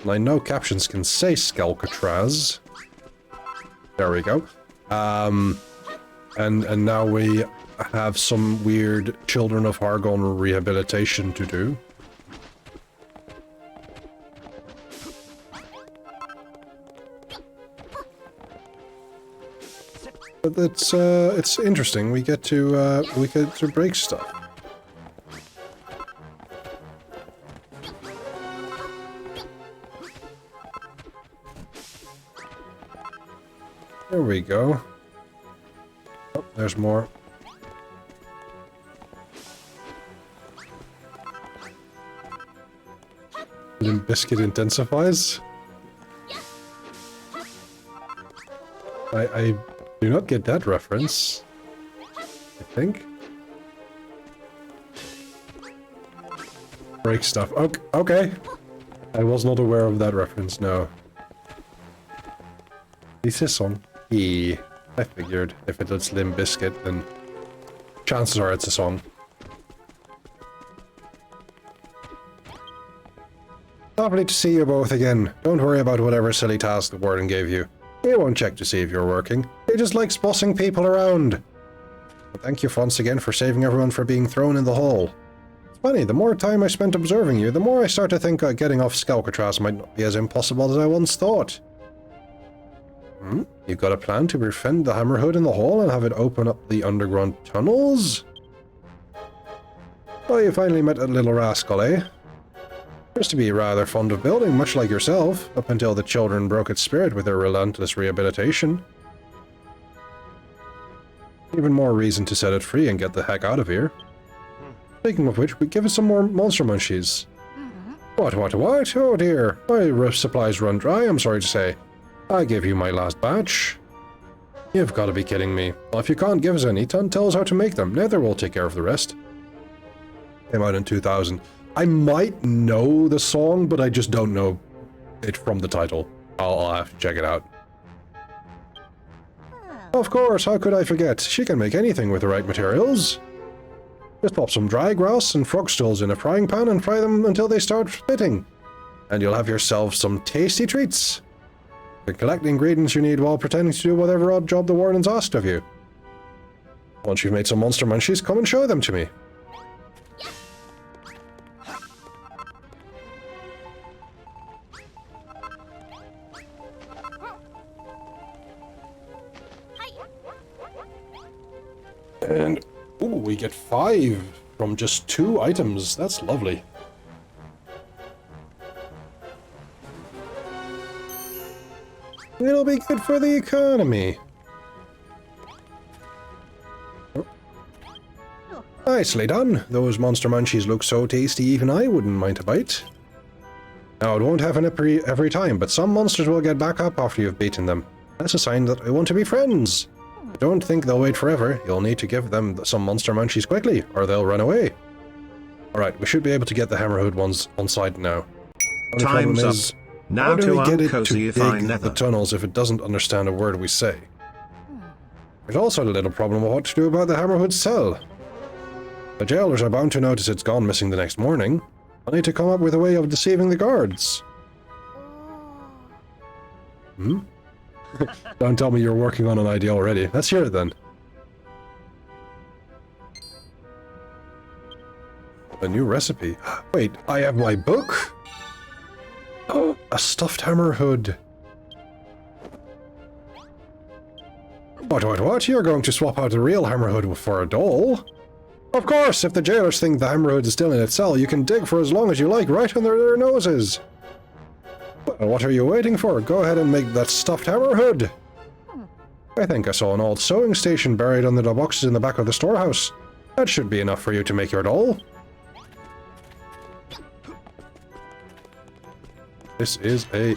I know captions can say Skelkatraz. There we go. And now we have some weird Children of Hargon rehabilitation to do. But it's interesting. We get to break stuff. There we go. Oh, there's more. Limp Bizkit intensifies. I do not get that reference, I think. Break stuff. Okay. I was not aware of that reference, no. Is this song? Yeah, I figured. If it's Limp Bizkit, then chances are it's a song. Lovely to see you both again. Don't worry about whatever silly task the warden gave you. He won't check to see if you're working. He just likes bossing people around. But thank you once again for saving everyone from being thrown in the hole. It's funny, the more time I spent observing you, the more I start to think getting off Skelkatraz might not be as impossible as I once thought. You got a plan to befriend the Hammerhood in the hole and have it open up the underground tunnels? Oh, you finally met that little rascal, eh? Used to be rather fond of building, much like yourself, up until the children broke its spirit with their relentless rehabilitation. Even more reason to set it free and get the heck out of here. Speaking of which, we give us some more monster munchies. What? Oh dear, my supplies run dry, I'm sorry to say. I gave you my last batch. You've got to be kidding me. Well, if you can't give us any, tell us how to make them. Nether will take care of the rest. Came out in 2000. I might know the song, but I just don't know it from the title. I'll have to check it out. Of course, how could I forget? She can make anything with the right materials. Just pop some dry grass and frog stools in a frying pan and fry them until they start spitting. And you'll have yourself some tasty treats. You can collect the ingredients you need while pretending to do whatever odd job the warden's asked of you. Once you've made some monster munchies, come and show them to me. And, ooh, we get 5 from just 2 items. That's lovely. It'll be good for the economy. Oh. Nicely done. Those monster munchies look so tasty even I wouldn't mind a bite. Now, it won't happen every time, but some monsters will get back up after you've beaten them. That's a sign that I want to be friends. I don't think they'll wait forever. You'll need to give them some monster munchies quickly, or they'll run away. Alright, we should be able to get the Hammerhood ones on site now. Only Time's problem up. is, Now how do to we get it to uncozyify dig Nether. the tunnels if it doesn't understand a word we say? There's also a little problem of what to do about the Hammerhood cell. The jailers are bound to notice it's gone missing the next morning. I need to come up with a way of deceiving the guards. Hmm? Don't tell me you're working on an idea already. Let's hear it then. A new recipe. Wait, I have my book? Oh, a stuffed Hammerhood. What? You're going to swap out the real Hammerhood for a doll? Of course, if the jailers think the Hammerhood is still in its cell, you can dig for as long as you like right under their noses. Well, what are you waiting for? Go ahead and make that stuffed Hammerhood. I think I saw an old sewing station buried under the boxes in the back of the storehouse. That should be enough for you to make your doll. This is a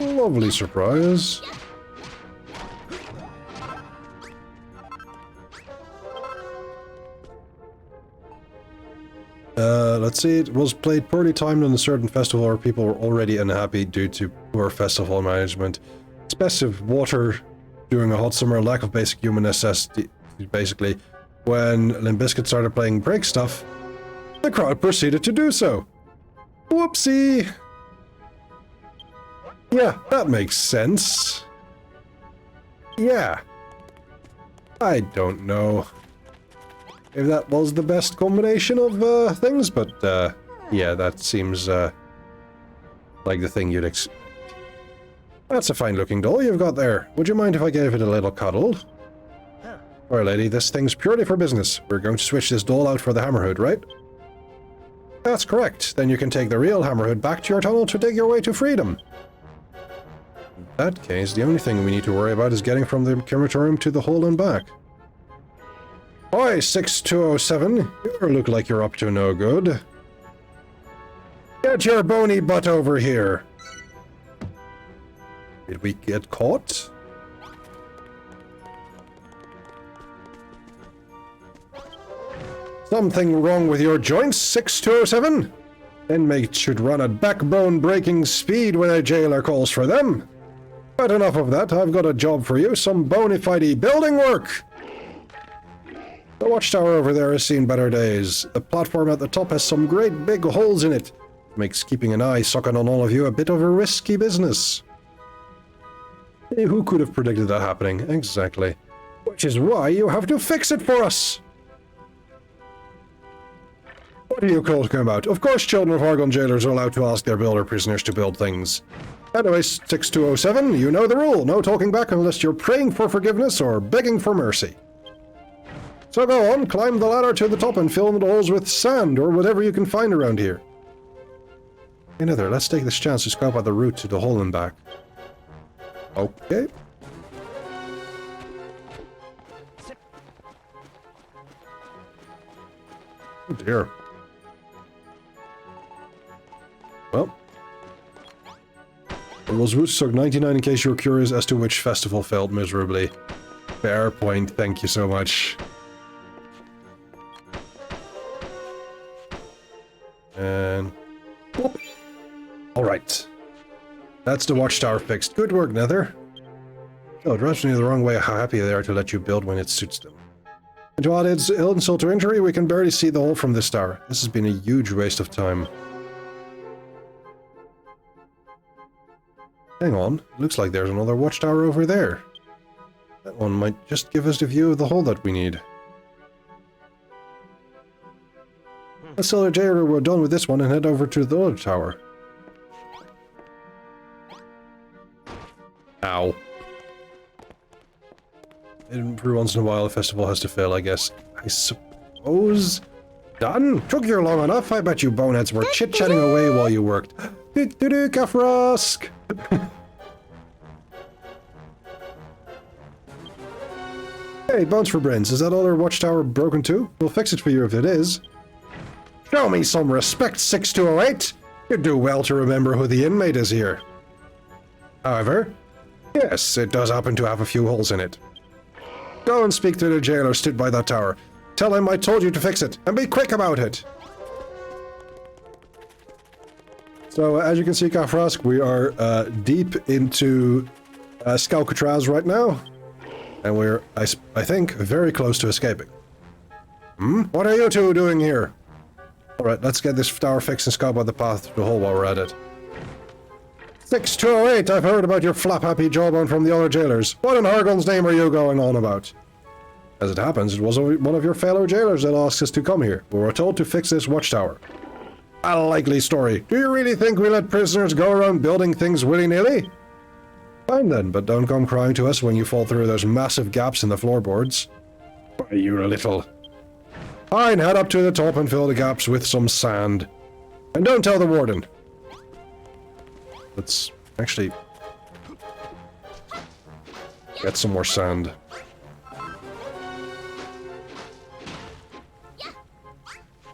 lovely surprise. Let's see, it was played poorly timed on a certain festival where people were already unhappy due to poor festival management. Excessive water during a hot summer, lack of basic human necessity, basically. When Limp Bizkit started playing break stuff, the crowd proceeded to do so. Whoopsie! Yeah, that makes sense. Yeah. I don't know if that was the best combination of things, but yeah, that seems like the thing you'd expect. That's a fine-looking doll you've got there. Would you mind if I gave it a little cuddle? Alright, lady, this thing's purely for business. We're going to switch this doll out for the Hammerhood, right? That's correct. Then you can take the real Hammerhood back to your tunnel to dig your way to freedom. In that case, the only thing we need to worry about is getting from the crematorium to the hole and back. Oi, 6207, you look like you're up to no good. Get your bony butt over here. Did we get caught? Something wrong with your joints, 6207? Inmates should run at backbone-breaking speed when a jailer calls for them. But enough of that, I've got a job for you, some bona fide building work! The watchtower over there has seen better days. The platform at the top has some great big holes in it. Makes keeping an eye sucking on all of you a bit of a risky business. Hey, who could have predicted that happening? Exactly. Which is why you have to fix it for us! What are you talking about? Of course children of Argon jailers are allowed to ask their builder prisoners to build things. Anyways, 6207, you know the rule. No talking back unless you're praying for forgiveness or begging for mercy. So go on, climb the ladder to the top and fill in the holes with sand or whatever you can find around here. Hey Nether, let's take this chance to scope out the route to the hole and back. Okay. Oh dear. Well. It was Woodstock 99 in case you're curious as to which festival failed miserably. Fair point, thank you so much. And... whoop. Alright. That's the watchtower fixed. Good work, Nether. Oh, it rubs me the wrong way how happy they are to let you build when it suits them. And to add insult to injury, we can barely see the hole from this tower. This has been a huge waste of time. Hang on, looks like there's another watchtower over there. That one might just give us the view of the hole that we need. Let's tell the jailer we're done with this one and head over to the other tower. Ow. Every once in a while, a festival has to fail, I guess. I suppose... Done? Took you long enough. I bet you boneheads were chit-chatting away while you worked. Do-do-do, Kafrosk! Hey, Bones for Brains, is that other watchtower broken too? We'll fix it for you if it is. Show me some respect, 6208! You do well to remember who the inmate is here. However, yes, it does happen to have a few holes in it. Go and speak to the jailer stood by that tower. Tell him I told you to fix it, and be quick about it! So, as you can see, Kafrosk, we are deep into Skalcatraz right now. And we're, I think, very close to escaping. What are you two doing here? Alright, let's get this tower fixed and scout out the path to the hole while we're at it. 6208, I've heard about your flap-happy jawbone from the other jailers. What in Hargon's name are you going on about? As it happens, it was one of your fellow jailers that asked us to come here. We were told to fix this watchtower. A likely story. Do you really think we let prisoners go around building things willy-nilly? Fine then, but don't come crying to us when you fall through those massive gaps in the floorboards. Why, you little... Fine, head up to the top and fill the gaps with some sand. And don't tell the warden. Let's actually... get some more sand.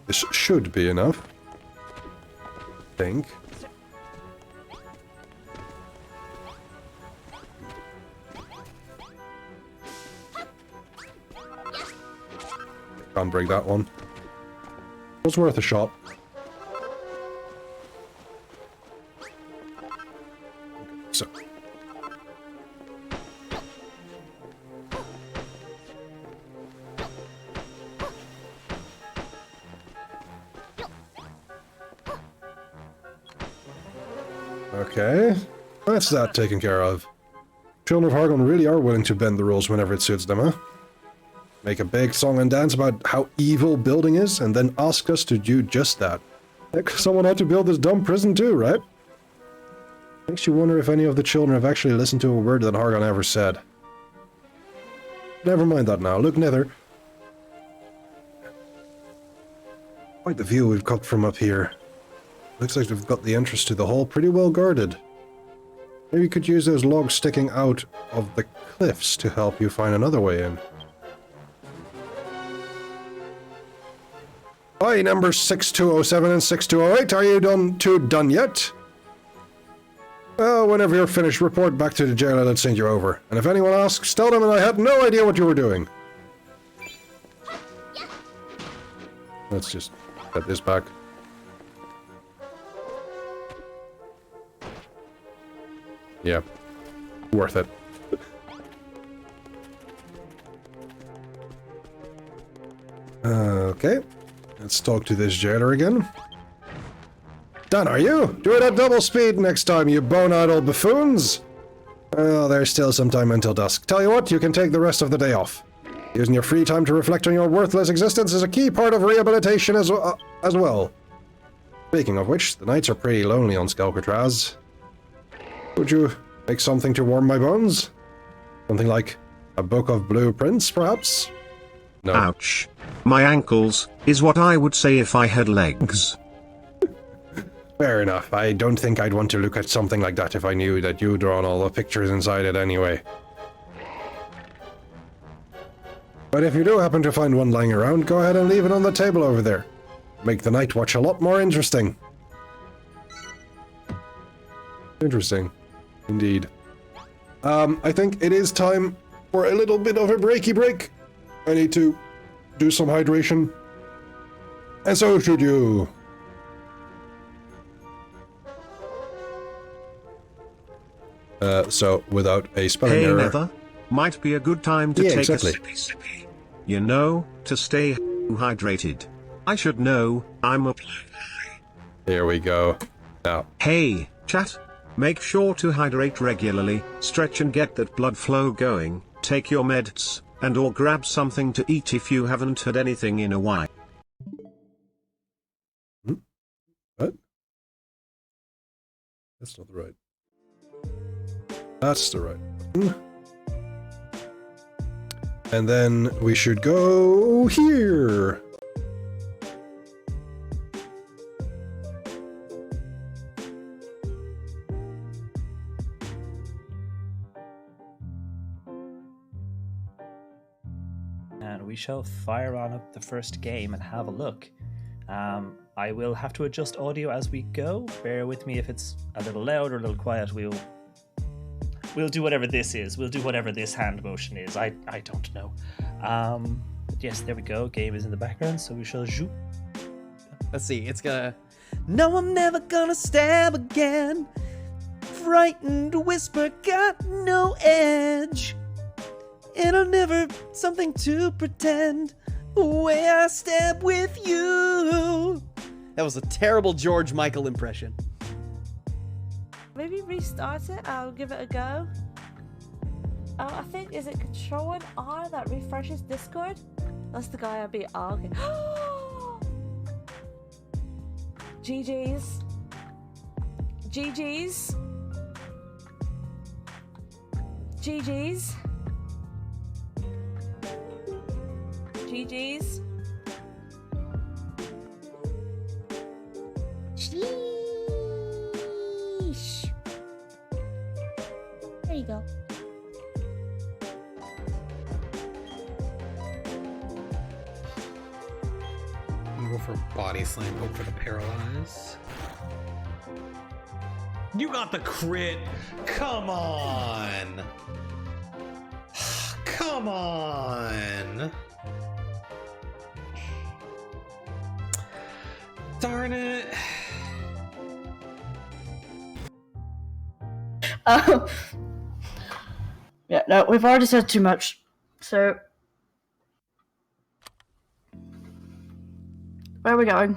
This should be enough. I think. Can't break that one. It was worth a shot. Okay, so. Okay, that's that taken care of. Children of Hargon really are willing to bend the rules whenever it suits them, huh? Make a big song and dance about how evil building is, and then ask us to do just that. Heck, someone had to build this dumb prison too, right? Makes you wonder if any of the children have actually listened to a word that Hargon ever said. Never mind that now. Look, Nether. Quite the view we've got from up here. Looks like we've got the entrance to the hall pretty well guarded. Maybe you could use those logs sticking out of the cliffs to help you find another way in. Hi, numbers 6207 and 6208, are you done yet? Well, whenever you're finished, report back to the jailer that sent you over. And if anyone asks, tell them that I had no idea what you were doing. Let's just get this back. Yeah, worth it. Okay. Let's talk to this jailer again. Done, are you? Do it at double speed next time, you bone-eyed old buffoons! Well, there's still some time until dusk. Tell you what, you can take the rest of the day off. Using your free time to reflect on your worthless existence is a key part of rehabilitation as well. Speaking of which, the nights are pretty lonely on Skalcatraz. Would you make something to warm my bones? Something like a book of blueprints, perhaps? No. Ouch. My ankles, is what I would say if I had legs. Fair enough. I don't think I'd want to look at something like that if I knew that you'd drawn all the pictures inside it anyway. But if you do happen to find one lying around, go ahead and leave it on the table over there. Make the night watch a lot more interesting. Interesting. Indeed. I think it is time for a little bit of a breaky break. I need to do some hydration. And so should you. So without a spelling Hey error. Nether, might be a good time to Yeah, take exactly. a sippy. You know, to stay hydrated. I should know, I'm a Here we go. Now, Hey, chat. Make sure to hydrate regularly, stretch and get that blood flow going, take your meds, and or grab something to eat if you haven't had anything in a while. what? That's not the right. That's the right button. And then we should go here. And we shall fire on up the first game and have a look. I will have to adjust audio as we go. Bear with me if it's a little loud or a little quiet. We'll do whatever this is. We'll do whatever this hand motion is. I don't know. But yes, there we go. Game is in the background, so we shall joue. Let's see. It's gonna. No, I'm never gonna stab again. Frightened whisper got no edge. And I'll never something to pretend. Way I stab with you. That was a terrible George Michael impression. Maybe restart it. I'll give it a go. I think, is it Control and R that refreshes Discord? That's the guy I beat. Oh, okay. GG's. GG's. GG's. GG's. Sheesh. There you go. I'm gonna go for body slam, hope for the paralyze. You got the crit. Come on. Come on. Darn it. Yeah, no, we've already said too much. So, where are we going?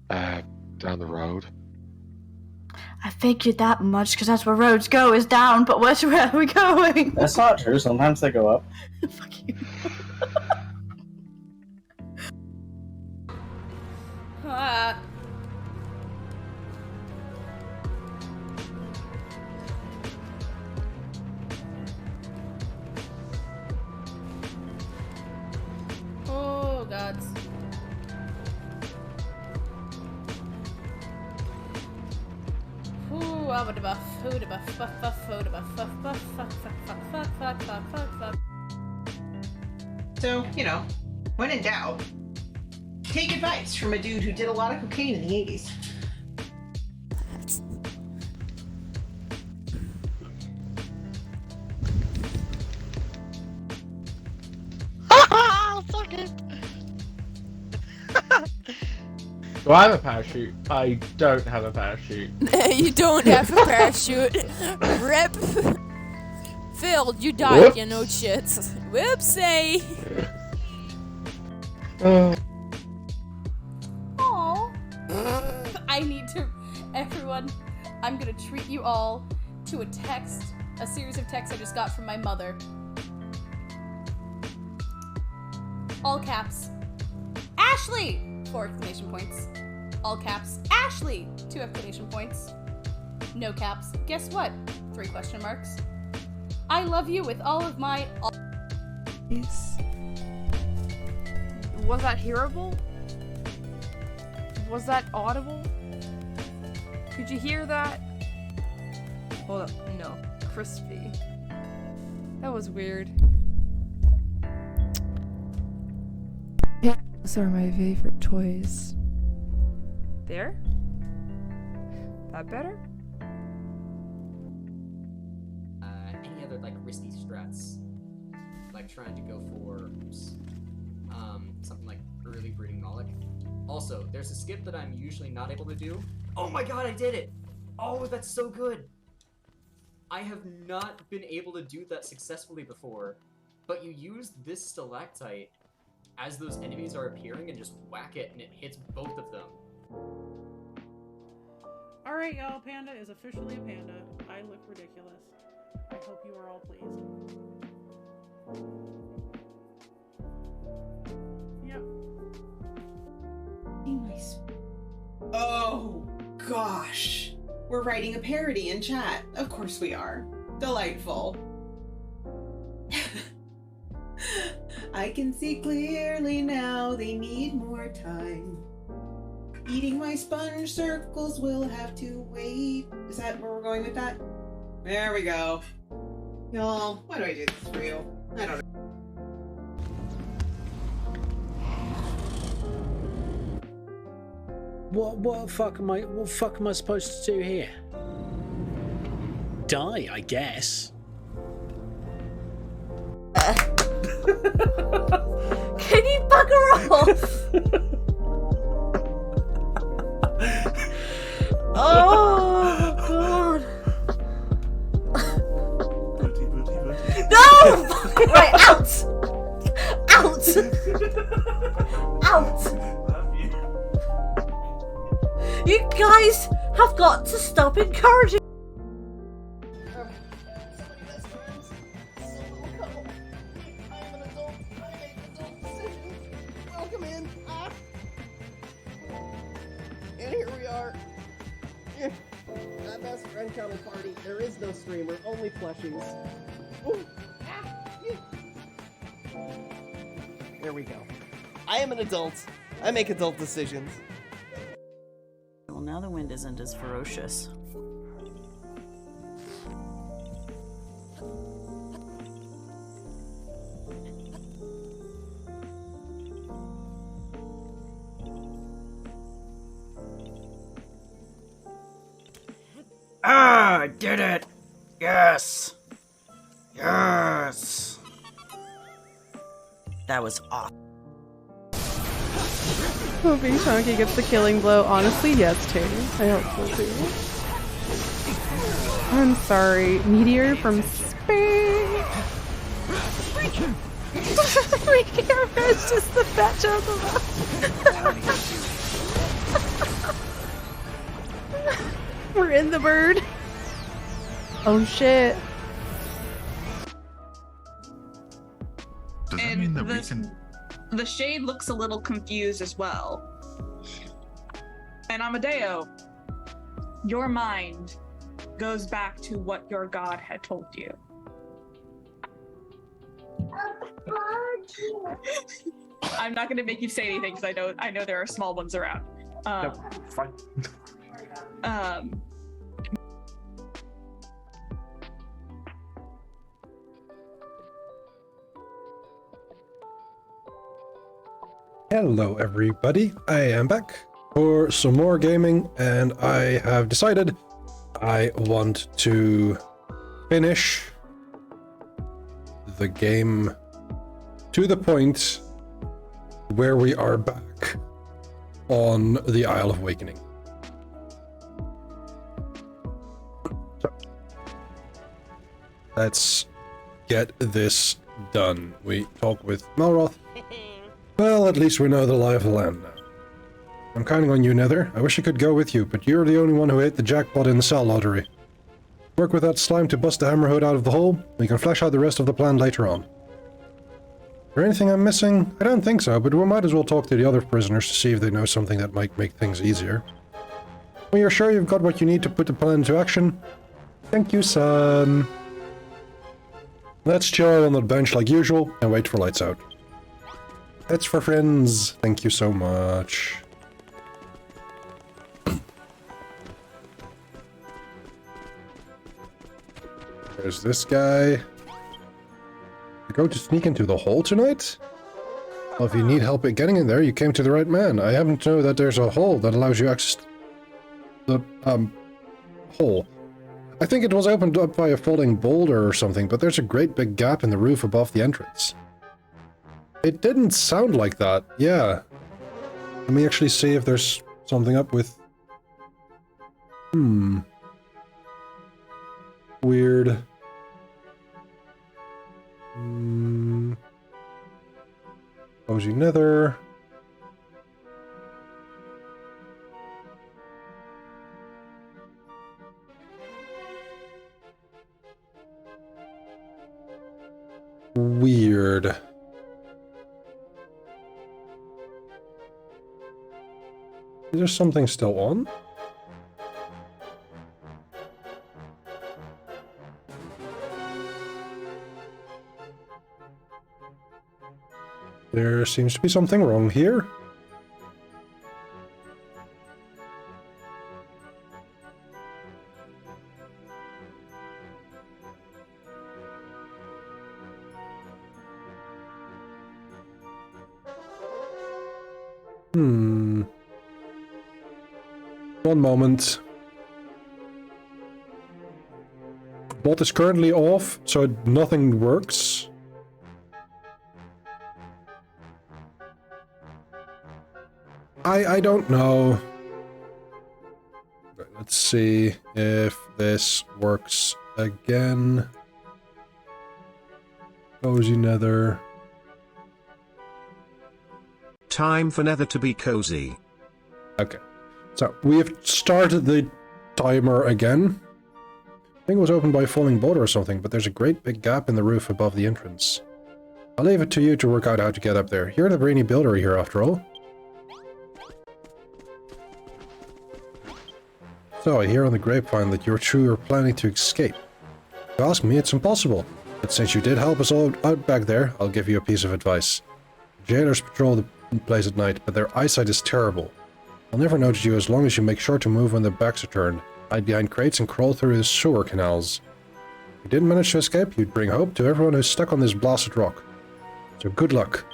Down the road. I figured that much because that's where roads go, is down, but where are we going? That's not true. Sometimes they go up. Ah. Oh, gods. Ooh, I would buff, who to buff, buff, who to buff, buff, fuck. So, you know, when in doubt, take advice from a dude who did a lot of cocaine in the 80s. Fuck it. Do I have a parachute? I don't have a parachute. You don't have a parachute. Rip. Phil, you died, Whoops. you know shit. Whoopsie. Aww. I need to, everyone, I'm gonna treat you all to a series of texts I just got from my mother. All caps. Ashley! 4 exclamation points. All caps. Ashley! 2 exclamation points. No caps. Guess what? 3 question marks. I love you with all of my... Was that hearable? Was that audible? Could you hear that? Hold up, no. Crispy. That was weird. Those are my favorite toys. There? That better? Any other like risky struts, like trying to go for something like early breeding Moloch. Also, there's a skip that I'm usually not able to do. Oh my god, I did it! Oh, that's so good! I have not been able to do that successfully before, but you use this stalactite as those enemies are appearing and just whack it and it hits both of them. Alright, y'all, Panda is officially a panda. I look ridiculous. I hope you are all pleased. Yep. Oh, gosh. We're writing a parody in chat. Of course we are. Delightful. I can see clearly now they need more time. Eating my sponge circles will have to wait. Is that where we're going with that? There we go. Y'all, why do I do this for you? I don't know. What the fuck am I supposed to do here? Die, I guess. Can you bugger off? Oh god. No! Right, out! Out! Out! You guys have got to stop encouraging. Welcome in. And here we are. At Best Friend Cuddle Party, there is no streamer, only plushies. Ooh. There we go. I am an adult. I make adult decisions. Well, now the wind isn't as ferocious. Ah, I did it! Yes! Yes! That was awesome. Hoping Chonky gets the killing blow. Honestly, yes, Terry. I hope so too. I'm sorry. Meteor from space. My camera is just the fat joke of We're in the bird. Oh shit. Does that mean that we can... The Shade looks a little confused as well. And Amadeo, your mind goes back to what your god had told you. I'm not going to make you say anything because I know there are small ones around. No, fine. Hello everybody, I am back for some more gaming and I have decided I want to finish the game to the point where we are back on the Isle of Awakening. So, let's get this done. We talk with Malroth. Well, at least we know the lie of the land now. I'm counting on you, Nether. I wish I could go with you, but you're the only one who hit the jackpot in the cell lottery. Work with that slime to bust the Hammerhood out of the hole. We can flesh out the rest of the plan later on. Is there anything I'm missing? I don't think so, but we might as well talk to the other prisoners to see if they know something that might make things easier. Well, you're sure you've got what you need to put the plan into action? Thank you, son. Let's chill on the bench like usual and wait for lights out. That's for friends. Thank you so much. There's this guy. You're going to sneak into the hole tonight? Well, if you need help getting in there, you came to the right man. I happen to know that there's a hole that allows you access the, hole. I think it was opened up by a falling boulder or something, but there's a great big gap in the roof above the entrance. It didn't sound like that, yeah. Let me actually see if there's something up with... Weird. Cozy Nether. Weird. Is there something still on? There seems to be something wrong here. One moment. Bot is currently off, so nothing works. I don't know. Let's see if this works again. Cozy Nether. Time for Nether to be cozy. Okay. So, we have started the timer again. I think it was opened by a falling boulder or something, but there's a great big gap in the roof above the entrance. I'll leave it to you to work out how to get up there. You're the brainy builder here, after all. So, I hear on the grapevine that you're planning to escape. If you ask me, it's impossible. But since you did help us all out back there, I'll give you a piece of advice. Jailers patrol the place at night, but their eyesight is terrible. I'll never notice you as long as you make sure to move when their backs are turned. Hide behind crates and crawl through the sewer canals. If you didn't manage to escape, you'd bring hope to everyone who's stuck on this blasted rock. So good luck.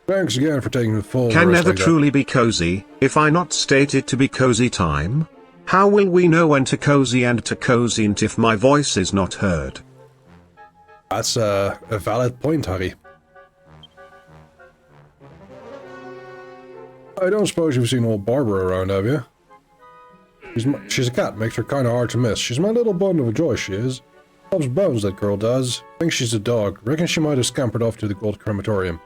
Thanks again for taking the full Can rest Nether like that. truly be cozy, if I not state it to be cozy time? How will we know when to cozy and to cozynt if my voice is not heard? That's a valid point, Harry. I don't suppose you've seen old Barbara around, have you? She's a cat, makes her kind of hard to miss. She's my little bundle of joy, she is. Loves bones, that girl does. Thinks she's a dog. Reckon she might have scampered off to the gold crematorium.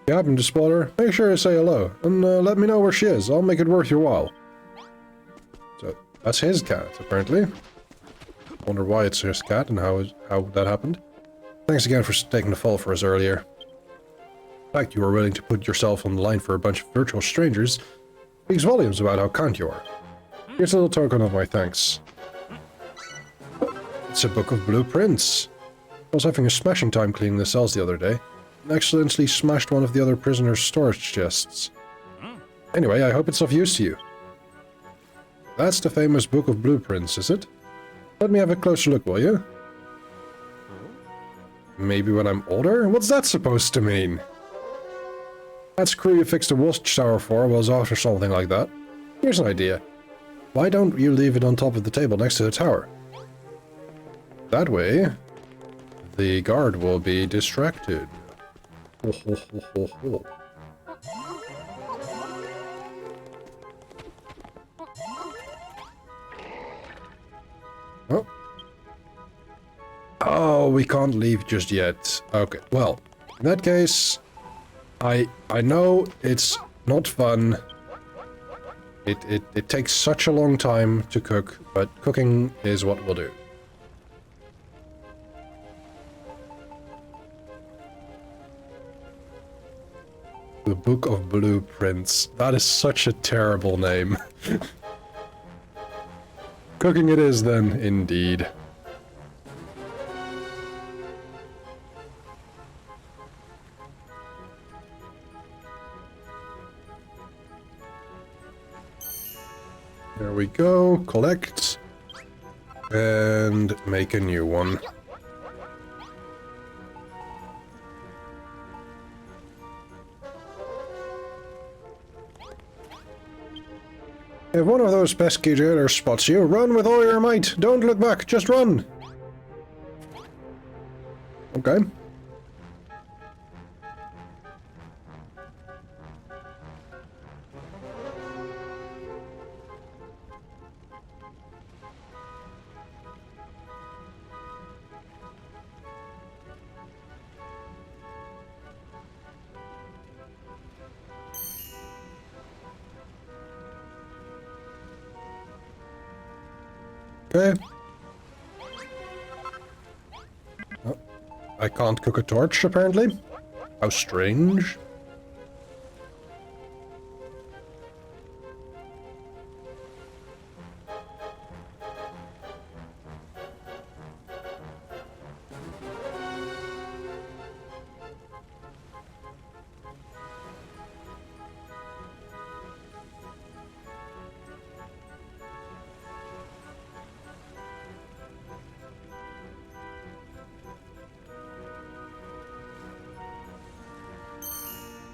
If you happen to spot her, make sure to say hello, and let me know where she is. I'll make it worth your while. So, that's his cat, apparently. Wonder why it's his cat and how that happened. Thanks again for taking the fall for us earlier. The fact you were willing to put yourself on the line for a bunch of virtual strangers speaks volumes about how kind you are. Here's a little token of my thanks. It's a book of blueprints. I was having a smashing time cleaning the cells the other day, and accidentally smashed one of the other prisoners' storage chests. Anyway, I hope it's of use to you. That's the famous book of blueprints, is it? Let me have a closer look, will you? Maybe when I'm older? What's that supposed to mean? That screw you fixed the watchtower for was after something like that. Here's an idea. Why don't you leave it on top of the table next to the tower? That way, the guard will be distracted. Ho, ho, ho, ho, ho. Oh. Oh, we can't leave just yet. Okay, well, in that case, I know it's not fun. It takes such a long time to cook, but cooking is what we'll do. The Book of Blueprints. That is such a terrible name. Cooking it is then, indeed. There we go, collect, and make a new one. If one of those pesky jailers spots you, run with all your might. Don't look back, just run. Okay. Okay. Oh, I can't cook a torch, apparently. How strange.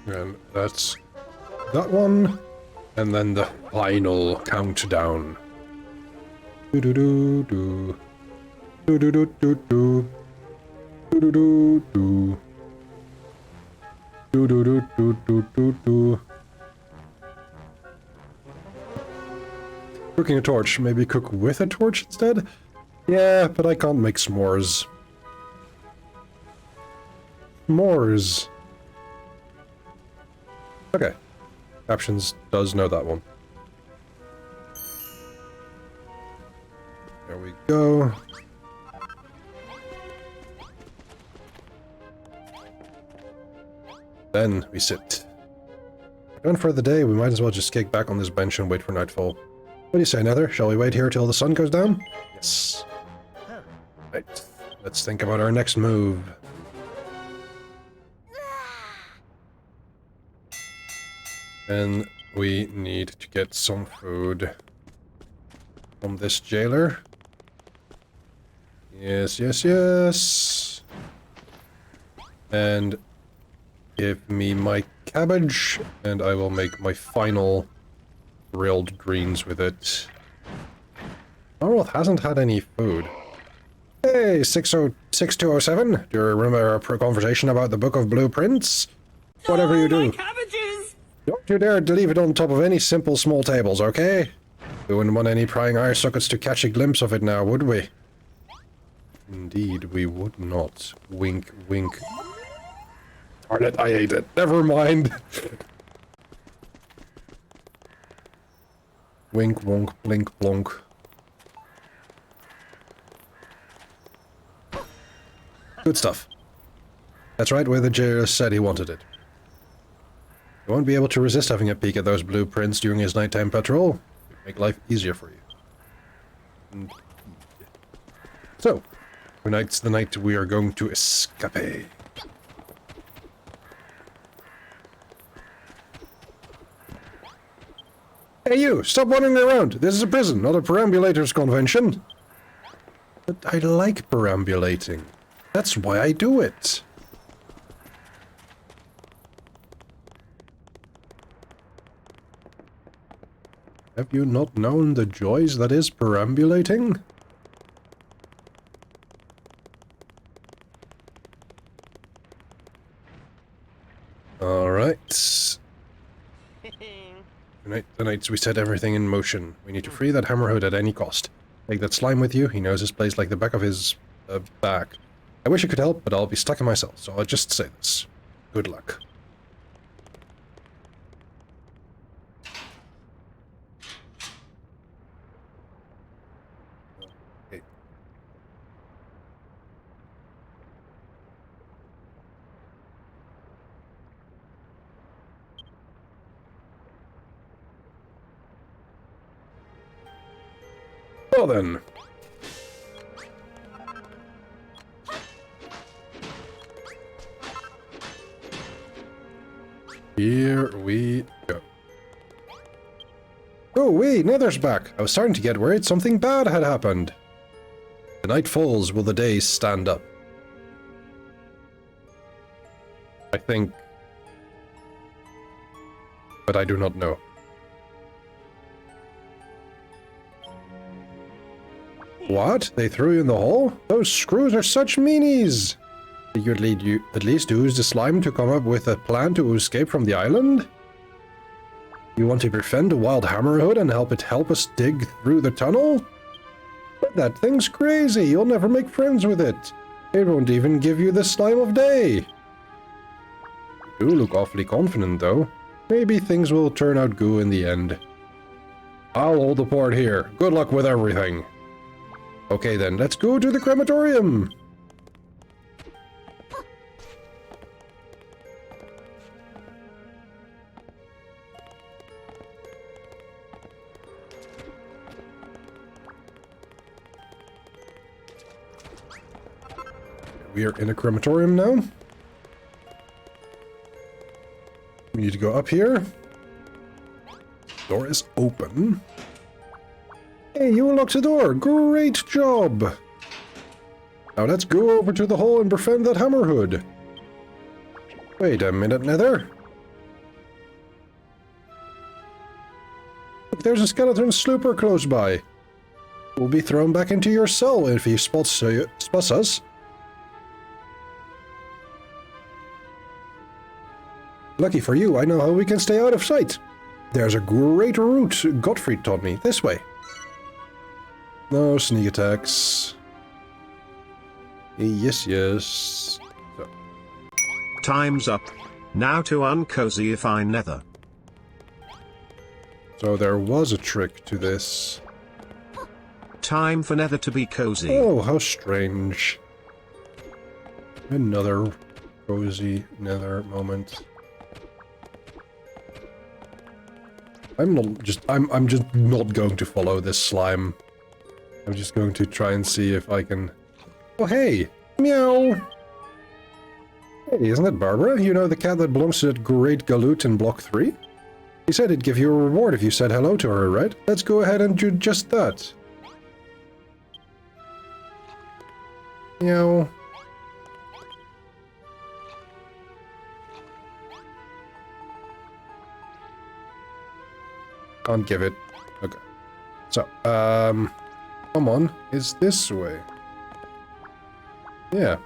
And that's that one, and then the final countdown. Do do do do do do do do do do do do do do do do do do do do. Cooking a torch. Maybe cook with a torch instead? Yeah, but I can't make s'mores. S'mores. Okay. Captions does know that one. There we go. Then we sit. Done for the day, we might as well just kick back on this bench and wait for nightfall. What do you say, Nether? Shall we wait here till the sun goes down? Yes. Right. Let's think about our next move. And we need to get some food from this jailer. Yes, yes, yes. And give me my cabbage, and I will make my final grilled greens with it. Norworth hasn't had any food. Hey, 6207, do you remember our conversation about the Book of Blueprints? Whatever you do. Don't you dare to leave it on top of any simple small tables, okay? We wouldn't want any prying eye sockets to catch a glimpse of it now, would we? Indeed, we would not. Wink, wink. Darn it, I hate it. Never mind. Wink, wonk, blink, blonk. Good stuff. That's right where the jailer said he wanted it. You won't be able to resist having a peek at those blueprints during his nighttime patrol. It'll make life easier for you. Indeed. So, tonight's the night we are going to escape. Hey you, stop wandering around. This is a prison, not a perambulators convention. But I like perambulating. That's why I do it. Have you not known the joys that is perambulating? Alright. Tonight we set everything in motion. We need to free that Hammerhood at any cost. Take that slime with you, he knows his place like the back of his back. I wish I could help, but I'll be stuck in myself, so I'll just say this. Good luck. Okay. Well then. Here we go. Oh wait, Nether's back. I was starting to get worried something bad had happened. The night falls, will the days stand up? I think. But I do not know. What? They threw you in the hole? Those screws are such meanies! You'd at least use the slime to come up with a plan to escape from the island? You want to befriend a wild Hammerhood and help us dig through the tunnel? But that thing's crazy, you'll never make friends with it. It won't even give you the slime of day. You do look awfully confident though. Maybe things will turn out goo in the end. I'll hold the fort here. Good luck with everything. Okay then, let's go to the crematorium! We are in a crematorium now. We need to go up here. Door is open. Hey, you unlocked the door. Great job. Now let's go over to the hole and befriend that hammerhood. Wait a minute, Nether. Look, there's a skeleton slooper close by. We'll be thrown back into your cell if he spots us. Lucky for you, I know how we can stay out of sight. There's a great route Gottfried taught me. This way. No sneak attacks. Yes, yes. So. Time's up. Now to uncozyify Nether. So there was a trick to this. Time for Nether to be cozy. Oh, how strange. Another cozy Nether moment. I'm just not going to follow this slime. I'm just going to try and see if I can... Oh, hey! Meow! Hey, isn't that Barbara? You know, the cat that belongs to that great galoot in Block 3? He said he'd give you a reward if you said hello to her, right? Let's go ahead and do just that. Meow. Can't give it. Okay. So, come on. It's this way. Yeah.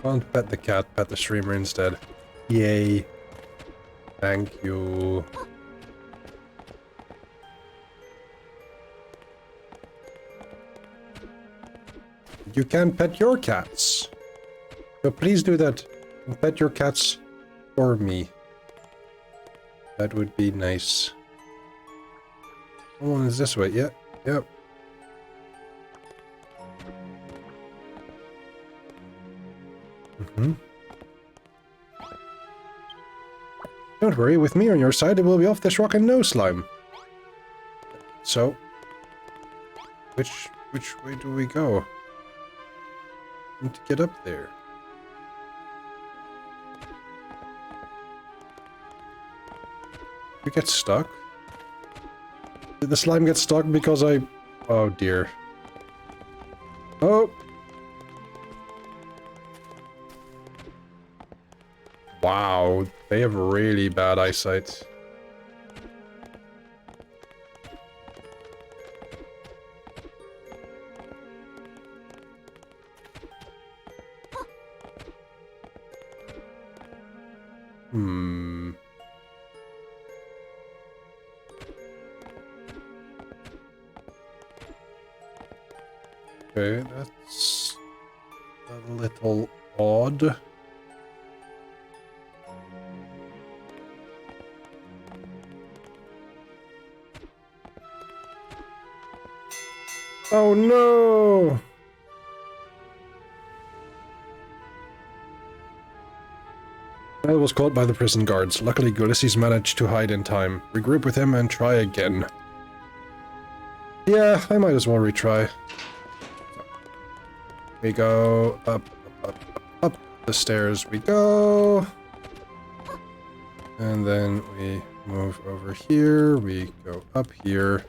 Can't pet the cat, pet the streamer instead. Yay. Thank you. You can pet your cats. So please do that. And pet your cats for me. That would be nice. One is this way. Yeah. Yep. Don't worry, with me on your side, it will be off this rock and no slime. So, which way do we go? Need to get up there. We get stuck? Did the slime get stuck because I... Oh dear. Oh! Wow, they have really bad eyesight. Okay, that's a little odd. Oh no! I was caught by the prison guards. Luckily, Ulysses managed to hide in time. Regroup with him and try again. Yeah, I might as well retry. We go up, up the stairs we go. And then we move over here. We go up here.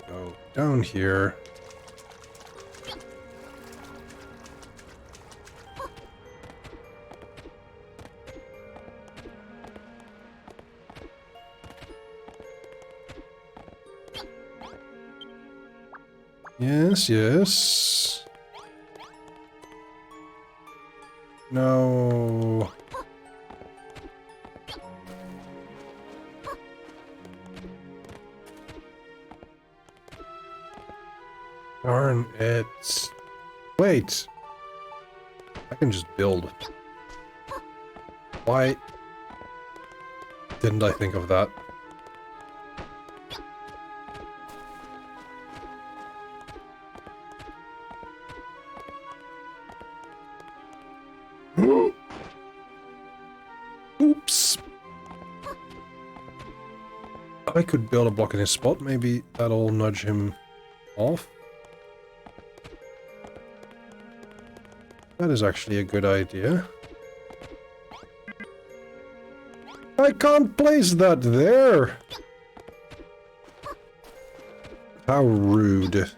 Go down here. Yes, yes. No. Darn it. Wait. I can just build. Why didn't I think of that? Oops. I could build a block in his spot. Maybe that'll nudge him off. That is actually a good idea. I can't place that there! How rude.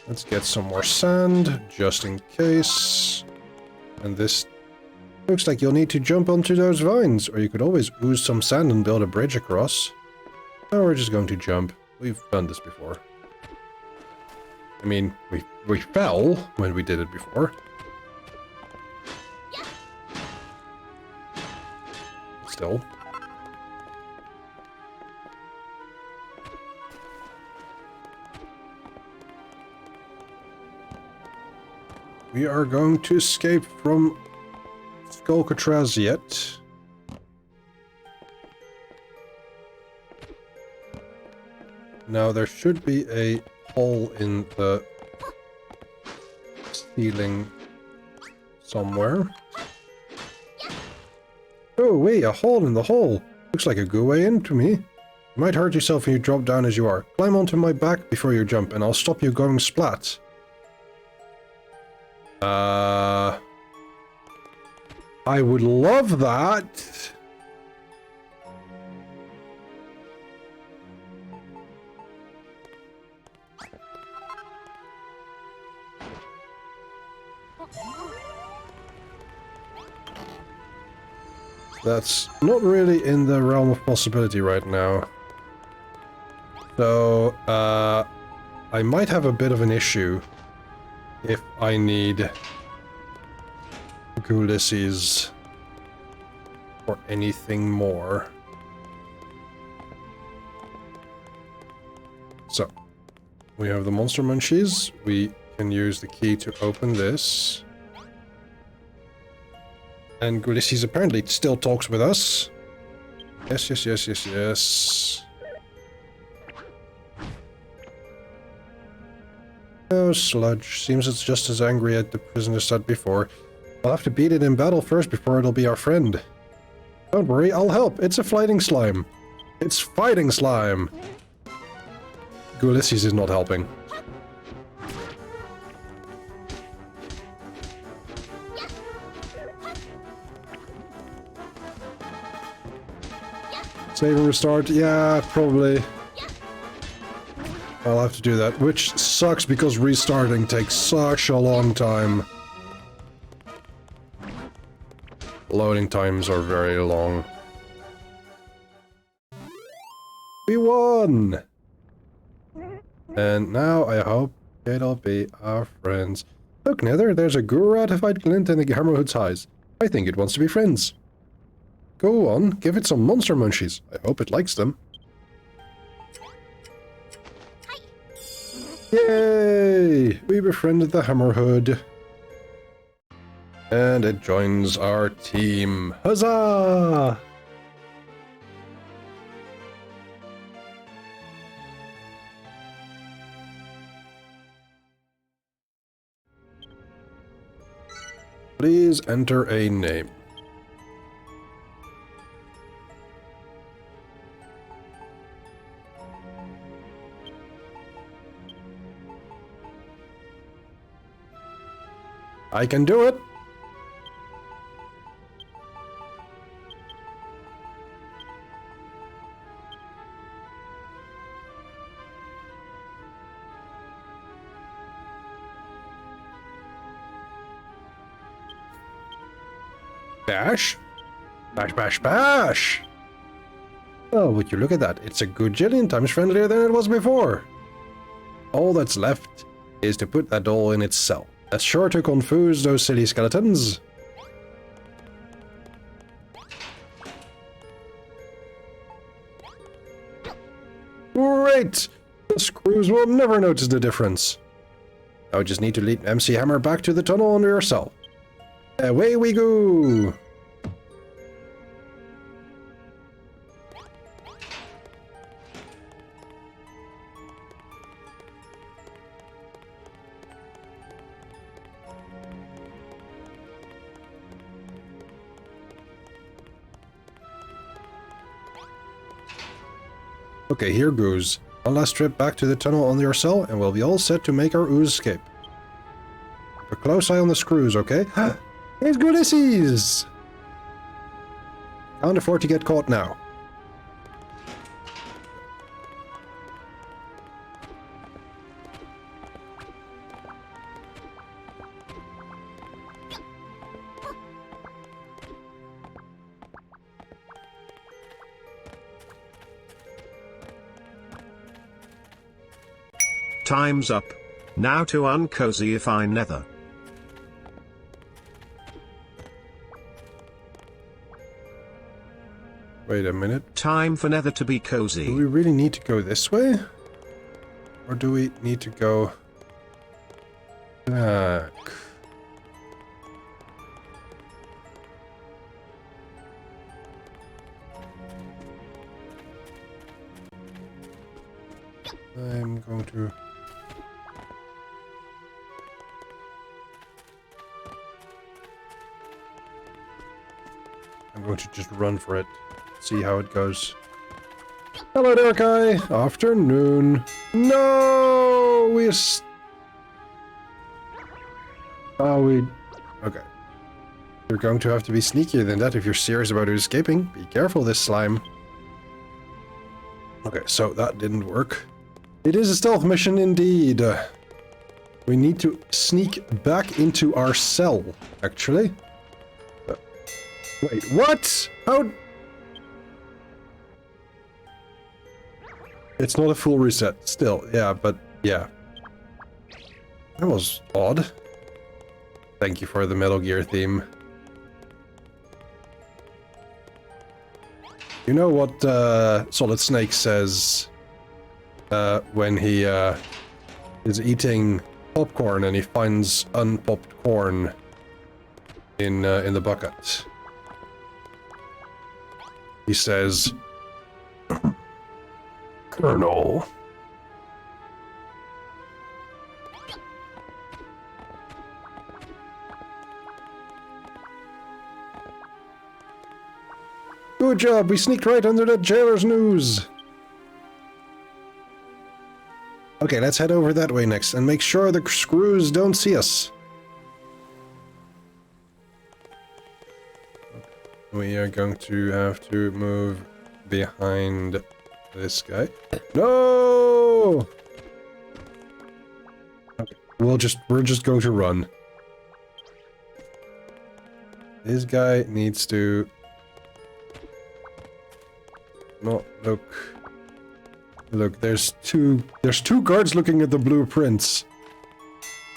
Let's get some more sand, just in case. And this looks like you'll need to jump onto those vines, or you could always ooze some sand and build a bridge across. No, we're just going to jump. We've done this before. I mean, we fell when we did it before. Still. We are going to escape from Skullcatraz yet. Now there should be a hole in the ceiling somewhere. Oh wait, a hole in the hole. Looks like a good way in to me. You might hurt yourself when you drop down as you are. Climb onto my back before you jump and I'll stop you going splat. I would love that. That's not really in the realm of possibility right now. So, I might have a bit of an issue if I need Ulysses or anything more. So, we have the monster munchies. We can use the key to open this. And Ulysses apparently still talks with us. Yes, yes, yes, yes, yes. Oh, sludge. Seems it's just as angry as the prisoner said before. I'll have to beat it in battle first before it'll be our friend. Don't worry, I'll help. It's a fighting slime. It's fighting slime. Ulysses is not helping. Save and restart? Yeah, probably. I'll have to do that, which sucks because restarting takes such a long time. Loading times are very long. We won! And now I hope it'll be our friends. Look, Nether, there's a gratified glint in the Hammerhood's eyes. I think it wants to be friends. Go on, give it some monster munchies. I hope it likes them. Yay! We befriended the Hammerhood. And it joins our team. Huzzah! Please enter a name. I can do it! Bash? Bash, bash, bash! Oh, would you look at that? It's a good jillion times friendlier than it was before. All that's left is to put that doll in its cell. That's sure to confuse those silly skeletons. Great! The screws will never notice the difference. Now we just need to lead MC Hammer back to the tunnel under your cell. Away we go! Okay, here goes. One last trip back to the tunnel under your cell, and we'll be all set to make our ooze escape. Keep a close eye on the screws, okay? Here's Ulysses! Can't afford to get caught now. Time's up. Now to uncozy nether. Wait a minute. Time for nether to be cozy. Do we really need to go this way? Or do we need to go back? I'm going to... I'm going to just run for it. See how it goes. Hello there, Kai. Afternoon. No! Okay. You're going to have to be sneakier than that if you're serious about escaping. Be careful, this slime. Okay, so that didn't work. It is a stealth mission indeed. We need to sneak back into our cell, actually. Wait, what? How? It's not a full reset, still. Yeah, but yeah. That was odd. Thank you for the Metal Gear theme. You know what Solid Snake says when he is eating popcorn and he finds unpopped corn in the bucket? He says, Colonel. Good job, we sneaked right under that jailer's news. Okay, let's head over that way next and make sure the screws don't see us. We are going to have to move behind this guy. No! Okay, we're just going to run. This guy needs to not look. Look, there's two guards looking at the blueprints.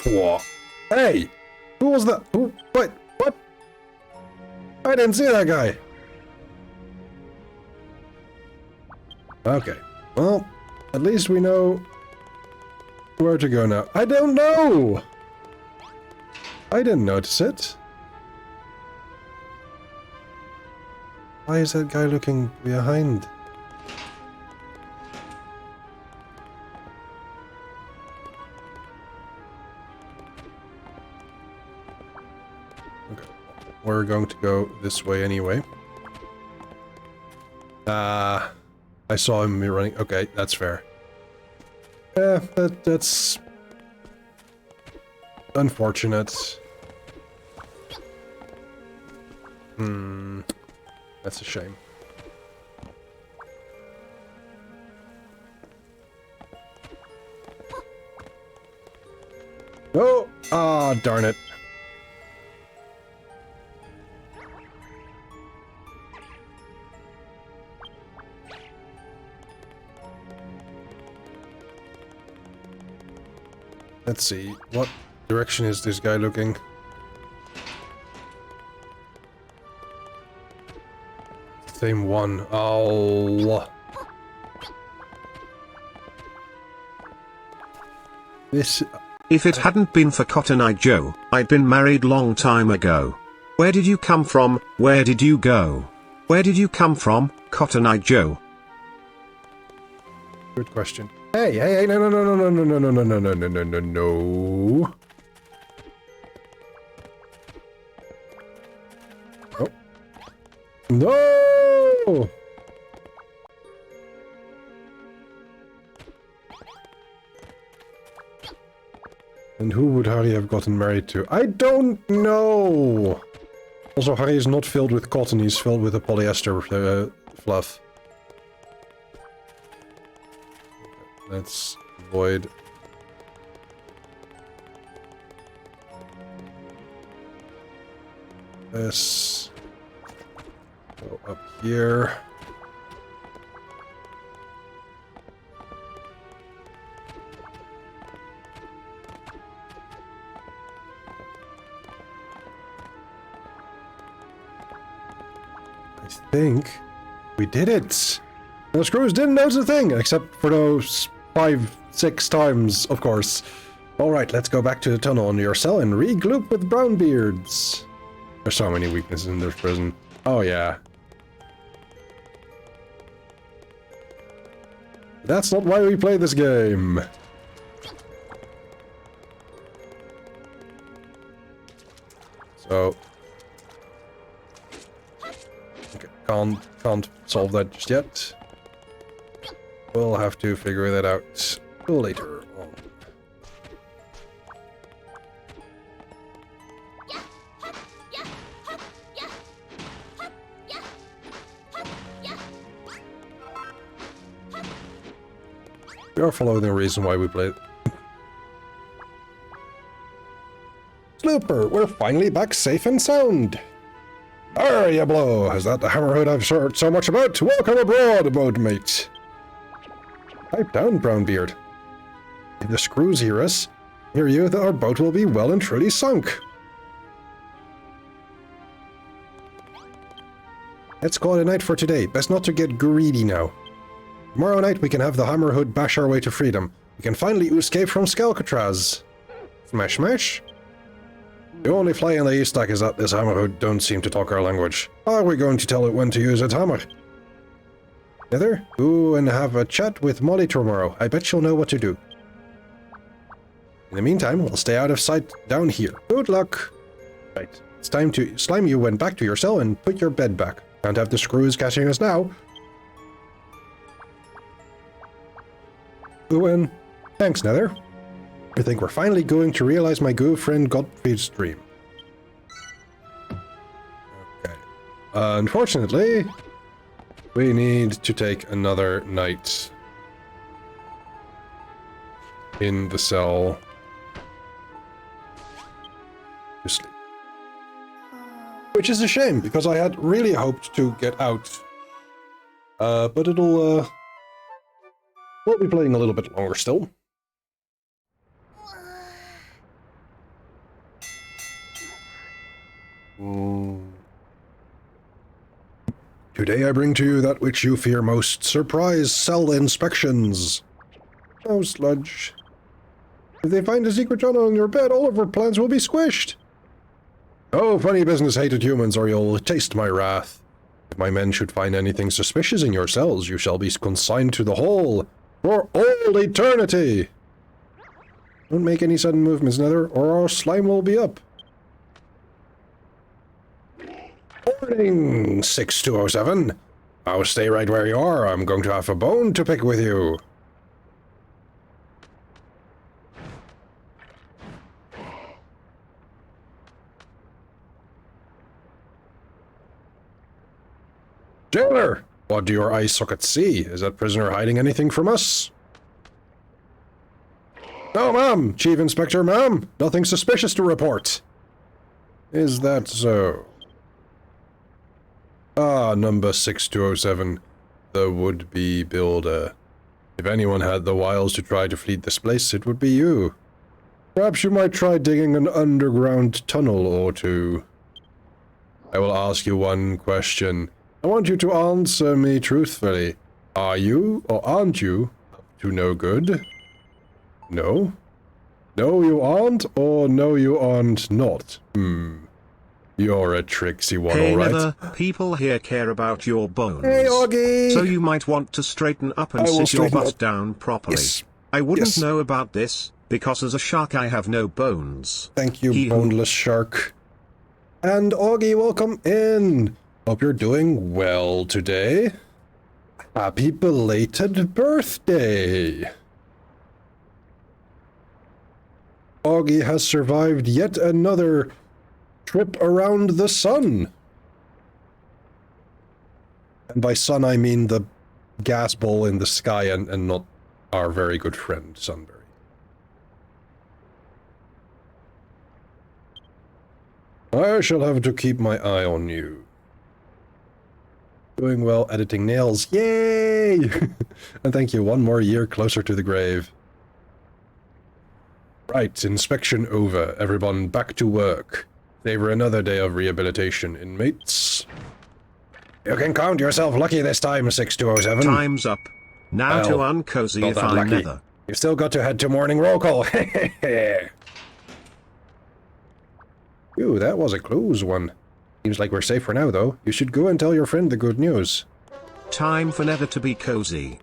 What? Hey! Who was that? Who? Wait, what? I didn't see that guy. Okay. Well, at least we know where to go now. I don't know! I didn't notice it. Why is that guy looking behind? Okay. We're going to go this way anyway. I saw him running. Okay, that's fair. Yeah, that's unfortunate. That's a shame. Oh! Ah, darn it. Let's see. What direction is this guy looking? Same one. Oh. This... If it hadn't been for Cotton Eye Joe, I'd been married long time ago. Where did you come from? Where did you go? Where did you come from, Cotton Eye Joe? Good question. Hey, no, no. Oh. No! And who would Harry have gotten married to? I don't know! Also, Harry is not filled with cotton, he's filled with a polyester fluff. Let's avoid... this. Go up here. I think we did it. The screws didn't notice a thing, except for those 5-6 times, of course. Alright, let's go back to the tunnel under your cell and regroup with Brownbeards. There's so many weaknesses in this prison. Oh yeah. That's not why we play this game. So... okay, can't solve that just yet. We'll have to figure that out later on. We are following the reason why we played. Slooper, we're finally back safe and sound. There you blow. Is that the hammerhead I've heard so much about? Welcome aboard, boatmate. Pipe down, Brownbeard. If the screws hear us, hear you, that our boat will be well and truly sunk. Let's call it a night for today. Best not to get greedy now. Tomorrow night we can have the Hammerhood bash our way to freedom. We can finally escape from Skalcatraz. Smash smash? The only fly in the haystack is that this Hammerhood don't seem to talk our language. How are we going to tell it when to use its hammer? Nether, go and have a chat with Molly tomorrow. I bet she'll know what to do. In the meantime, we'll stay out of sight down here. Good luck. Right, it's time to slime you went back to your cell and put your bed back. Can't have the screws catching us now. Owen, thanks, Nether. I think we're finally going to realize my good friend Godfrey's dream. Okay. Unfortunately, we need to take another night in the cell to sleep. Which is a shame, because I had really hoped to get out. But it'll, we'll be playing a little bit longer still. Today I bring to you that which you fear most. Surprise cell inspections. Oh, Sludge. If they find a secret tunnel in your bed, all of our plans will be squished. Oh, funny business, hated humans, or you'll taste my wrath. If my men should find anything suspicious in your cells, you shall be consigned to the hole for all eternity. Don't make any sudden movements, Nether, or our slime will be up. Morning, 6207. I'll stay right where you are. I'm going to have a bone to pick with you. Jailer! What do your eye sockets see? Is that prisoner hiding anything from us? No, ma'am! Chief Inspector, ma'am! Nothing suspicious to report. Is that so? Ah, number 6207. The would-be builder. If anyone had the wiles to try to flee this place, it would be you. Perhaps you might try digging an underground tunnel or two. I will ask you one question. I want you to answer me truthfully. Are you or aren't you up to no good? No? No, you aren't, or no, you aren't not? You're a tricksy one, Hey, alright? Nether, people here care about your bones. Hey, Augie! So you might want to straighten up and I will sit your straighten butt up. down properly. Yes. I wouldn't Yes. know about this, because as a shark I have no bones. Thank you, boneless shark. And Augie, welcome in. Hope you're doing well today. Happy belated birthday. Augie has survived yet another trip around the sun. And by sun I mean the gas ball in the sky and not our very good friend Sunbury. I shall have to keep my eye on you. Doing well editing nails. Yay! And thank you, one more year closer to the grave. Right, inspection over. Everyone back to work. Savor another day of rehabilitation, inmates. You can count yourself lucky this time, 6207. Time's up. Now to Well, uncozy not if that I'm lucky. Nether. You've still got to head to morning roll call. Ooh, that was a close one. Seems like we're safe for now, though. You should go and tell your friend the good news. Time for Nether to be cozy.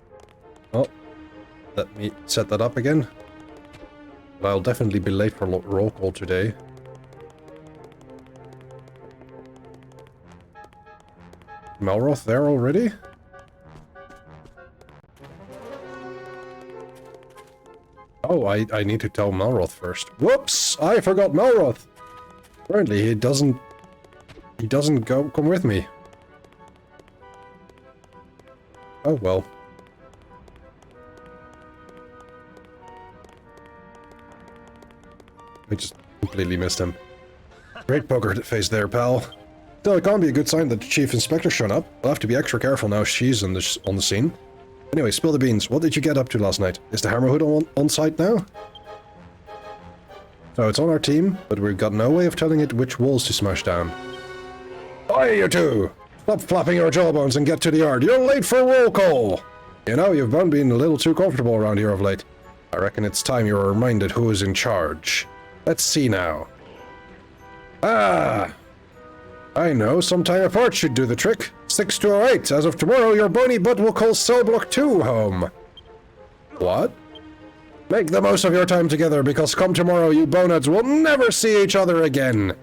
Oh, let me set that up again. But I'll definitely be late for roll call today. Malroth there already? Oh, I need to tell Malroth first. Whoops! I forgot Malroth! Apparently he doesn't come with me. Oh well. I just completely missed him. Great poker face there, pal. Still, it can't be a good sign that the Chief Inspector's shown up. I'll have to be extra careful now she's on the scene. Anyway, spill the beans. What did you get up to last night? Is the Hammerhood on site now? So it's on our team, but we've got no way of telling it which walls to smash down. Oi, you two! Stop flapping your jawbones and get to the yard. You're late for roll call! You know, you've both been a little too comfortable around here of late. I reckon it's time you were reminded who is in charge. Let's see now. Ah! I know, some time apart should do the trick. 6208, as of tomorrow, your bony butt will call Cell Block 2 home. What? Make the most of your time together, because come tomorrow, you boneheads will never see each other again.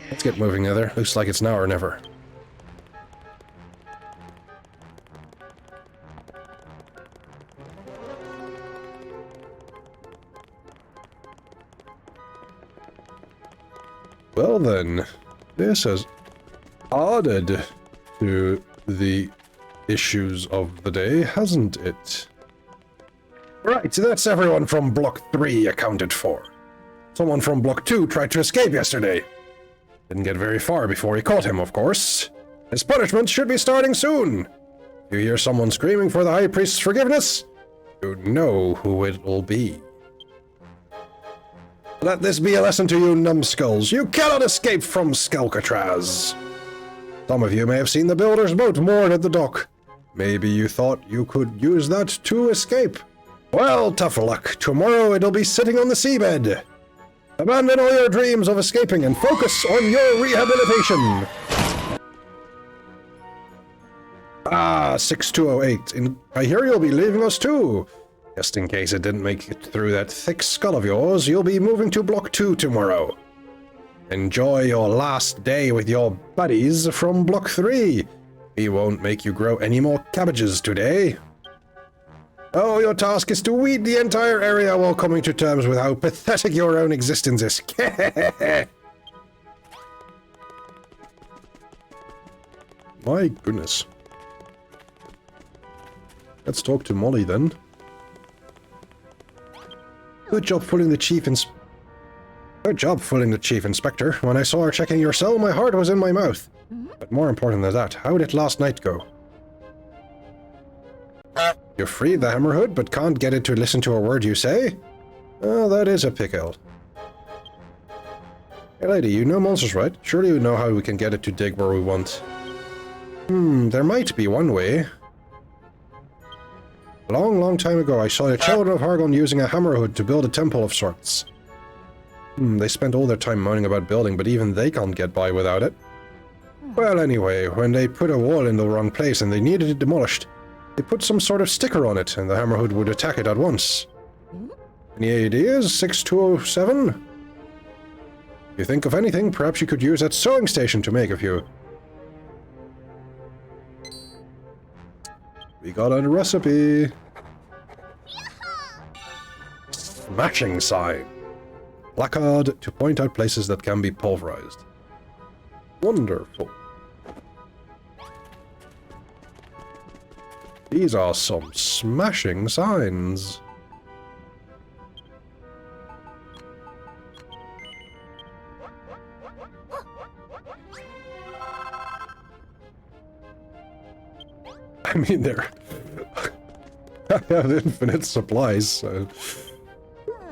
Let's get moving, Nether. Looks like it's now or never. Well then, this has added to the issues of the day, hasn't it? Right, that's everyone from Block 3 accounted for. Someone from Block 2 tried to escape yesterday. Didn't get very far before he caught him, of course. His punishment should be starting soon. If you hear someone screaming for the High Priest's forgiveness, you know who it will be. Let this be a lesson to you numbskulls. You cannot escape from Skalcatraz. Some of you may have seen the builder's boat moored at the dock. Maybe you thought you could use that to escape. Well, tough luck. Tomorrow it'll be sitting on the seabed. Abandon all your dreams of escaping and focus on your rehabilitation. Ah, 6208. I hear you'll be leaving us too. Just in case it didn't make it through that thick skull of yours, you'll be moving to Block 2 tomorrow. Enjoy your last day with your buddies from Block 3. We won't make you grow any more cabbages today. Oh, your task is to weed the entire area while coming to terms with how pathetic your own existence is. My goodness. Let's talk to Molly then. Good job fooling the Chief Inspector. When I saw her checking your cell, my heart was in my mouth. But more important than that, how did last night go? You freed the Hammerhood, but can't get it to listen to a word you say? Oh, that is a pickle. Hey lady, you know monsters, right? Surely you know how we can get it to dig where we want. There might be one way. A long time ago, I saw the children of Hargon using a hammerhood to build a temple of sorts. They spent all their time moaning about building, but even they can't get by without it. Well, anyway, when they put a wall in the wrong place and they needed it demolished, they put some sort of sticker on it, and the hammerhood would attack it at once. Any ideas, 6207? If you think of anything, perhaps you could use that sewing station to make a few. We got a recipe. Smashing sign. Placard to point out places that can be pulverized. Wonderful. These are some smashing signs. I mean, I have infinite supplies, so...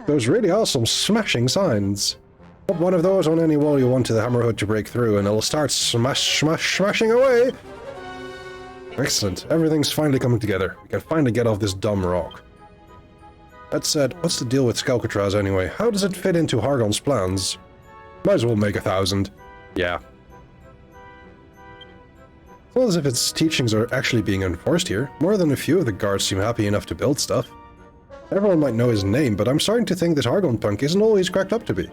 Those really are some smashing signs. Put one of those on any wall you want to the hammerhood to break through, and it'll start smashing away! Excellent. Everything's finally coming together. We can finally get off this dumb rock. That said, what's the deal with Skelkatraz anyway? How does it fit into Hargon's plans? Might as well make 1,000. Yeah. It's not as if its teachings are actually being enforced here. More than a few of the guards seem happy enough to build stuff. Everyone might know his name, but I'm starting to think this Hargon punk isn't all he's cracked up to be.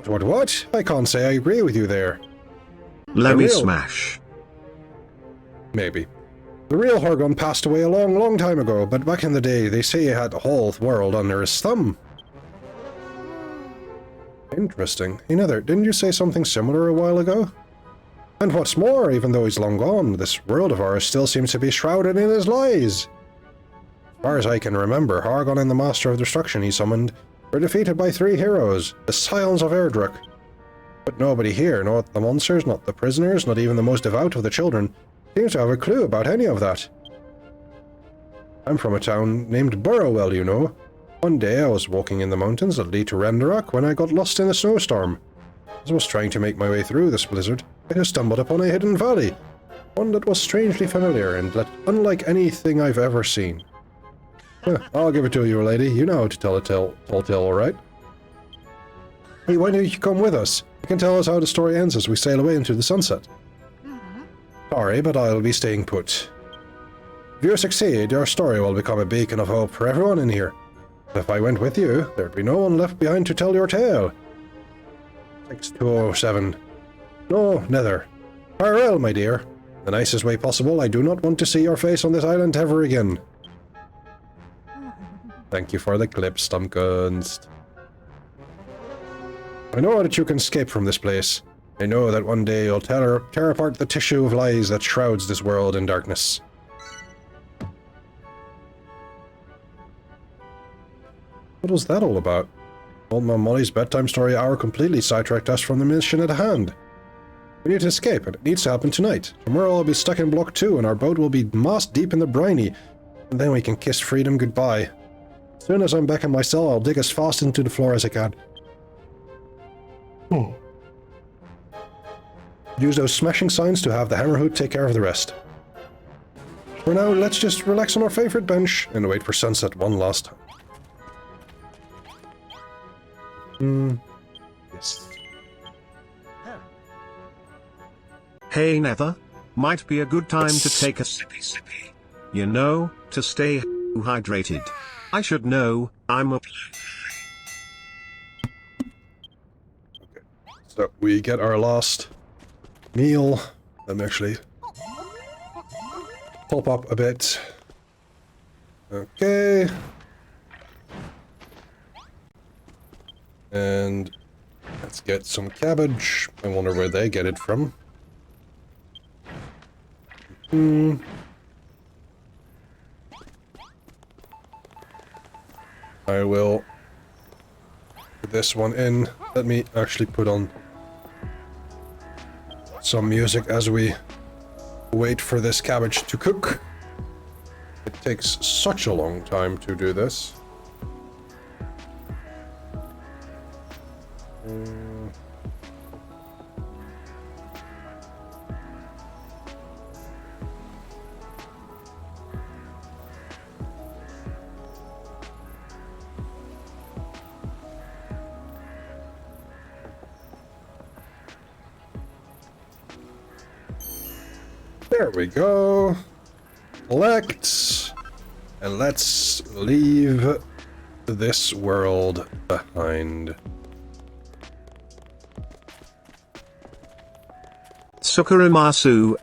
What? I can't say I agree with you there. Let me smash. Maybe. The real Hargon passed away a long time ago, but back in the day, they say he had the whole world under his thumb. Interesting. Hey, Nether, didn't you say something similar a while ago? And what's more, even though he's long gone, this world of ours still seems to be shrouded in his lies. As far as I can remember, Hargon and the Master of Destruction he summoned were defeated by 3 heroes, the Scions of Erdruk. But nobody here, not the monsters, not the prisoners, not even the most devout of the children, seems to have a clue about any of that. I'm from a town named Burrowell, you know. One day I was walking in the mountains that lead to Renderak when I got lost in a snowstorm. As I was trying to make my way through this blizzard, I just stumbled upon a hidden valley. One that was strangely familiar and unlike anything I've ever seen. I'll give it to you, lady. You know how to tell a tall tale, alright? Hey, why don't you come with us? You can tell us how the story ends as we sail away into the sunset. Sorry, but I'll be staying put. If you succeed, your story will become a beacon of hope for everyone in here. If I went with you, there'd be no one left behind to tell your tale. 6207. No, Nether. Farewell, my dear. The nicest way possible, I do not want to see your face on this island ever again. Thank you for the clip, Stumkunst. I know that you can escape from this place. I know that one day you'll tear apart the tissue of lies that shrouds this world in darkness. What was that all about? Old Mom Molly's bedtime story hour completely sidetracked us from the mission at hand. We need to escape, and it needs to happen tonight. Tomorrow I'll be stuck in Block 2, and our boat will be mast deep in the briny, and then we can kiss freedom goodbye. As soon as I'm back in my cell, I'll dig as fast into the floor as I can. Use those smashing signs to have the Hammerhood take care of the rest. For now, let's just relax on our favorite bench and wait for sunset one last time. Yes. Hey Nether, might be a good time to take a sippy. You know, to stay hydrated. I should know, I'm a... So we get our last meal. Let me actually pop up a bit. Okay. And let's get some cabbage. I wonder where they get it from. I will put this one in. Let me actually put on some music as we wait for this cabbage to cook. It takes such a long time to do this. There we go. Collect. And let's leave this world behind. Sukarimasu,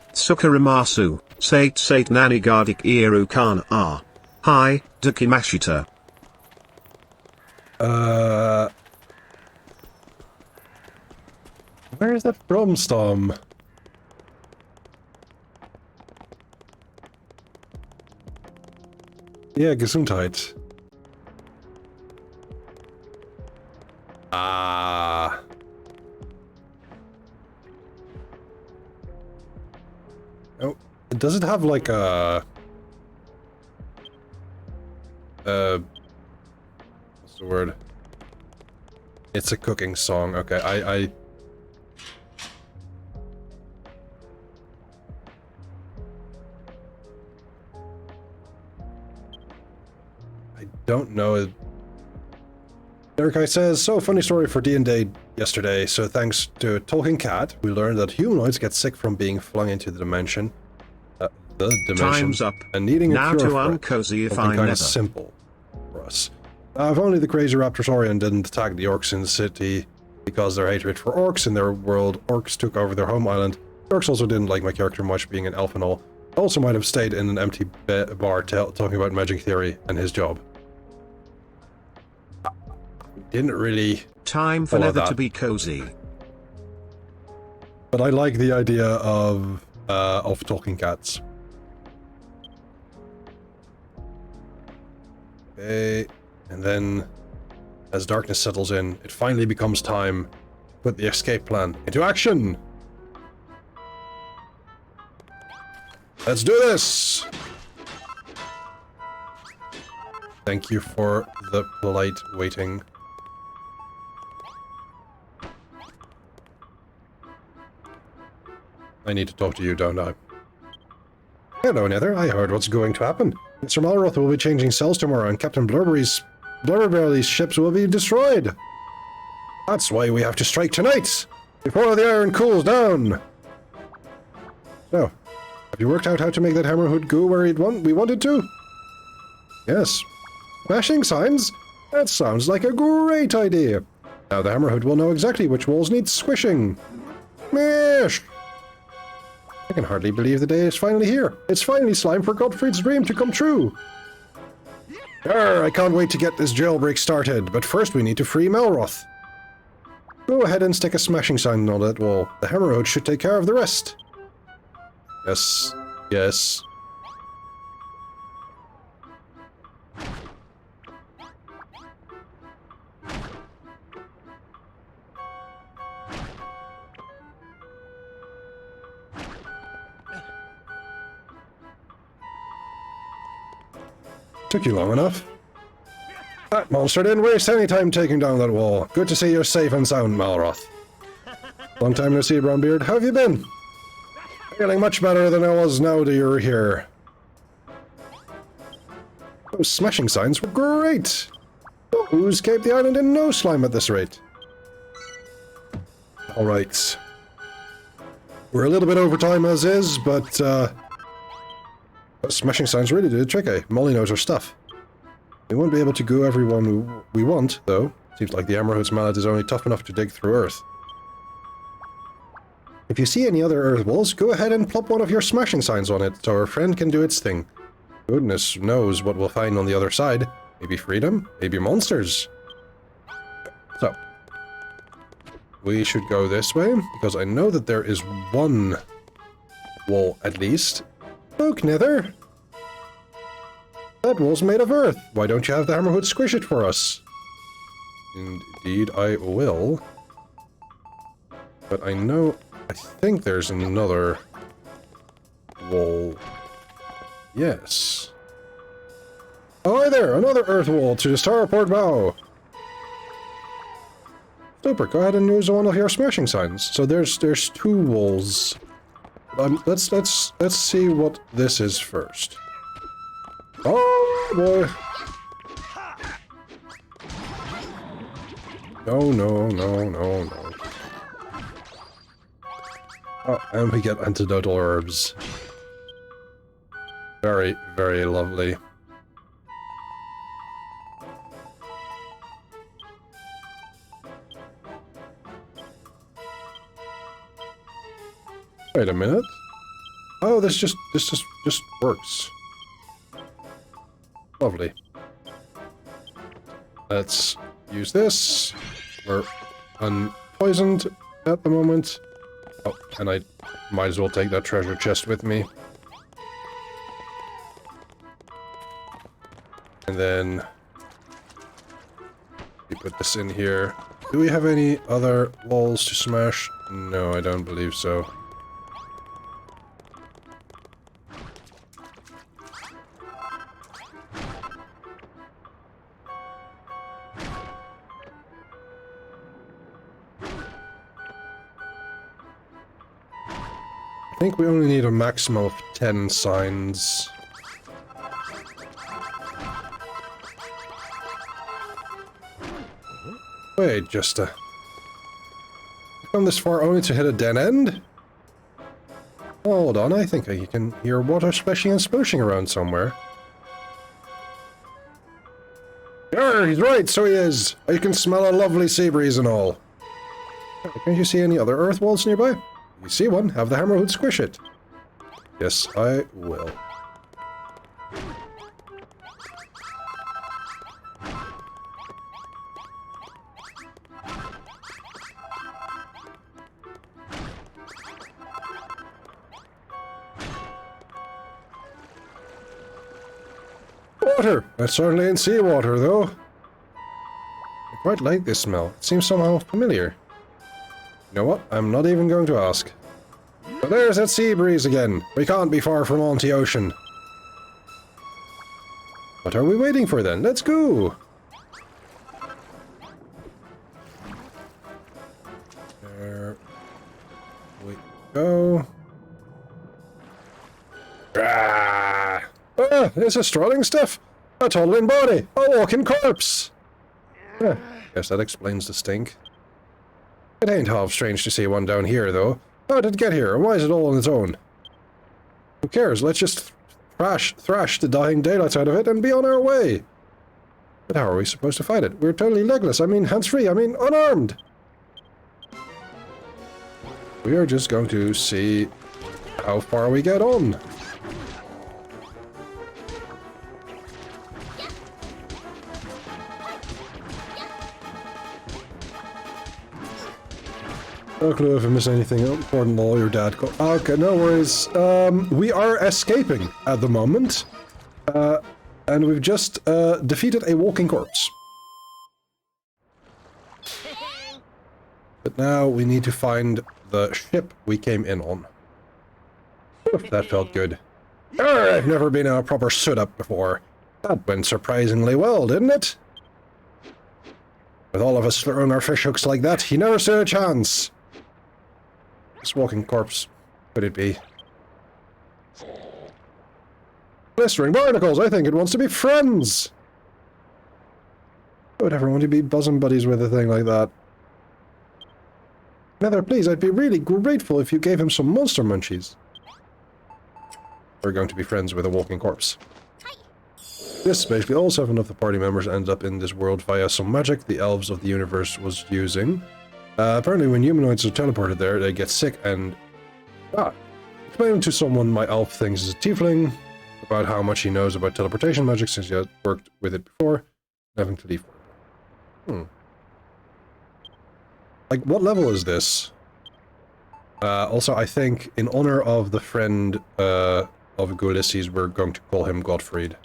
Sate Nani Gardik Iru Kana Ah. Hi, Dakimashita. Where is that from, Storm? Yeah, Gesundheit. Ah. Oh, does it have like a... what's the word? It's a cooking song. Okay, I don't know. Derek says, so funny story for D&D yesterday. So thanks to a talking cat, we learned that humanoids get sick from being flung into the dimension. Time's up. And needing now a cure to for it. uncozy if Something I kind never. of simple for us. If only the crazy Raptor Saurian didn't attack the orcs in the city because their hatred for orcs in their world, orcs took over their home island. The orcs also didn't like my character much, being an elf and all. Also might have stayed in an empty bar talking about magic theory and his job. Didn't really Time for follow Nether that. to be cozy. But I like the idea of talking cats. Okay, and then as darkness settles in, it finally becomes time to put the escape plan into action. Let's do this! Thank you for the polite waiting. I need to talk to you, don't I? Hello, Nether. I heard what's going to happen. Mr. Malroth will be changing cells tomorrow, and Captain Blubberberry's ships will be destroyed. That's why we have to strike tonight, before the iron cools down. So, have you worked out how to make that hammer hood go where we wanted to? Yes. Smashing signs? That sounds like a great idea. Now the hammer hood will know exactly which walls need squishing. Smash! I can hardly believe the day is finally here. It's finally time for Gottfried's dream to come true. Arr, I can't wait to get this jailbreak started, but first we need to free Malroth. Go ahead and stick a smashing sign on that wall. The hammer hood should take care of the rest. Yes. Yes. Took you long enough. That monster didn't waste any time taking down that wall. Good to see you're safe and sound, Malroth. Long time no see, Brownbeard. How have you been? Feeling much better than I was now that you're here. Those smashing signs were great! We'll escape the island in no slime at this rate. Alright. We're a little bit over time as is, but those smashing signs really do the trick, eh? Molly knows her stuff. We won't be able to go everyone we want, though. Seems like the Hammerhood's mallet is only tough enough to dig through Earth. If you see any other Earth walls, go ahead and plop one of your smashing signs on it, so our friend can do its thing. Goodness knows what we'll find on the other side. Maybe freedom? Maybe monsters? So, we should go this way, because I know that there is one wall, at least. Look, Nether! That wall's made of earth. Why don't you have the Hammerhood squish it for us? Indeed, I will. But I think there's another wall. Yes. Oh, hi there! Another earth wall to the starboard bow! Super, go ahead and use one of your smashing signs. So there's 2 walls. Let's see what this is first. Oh boy. No. Oh, and we get antidotal herbs. Very, very lovely. Wait a minute. Oh, this just works. Lovely. Let's use this. We're unpoisoned at the moment. Oh, and I might as well take that treasure chest with me. And then we put this in here. Do we have any other walls to smash? No, I don't believe so. I think we only need a maximum of 10 signs. Wait, just I've come this far only to hit a dead end? Hold on, I think I can hear water splashing and splooshing around somewhere. Yeah, he's right, so he is. I can smell a lovely sea breeze and all. Can't you see any other earth walls nearby? You see one, have the hammerhood squish it. Yes, I will. Water! I certainly ain't seawater, though. I quite like this smell. It seems somehow familiar. You know what? I'm not even going to ask. But there's that sea breeze again. We can't be far from Auntie Ocean. What are we waiting for then? Let's go! There we go. Ah! Ah, it's a strolling stuff. A toddling body. A walking corpse. Yeah, guess that explains the stink. It ain't half strange to see one down here, though. How did it get here, and why is it all on its own? Who cares? Let's just thrash the dying daylights out of it and be on our way. But how are we supposed to fight it? We're totally legless. I mean, hands-free. I mean, unarmed. We are just going to see how far we get on. No clue if I missed anything important. All your dad. Okay, no worries. We are escaping at the moment, and we've just defeated a walking corpse. But now we need to find the ship we came in on. Oof, that felt good. I've never been in a proper suit-up before. That went surprisingly well, didn't it? With all of us throwing our fishhooks like that, he never stood a chance. This walking corpse, could it be? Blistering barnacles, I think it wants to be friends! I would ever want to be bosom buddies with a thing like that. Nether, please, I'd be really grateful if you gave him some monster munchies. We're going to be friends with a walking corpse. Yes, basically all 7 of the party members end up in this world via some magic the elves of the universe was using. Apparently when humanoids are teleported there, they get sick and... explaining to someone my elf thinks is a tiefling, about how much he knows about teleportation magic since he had worked with it before, having to leave. Like, what level is this? Also, I think, in honor of the friend of Ulysses, we're going to call him Gottfried.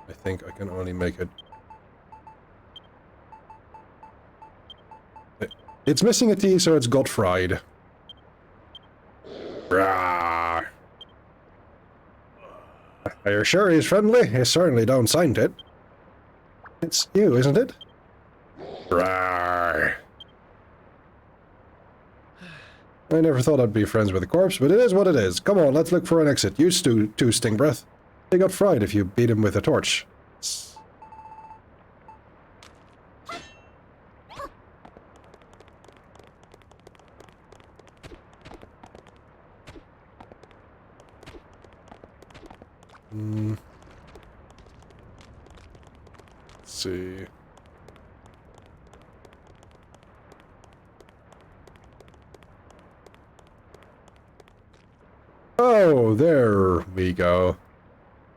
I think I can only make it... It's missing a T, so it's Gottfried. Rawr. Are you sure he's friendly? He certainly don't sound it. It's you, isn't it? Rawr. I never thought I'd be friends with a corpse, but it is what it is. Come on, let's look for an exit. You too, Sting Breath. They got fried if you beat him with a torch. Let's see. Oh, there we go.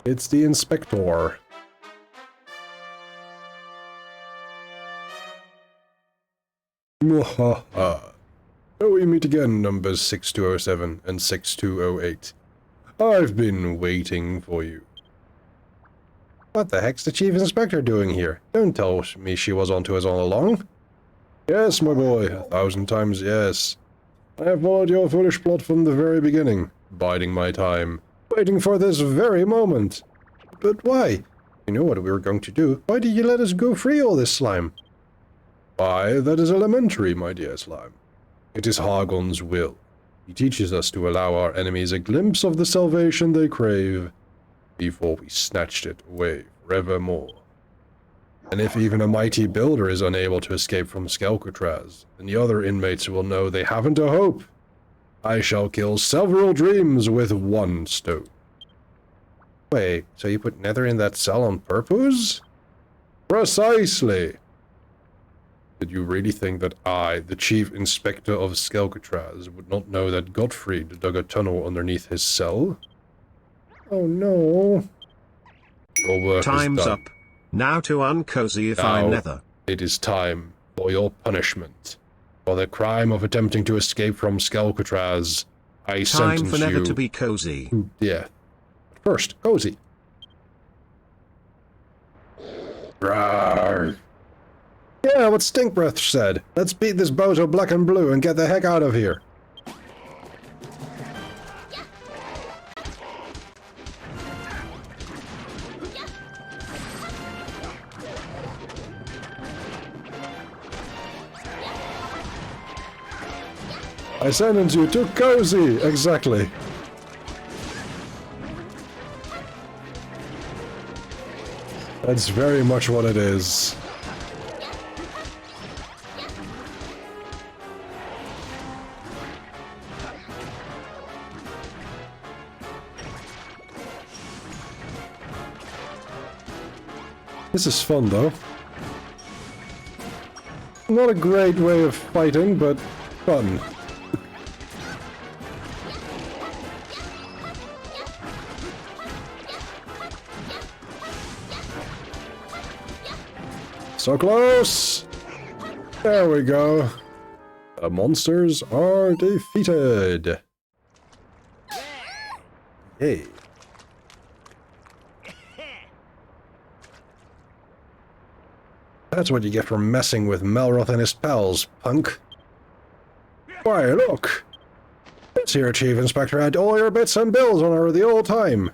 It's the inspector. Mwahaha. So we meet again, numbers 6207 and 6208. I've been waiting for you. What the heck's the Chief Inspector doing here? Don't tell me she was onto us all along. Yes, my boy, 1,000 times yes. I have followed your foolish plot from the very beginning, biding my time, waiting for this very moment. But why? You know what we were going to do. Why did you let us go free all this slime? Why, that is elementary, my dear slime. It is Hargon's will. He teaches us to allow our enemies a glimpse of the salvation they crave, before we snatched it away forevermore. And if even a mighty builder is unable to escape from Skelkatraz, then the other inmates will know they haven't a hope. I shall kill several dreams with one stone. Wait, so you put Nether in that cell on purpose? Precisely! Did you really think that I, the Chief Inspector of Skelkatraz, would not know that Gottfried dug a tunnel underneath his cell? Oh no. Your work Time's is done. up. Now to uncozyify Nether. It is time for your punishment. For the crime of attempting to escape from Skelkatraz, I sentence you... Time for Nether to be cozy. Yeah. First, cozy. Rawr. Yeah, what Stink Breath said. Let's beat this bozo black and blue and get the heck out of here. I sentence you to cozy! Exactly. That's very much what it is. This is fun, though. Not a great way of fighting, but fun. So close! There we go. The monsters are defeated. Yay. That's what you get for messing with Melroth and his pals, punk. Why, look! This here Chief Inspector had all your bits and bills on her the old time.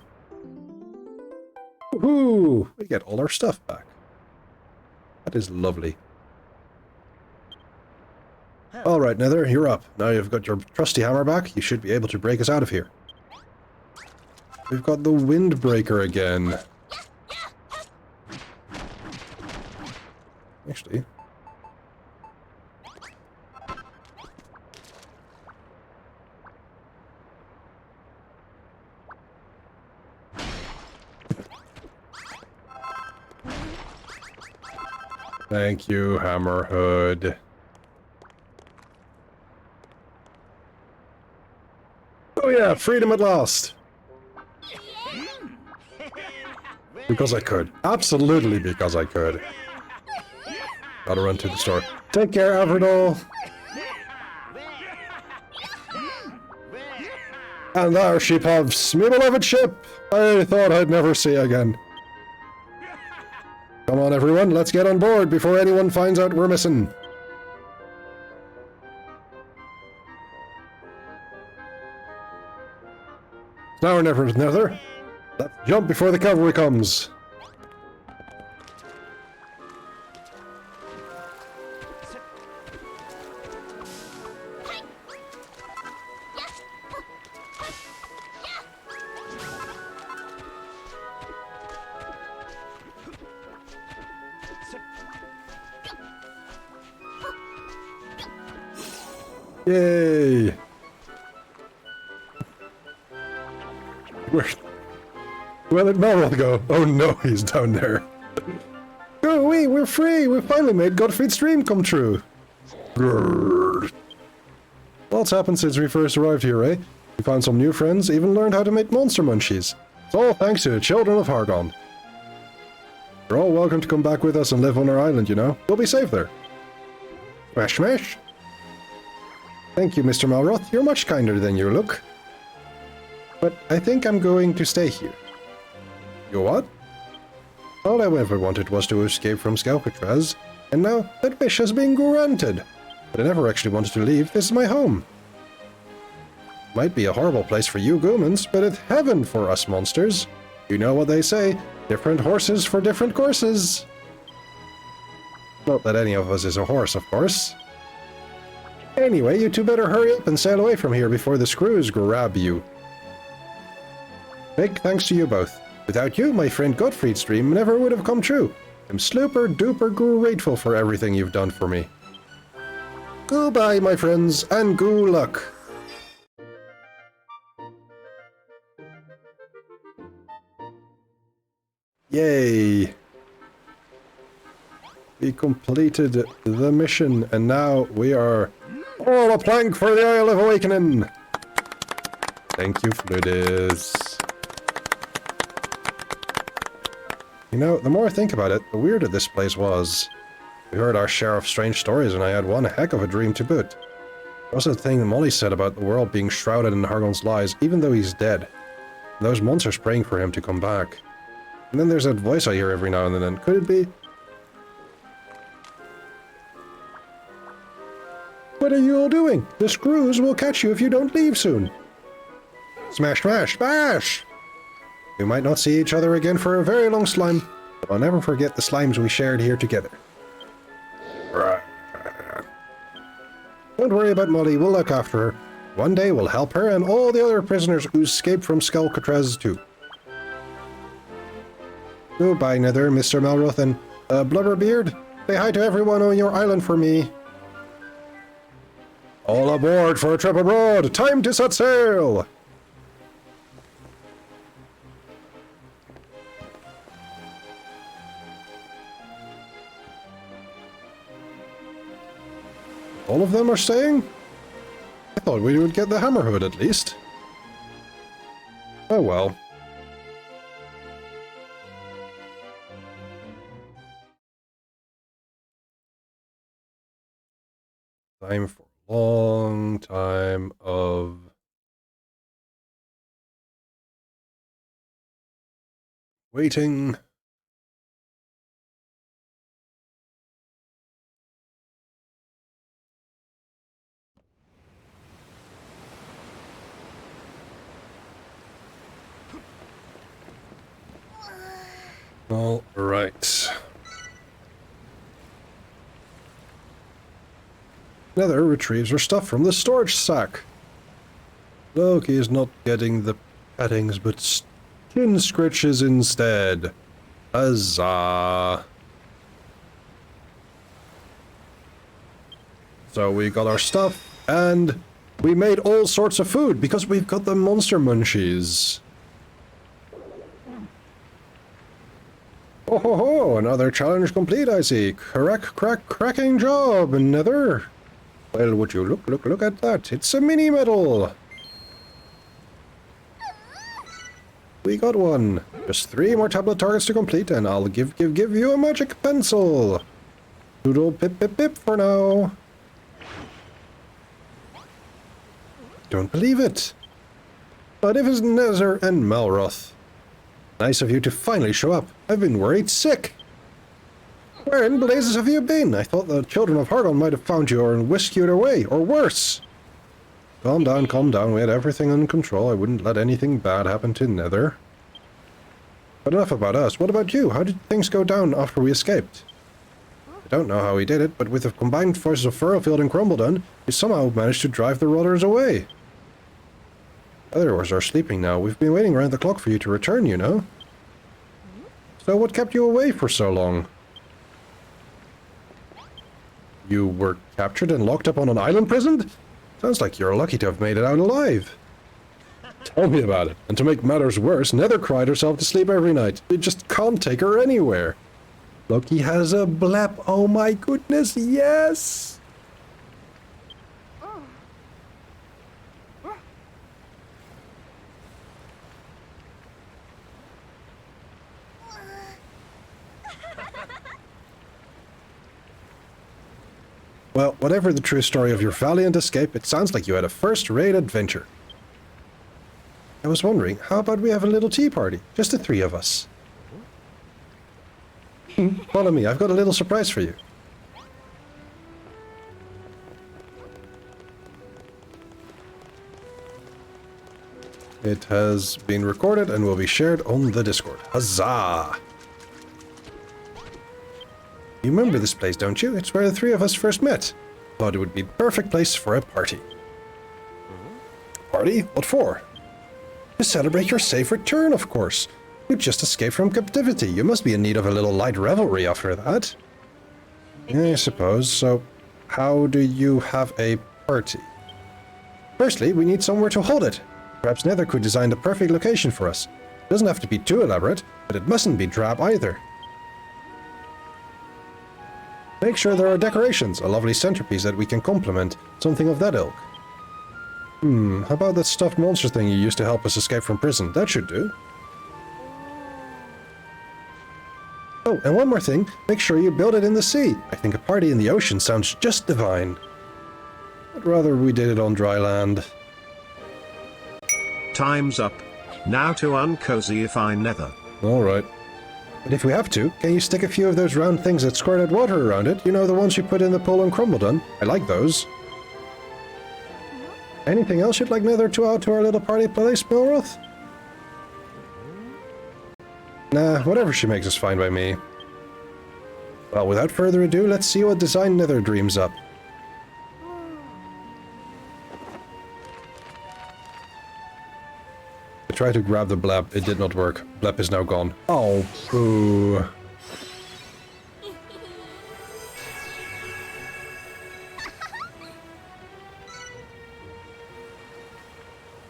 Woohoo! We get all our stuff back. That is lovely. Alright, Nether, you're up. Now you've got your trusty hammer back, you should be able to break us out of here. We've got the Windbreaker again. Actually... Thank you, Hammerhood. Oh yeah, freedom at last! Because I could. Absolutely because I could. Gotta run to the store. Take care, Averdol! And there she puffs, me beloved ship! I thought I'd never see again. Come on, everyone, let's get on board before anyone finds out we're missing. Now or never, Nether. Let's jump before the cavalry comes. Yay! Where did Melroth go? Oh no, he's down there. Go away, we're free! We finally made Godfrey's dream come true! Grrr. Lots happened since we first arrived here, eh? We found some new friends, even learned how to make monster munchies. It's all thanks to the children of Hargon. You're all welcome to come back with us and live on our island, you know? You'll be safe there. Smash smash! Thank you, Mr. Melroth. You're much kinder than you look. But I think I'm going to stay here. You what? All I ever wanted was to escape from Skalcatraz, and now that wish has been granted. But I never actually wanted to leave. This is my home. Might be a horrible place for you humans, but it's heaven for us monsters. You know what they say, different horses for different courses. Not that any of us is a horse, of course. Anyway, you two better hurry up and sail away from here before the screws grab you. Big thanks to you both. Without you, my friend Godfrey's dream never would have come true. I'm super duper grateful for everything you've done for me. Goodbye, my friends, and good luck. Yay! We completed the mission, and now we are all a plank for the Isle of Awakening! Thank you, Fludis. You know, the more I think about it, the weirder this place was. We heard our share of strange stories, and I had one heck of a dream to boot. Also the thing that Molly said about the world being shrouded in Hargon's lies, even though he's dead. And those monsters praying for him to come back. And then there's that voice I hear every now and then. Could it be? What are you all doing? The screws will catch you if you don't leave soon. Smash, smash, smash! We might not see each other again for a very long slime, but I'll never forget the slimes we shared here together. Don't worry about Molly, we'll look after her. One day we'll help her and all the other prisoners who escaped from Skalcatraz too. Goodbye, Nether, Mr. Melroth, and Blubberbeard. Say hi to everyone on your island for me. All aboard for a trip abroad! Time to set sail! All of them are staying? I thought we would get the Hammerhood at least. Oh well. Time for a long time of waiting. All right. Nether retrieves her stuff from the storage sack. Loki is not getting the pattings, but skin scritches instead. Huzzah. So we got our stuff, and we made all sorts of food, because we've got the monster munchies. Oh ho ho, another challenge complete, I see. Cracking job, Nether. Well, would you look at that. It's a mini medal. We got one. Just 3 more tablet targets to complete, and I'll give you a magic pencil. Doodle pip for now. Don't believe it. But if it's Nether and Melroth. Nice of you to finally show up. I've been worried sick. Where in blazes have you been? I thought the children of Hargon might have found you or whisked you away, or worse. Calm down, calm down. We had everything under control. I wouldn't let anything bad happen to Nether. But enough about us. What about you? How did things go down after we escaped? I don't know how we did it, but with the combined forces of Furrowfield and Crumbledon, we somehow managed to drive the Rotters away. The others are sleeping now. We've been waiting around the clock for you to return, you know. So what kept you away for so long? You were captured and locked up on an island prison? Sounds like you're lucky to have made it out alive. Tell me about it. And to make matters worse, Nether cried herself to sleep every night. You just can't take her anywhere. Loki has a blep. Oh my goodness, yes! Well, whatever the true story of your valiant escape, it sounds like you had a first-rate adventure. I was wondering, how about we have a little tea party? Just the three of us. Follow me, I've got a little surprise for you. It has been recorded and will be shared on the Discord. Huzzah! You remember this place, don't you? It's where the three of us first met. Thought it would be the perfect place for a party. Party? What for? To celebrate your safe return, of course. You just escaped from captivity. You must be in need of a little light revelry after that. Yeah, I suppose. So, how do you have a party? Firstly, we need somewhere to hold it. Perhaps Nether could design the perfect location for us. It doesn't have to be too elaborate, but it mustn't be drab either. Make sure there are decorations, a lovely centerpiece that we can complement, something of that ilk. How about that stuffed monster thing you used to help us escape from prison? That should do. Oh, and one more thing, make sure you build it in the sea. I think a party in the ocean sounds just divine. I'd rather we did it on dry land. Time's up. Now to uncozyify Nether. Alright. But if we have to, can you stick a few of those round things that squirt out water around it? You know, the ones you put in the pool in Crumbledon? I like those. Anything else you'd like Nether to add to our little party place, Milroth? Nah, whatever she makes is fine by me. Well, without further ado, let's see what design Nether dreams up. I tried to grab the blab, it did not work. Blab is now gone. Oh, boo.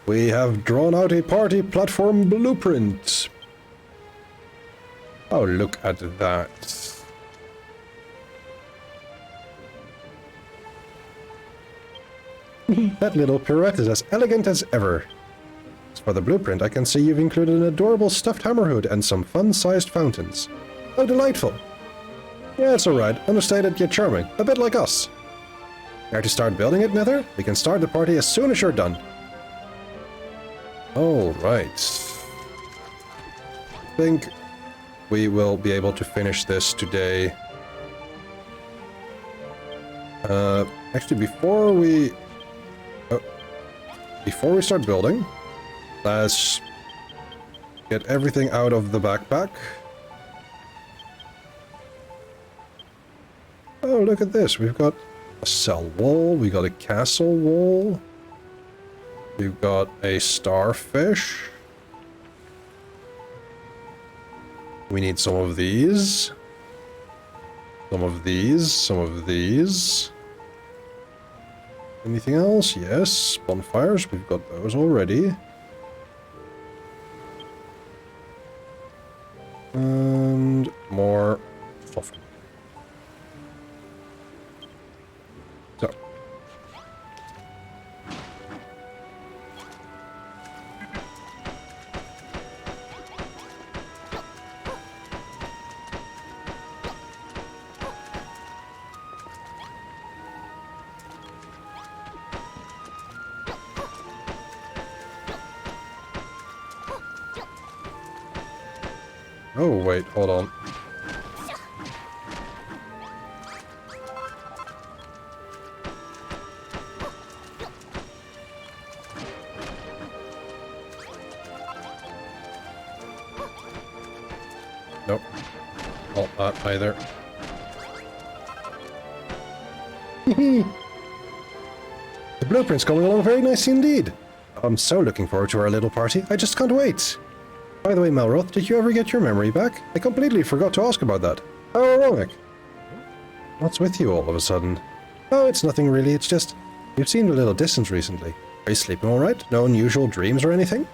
We have drawn out a party platform blueprint. Oh, look at that. That little pirouette is as elegant as ever. As for the blueprint, I can see you've included an adorable stuffed hammerhood and some fun-sized fountains. Oh, delightful. Yeah, it's alright. Understated yet charming. A bit like us. Care to start building it, Nether? We can start the party as soon as you're done. Alright. I think we will be able to finish this today. Actually, before we start building, let's get everything out of the backpack. Oh, look at this. We've got a cell wall, we got a castle wall. We've got a starfish. We need some of these. Some of these. Some of these. Anything else? Yes. Bonfires. We've got those already. And more soft. So. Oh, wait, hold on. Nope. Not that either. The blueprint's coming along very nicely indeed. I'm so looking forward to our little party. I just can't wait. By the way, Malroth, did you ever get your memory back? I completely forgot to ask about that. How ironic. What's with you all of a sudden? Oh, it's nothing really. It's just you've seemed a little distant recently. Are you sleeping all right? No unusual dreams or anything?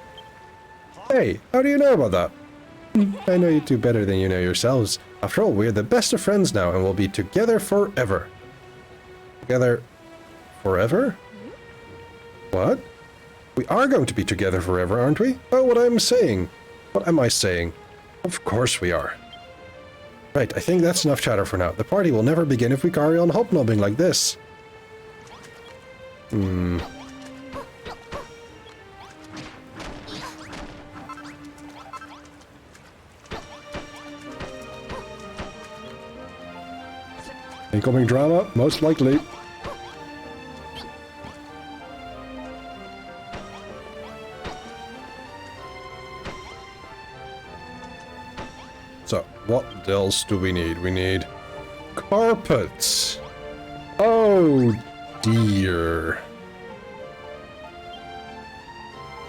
Hey, how do you know about that? I know you two better than you know yourselves. After all, we're the best of friends now and we'll be together forever. Together forever? What? We are going to be together forever, aren't we? Oh, what I'm saying. What am I saying? Of course we are. Right, I think that's enough chatter for now. The party will never begin if we carry on hobnobbing like this. Incoming drama, most likely. So, what else do we need? We need carpets. Oh dear.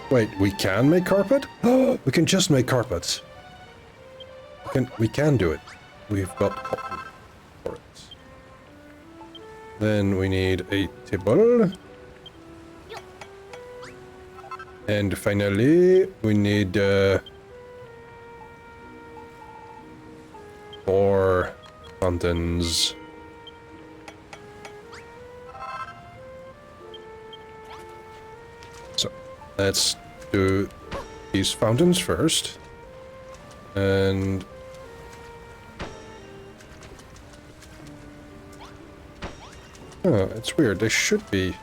Wait, we can make carpet? Oh, we can just make carpets. We can do it. We've got cotton for it. Then we need a table. And finally, we need 4 fountains. So, let's do these fountains first. And oh, it's weird. They should be.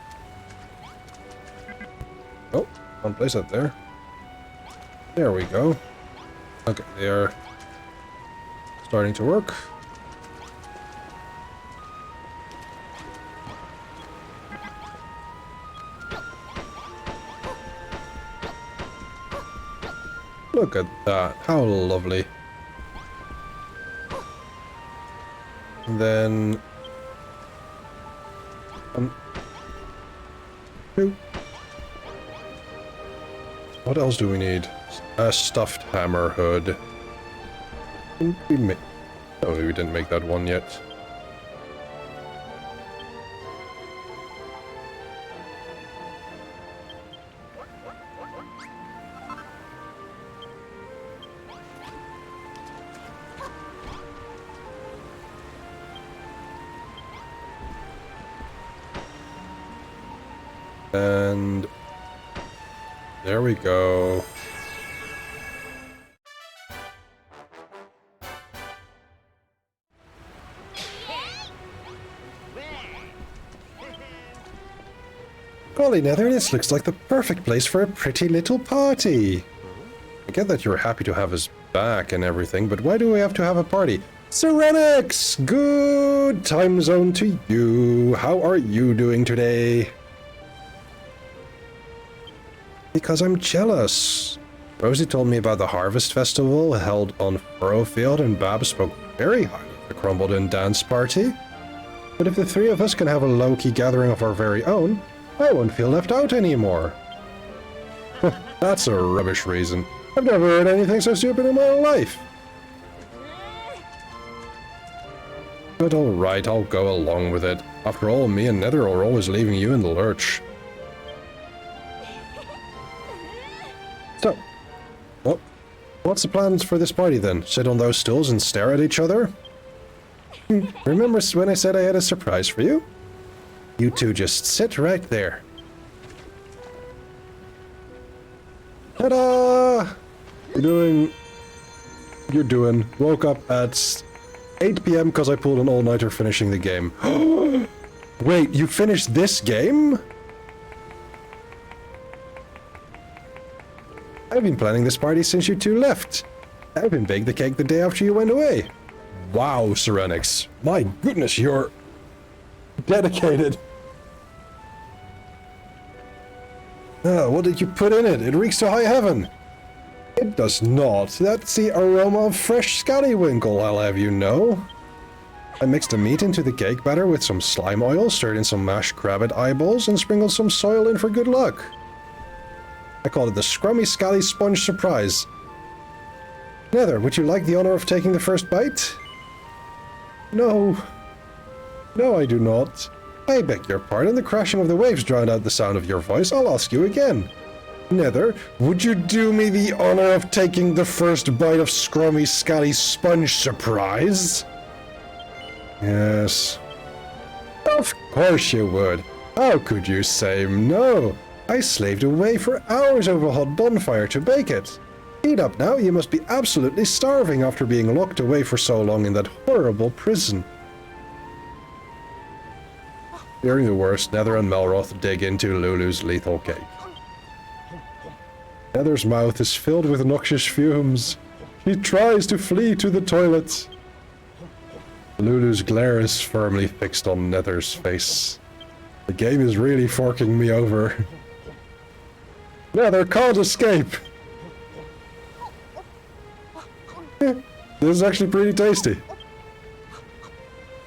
Oh, can't place that there. There we go. Okay, they are starting to work. Look at that. How lovely. And then 1, 2. What else do we need? A stuffed hammer hood. Didn't we make... Oh, we didn't make that one yet. And there we go. Golly, Nether, this looks like the perfect place for a pretty little party. I get that you're happy to have us back and everything, but why do we have to have a party? Serenix! Good time zone to you. How are you doing today? Because I'm jealous. Rosie told me about the Harvest Festival held on Furrowfield, and Bab spoke very highly of the Crumbledon dance party. But if the 3 of us can have a low-key gathering of our very own, I won't feel left out anymore. That's a rubbish reason. I've never heard anything so stupid in my life. But alright, I'll go along with it. After all, me and Nether are always leaving you in the lurch. So, what's the plans for this party then? Sit on those stools and stare at each other? Remember when I said I had a surprise for you? You two just sit right there. Ta-da! You're doing. Woke up at 8 PM because I pulled an all-nighter finishing the game. Wait, you finished this game? I've been planning this party since you two left. I even baked the cake the day after you went away. Wow, Serenix. My goodness, you're dedicated. What did you put in it? It reeks to high heaven. It does not. That's the aroma of fresh scallywinkle, I'll have you know. I mixed the meat into the cake batter with some slime oil, stirred in some mashed crabbit eyeballs, and sprinkled some soil in for good luck. I called it the Scrummy Scally Sponge Surprise. Nether, would you like the honor of taking the first bite? No. No, I do not. I beg your pardon, the crashing of the waves drowned out the sound of your voice. I'll ask you again. Nether, would you do me the honor of taking the first bite of Scrummy Scally Sponge Surprise? Yes. Of course you would. How could you say no? I slaved away for hours over a hot bonfire to bake it. Eat up now, you must be absolutely starving after being locked away for so long in that horrible prison. During the worst, Nether and Melroth dig into Lulu's lethal cake. Nether's mouth is filled with noxious fumes. She tries to flee to the toilet. Lulu's glare is firmly fixed on Nether's face. The game is really forking me over. Nether can't escape! This is actually pretty tasty.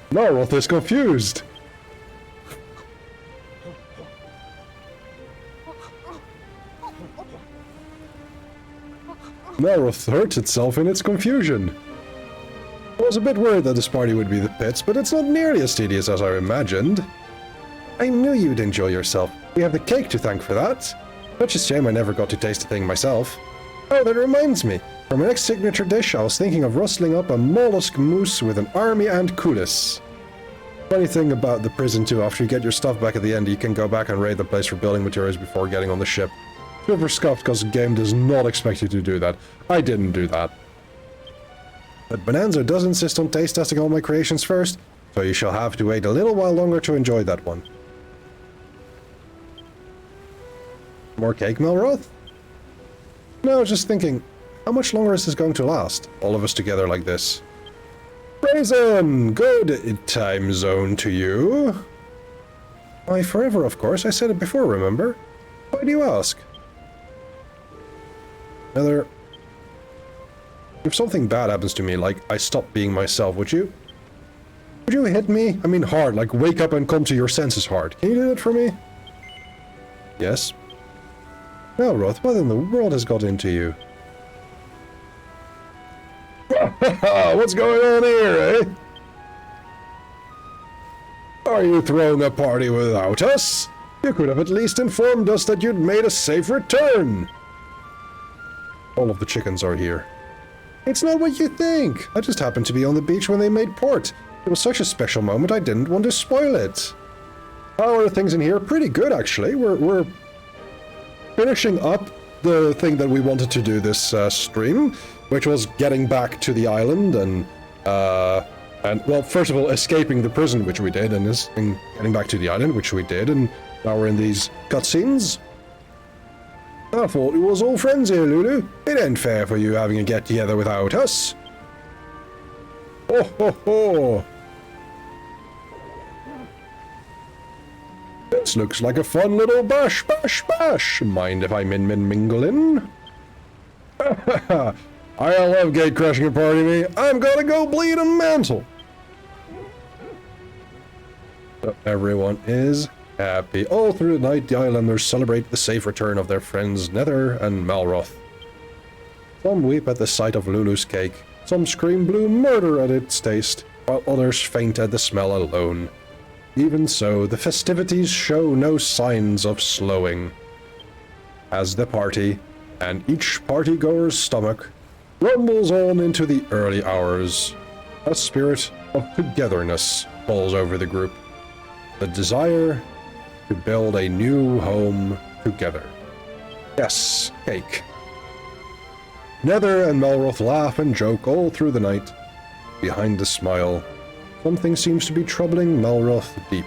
Melroth is confused. Melroth hurts itself in its confusion. I was a bit worried that this party would be the pits, but it's not nearly as tedious as I imagined. I knew you'd enjoy yourself. We have the cake to thank for that. Such a shame I never got to taste the thing myself. Oh, that reminds me. For my next signature dish, I was thinking of rustling up a mollusk mousse with an army and coulis. Funny thing about the prison too, after you get your stuff back at the end, you can go back and raid the place for building materials before getting on the ship. Super scuffed because the game does not expect you to do that. I didn't do that. But Bonanza does insist on taste testing all my creations first, so you shall have to wait a little while longer to enjoy that one. More cake, Melroth? No, just thinking, how much longer is this going to last? All of us together like this. Raisin! Good time zone to you. Why, forever, of course. I said it before, remember? Why do you ask? Nether, if something bad happens to me, like I stop being myself, would you? Would you hit me? I mean hard, like wake up and come to your senses hard. Can you do that for me? Yes. Melroth, what in the world has got into you? What's going on here, eh? Are you throwing a party without us? You could have at least informed us that you'd made a safe return. All of the chickens are here. It's not what you think. I just happened to be on the beach when they made port. It was such a special moment, I didn't want to spoil it. How are things in here? Pretty good, actually. We're finishing up the thing that we wanted to do this stream, which was getting back to the island and well, first of all, escaping the prison, which we did, and getting back to the island, which we did, and now we're in these cutscenes. I thought it was all friends here, Lulu. It ain't fair for you having a get-together without us. Ho ho ho! This looks like a fun little bash, bash, bash. Mind if I mingle in? I love gate crashing a party, me. I'm gonna go bleed a mantle. So everyone is happy. All through the night, the islanders celebrate the safe return of their friends Nether and Melroth. Some weep at the sight of Lulu's cake. Some scream blue murder at its taste, while others faint at the smell alone. Even so, the festivities show no signs of slowing. As the party, and each partygoer's stomach, rumbles on into the early hours, a spirit of togetherness falls over the group. The desire to build a new home together. Yes, cake. Nether and Melroth laugh and joke all through the night. Behind the smile, something seems to be troubling Melroth deep.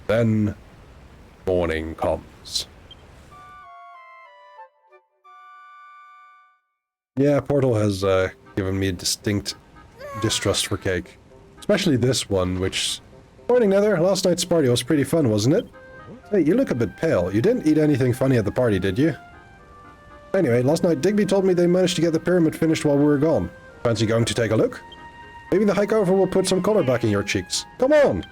Then, morning comes. Yeah, Portal has given me a distinct distrust for cake. Especially this one, which... Morning, Nether. Last night's party was pretty fun, wasn't it? Hey, you look a bit pale. You didn't eat anything funny at the party, did you? Anyway, last night Digby told me they managed to get the pyramid finished while we were gone. Fancy going to take a look? Maybe the hike over will put some color back in your cheeks. Come on!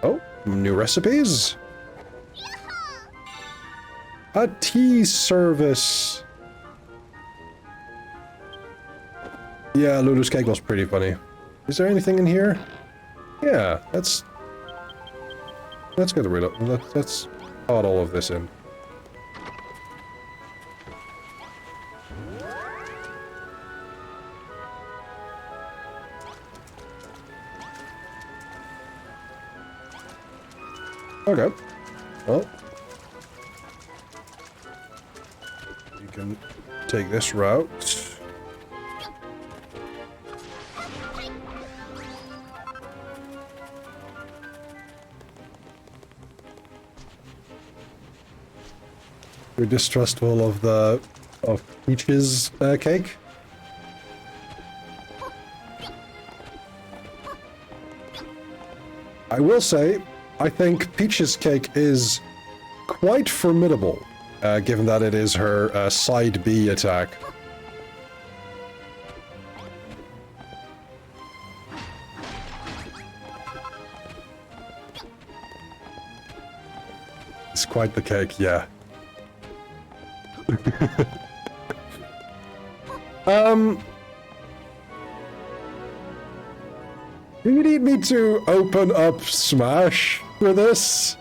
Oh, new recipes? A tea service. Yeah, Lulu's cake was pretty funny. Is there anything in here? Yeah, let's get rid of. Let's add all of this in. Okay. Well, you can take this route. You're distrustful of Peach's cake? I will say, I think Peach's cake is quite formidable, given that it is her side B attack. It's quite the cake, yeah. Do you need me to open up Smash for this?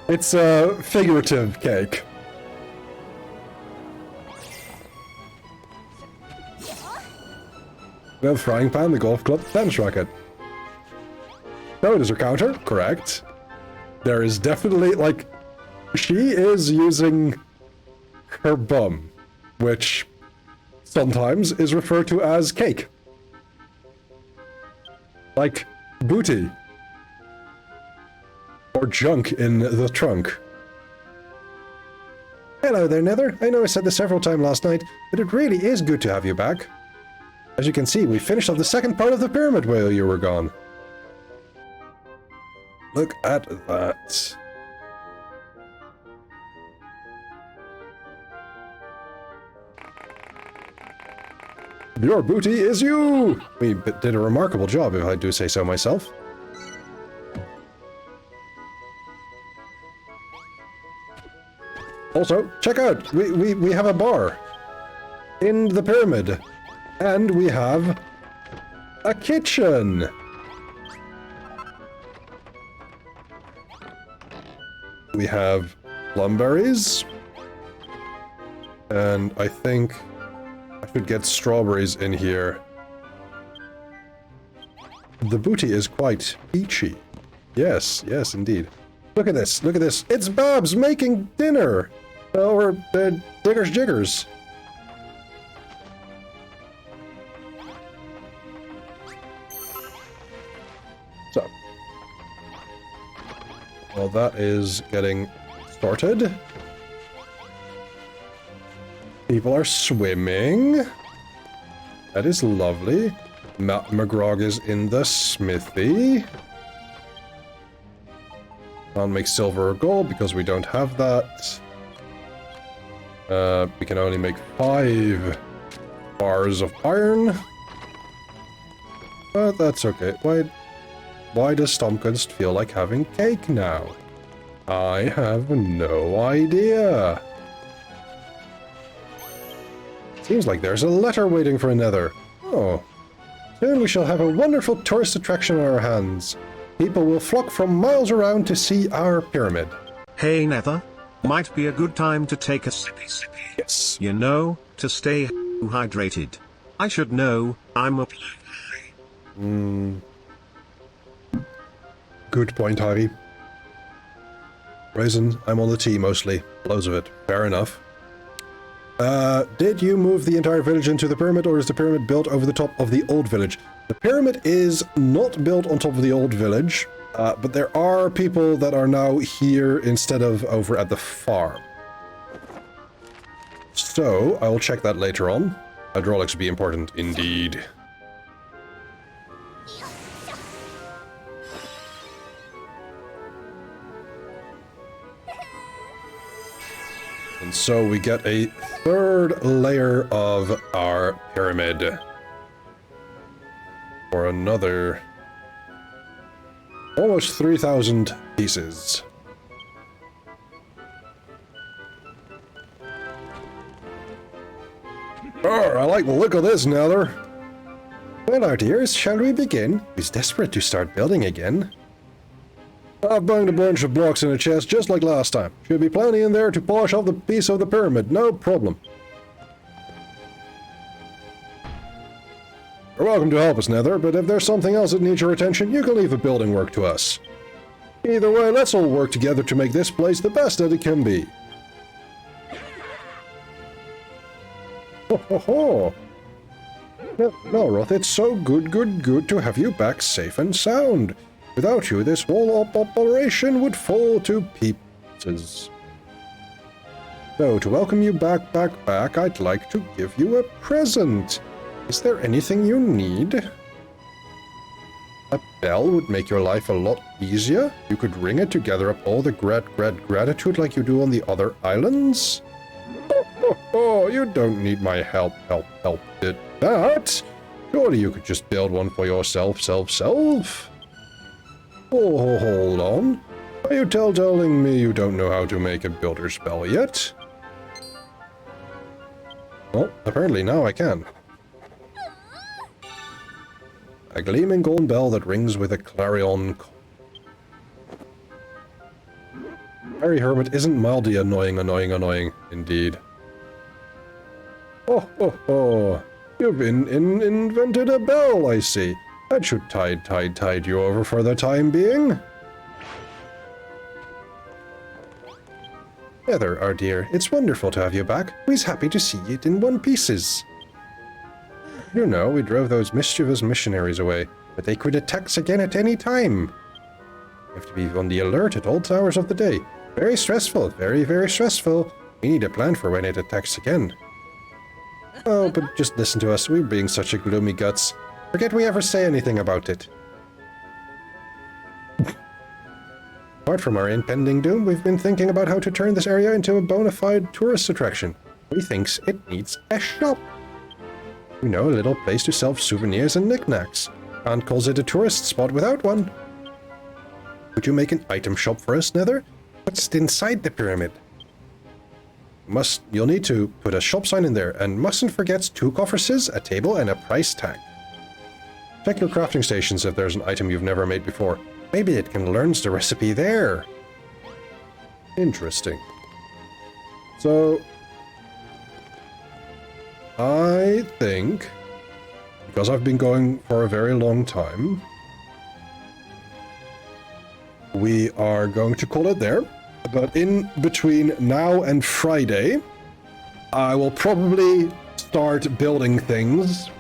It's a figurative cake. The frying pan, the golf club, tennis racket. No, it is her counter. Correct. There is definitely, like, she is using her bum, which sometimes is referred to as cake. Like, booty. Or junk in the trunk. Hello there, Nether. I know I said this several times last night, but it really is good to have you back. As you can see, we finished off the second part of the pyramid while you were gone. Look at that. Your booty is you! We did a remarkable job, if I do say so myself. Also, check out! We have a bar in the pyramid. And we have a kitchen! We have plumberries. And I think I should get strawberries in here. The booty is quite peachy. Yes, yes, indeed. Look at this, look at this. It's Babs making dinner! Or Diggers Jiggers. So. Well, that is getting started. People are swimming. That is lovely. Matt McGrog is in the smithy. Can't make silver or gold because we don't have that. We can only make 5 bars of iron. But that's okay. Why does Stomkunst feel like having cake now? I have no idea. Seems like there's a letter waiting for Nether. Oh. Soon we shall have a wonderful tourist attraction on our hands. People will flock from miles around to see our pyramid. Hey Nether. Might be a good time to take a sippy. Yes. You know, to stay hydrated. I should know, I'm a Good point, Harvey. Raisin, I'm on the tea mostly. Loads of it. Fair enough. Did you move the entire village into the pyramid, or is the pyramid built over the top of the old village? The pyramid is not built on top of the old village, but there are people that are now here instead of over at the farm. So, I will check that later on. Hydraulics be important indeed. And so we get a third layer of our pyramid. For another almost 3,000 pieces. Oh, I like the look of this, Nether. Well, our dears, shall we begin? He's desperate to start building again. I've banged a bunch of blocks in a chest just like last time. Should be plenty in there to polish off the piece of the pyramid, no problem. You're welcome to help us, Nether, but if there's something else that needs your attention, you can leave the building work to us. Either way, let's all work together to make this place the best that it can be. Ho ho ho! Melroth, it's so good to have you back safe and sound. Without you, this whole operation would fall to pieces. So, to welcome you back, I'd like to give you a present. Is there anything you need? A bell would make your life a lot easier. You could ring it to gather up all the gratitude like you do on the other islands. Oh, you don't need my help. Did that? Surely you could just build one for yourself, Oh, hold on. Are you telling me you don't know how to make a builder spell yet? Well, apparently now I can. A gleaming golden bell that rings with a clarion call. Harry Hermit isn't mildly annoying, indeed. Oh, you've invented a bell, I see. That should tide you over for the time being. Nether, our dear, it's wonderful to have you back. We's happy to see it in one pieces. You know, we drove those mischievous missionaries away, but they could attack us again at any time. You have to be on the alert at all hours of the day. Very stressful, very stressful. We need a plan for when it attacks again. Oh, but just listen to us. We're being such a gloomy guts. Forget we ever say anything about it. Apart from our impending doom, we've been thinking about how to turn this area into a bona fide tourist attraction. We thinks it needs a shop. You know, a little place to sell souvenirs and knickknacks. Can't call it a tourist spot without one. Would you make an item shop for us, Nether? What's inside the pyramid? You'll need to put a shop sign in there, and mustn't forget 2 coffers, a table, and a price tag. Check your crafting stations if there's an item you've never made before. Maybe it can learn the recipe there. Interesting. So, I think, because I've been going for a very long time, we are going to call it there. But in between now and Friday, I will probably start building things.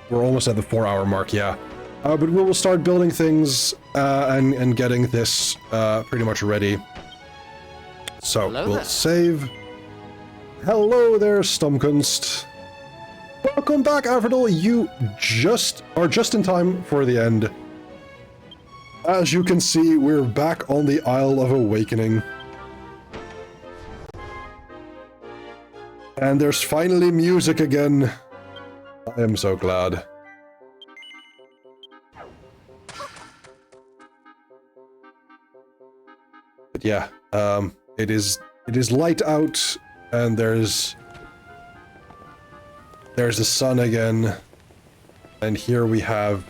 We're almost at the 4-hour mark, yeah. But we will start building things and getting this pretty much ready. So we'll save. Hello there, Stumkunst. Welcome back, Averdal. You are just in time for the end. As you can see, we're back on the Isle of Awakening. And there's finally music again. I am so glad. But yeah, it is light out, and there's the sun again. And here we have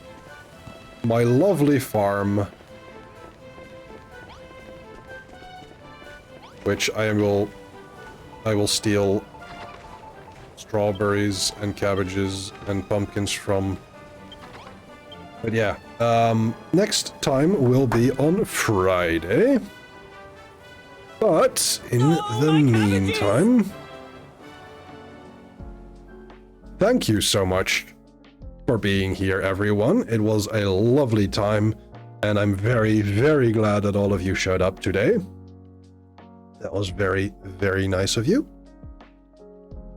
my lovely farm, which I will steal strawberries and cabbages and pumpkins from. But yeah, next time will be on Friday. But in the meantime, thank you so much for being here, everyone. It was a lovely time, and I'm very, very glad that all of you showed up today. That was very, very nice of you.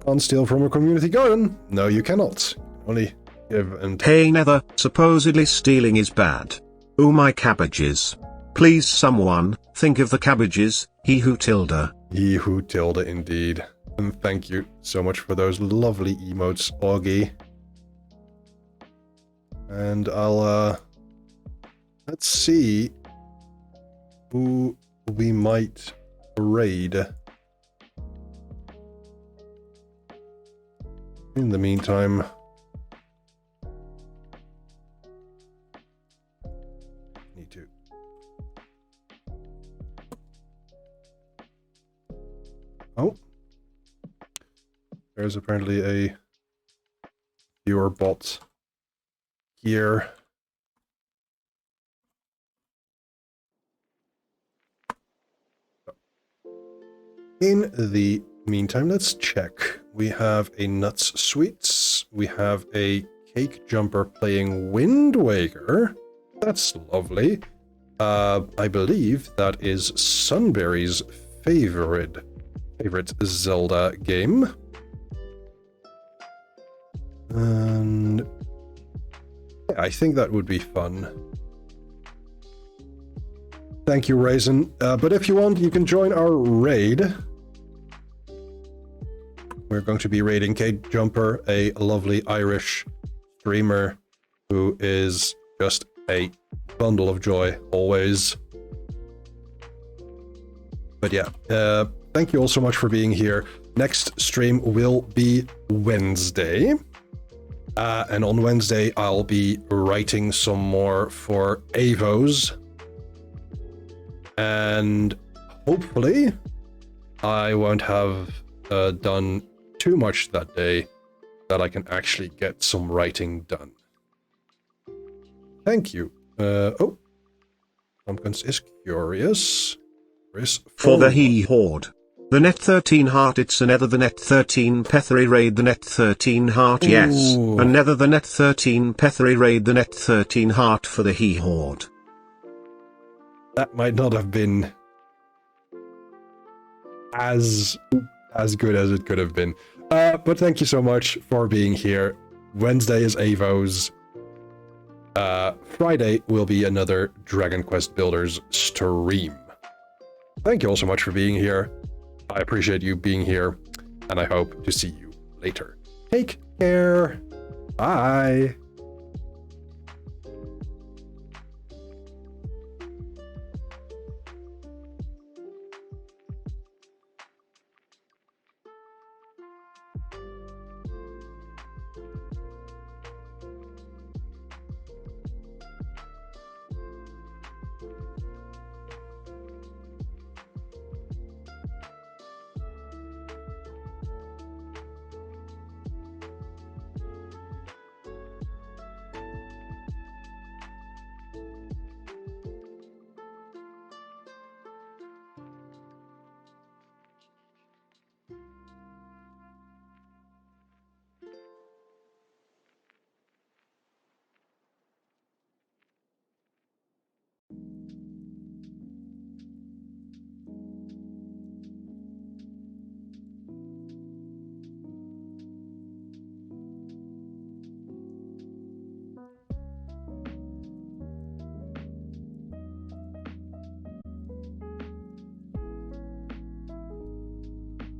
Can't steal from a community garden. No, you cannot. Only give and... Hey Nether, supposedly stealing is bad. Ooh, my cabbages. Please someone, think of the cabbages, he who tilde. He who tilde indeed. And thank you so much for those lovely emotes, Augie. And I'll, let's see who we might raid. In the meantime, need to. Oh, there's apparently a viewer bot here. In the meantime, let's check. We have a Nuts Sweets. We have a Cake Jumper playing Wind Waker. That's lovely. I believe that is Sunberry's favorite Zelda game. And yeah, I think that would be fun. Thank you, Raisin. But if you want, you can join our raid. We're going to be raiding Cake Jumper, a lovely Irish streamer who is just a bundle of joy, always. But yeah, thank you all so much for being here. Next stream will be Wednesday. And on Wednesday, I'll be writing some more for Avos. And hopefully, I won't have done too much that day, that I can actually get some writing done. Thank you. Oh, Pumpkins is curious. For the He Horde. The net 13 heart, it's another the net 13 Pethary raid the net 13 heart, yes. Ooh. Another the net 13 Pethary raid the net 13 heart for the He Horde. That might not have been as good as it could have been. But thank you so much for being here. Wednesday is Avos. Friday will be another Dragon Quest Builders stream. Thank you all so much for being here. I appreciate you being here, and I hope to see you later. Take care. Bye.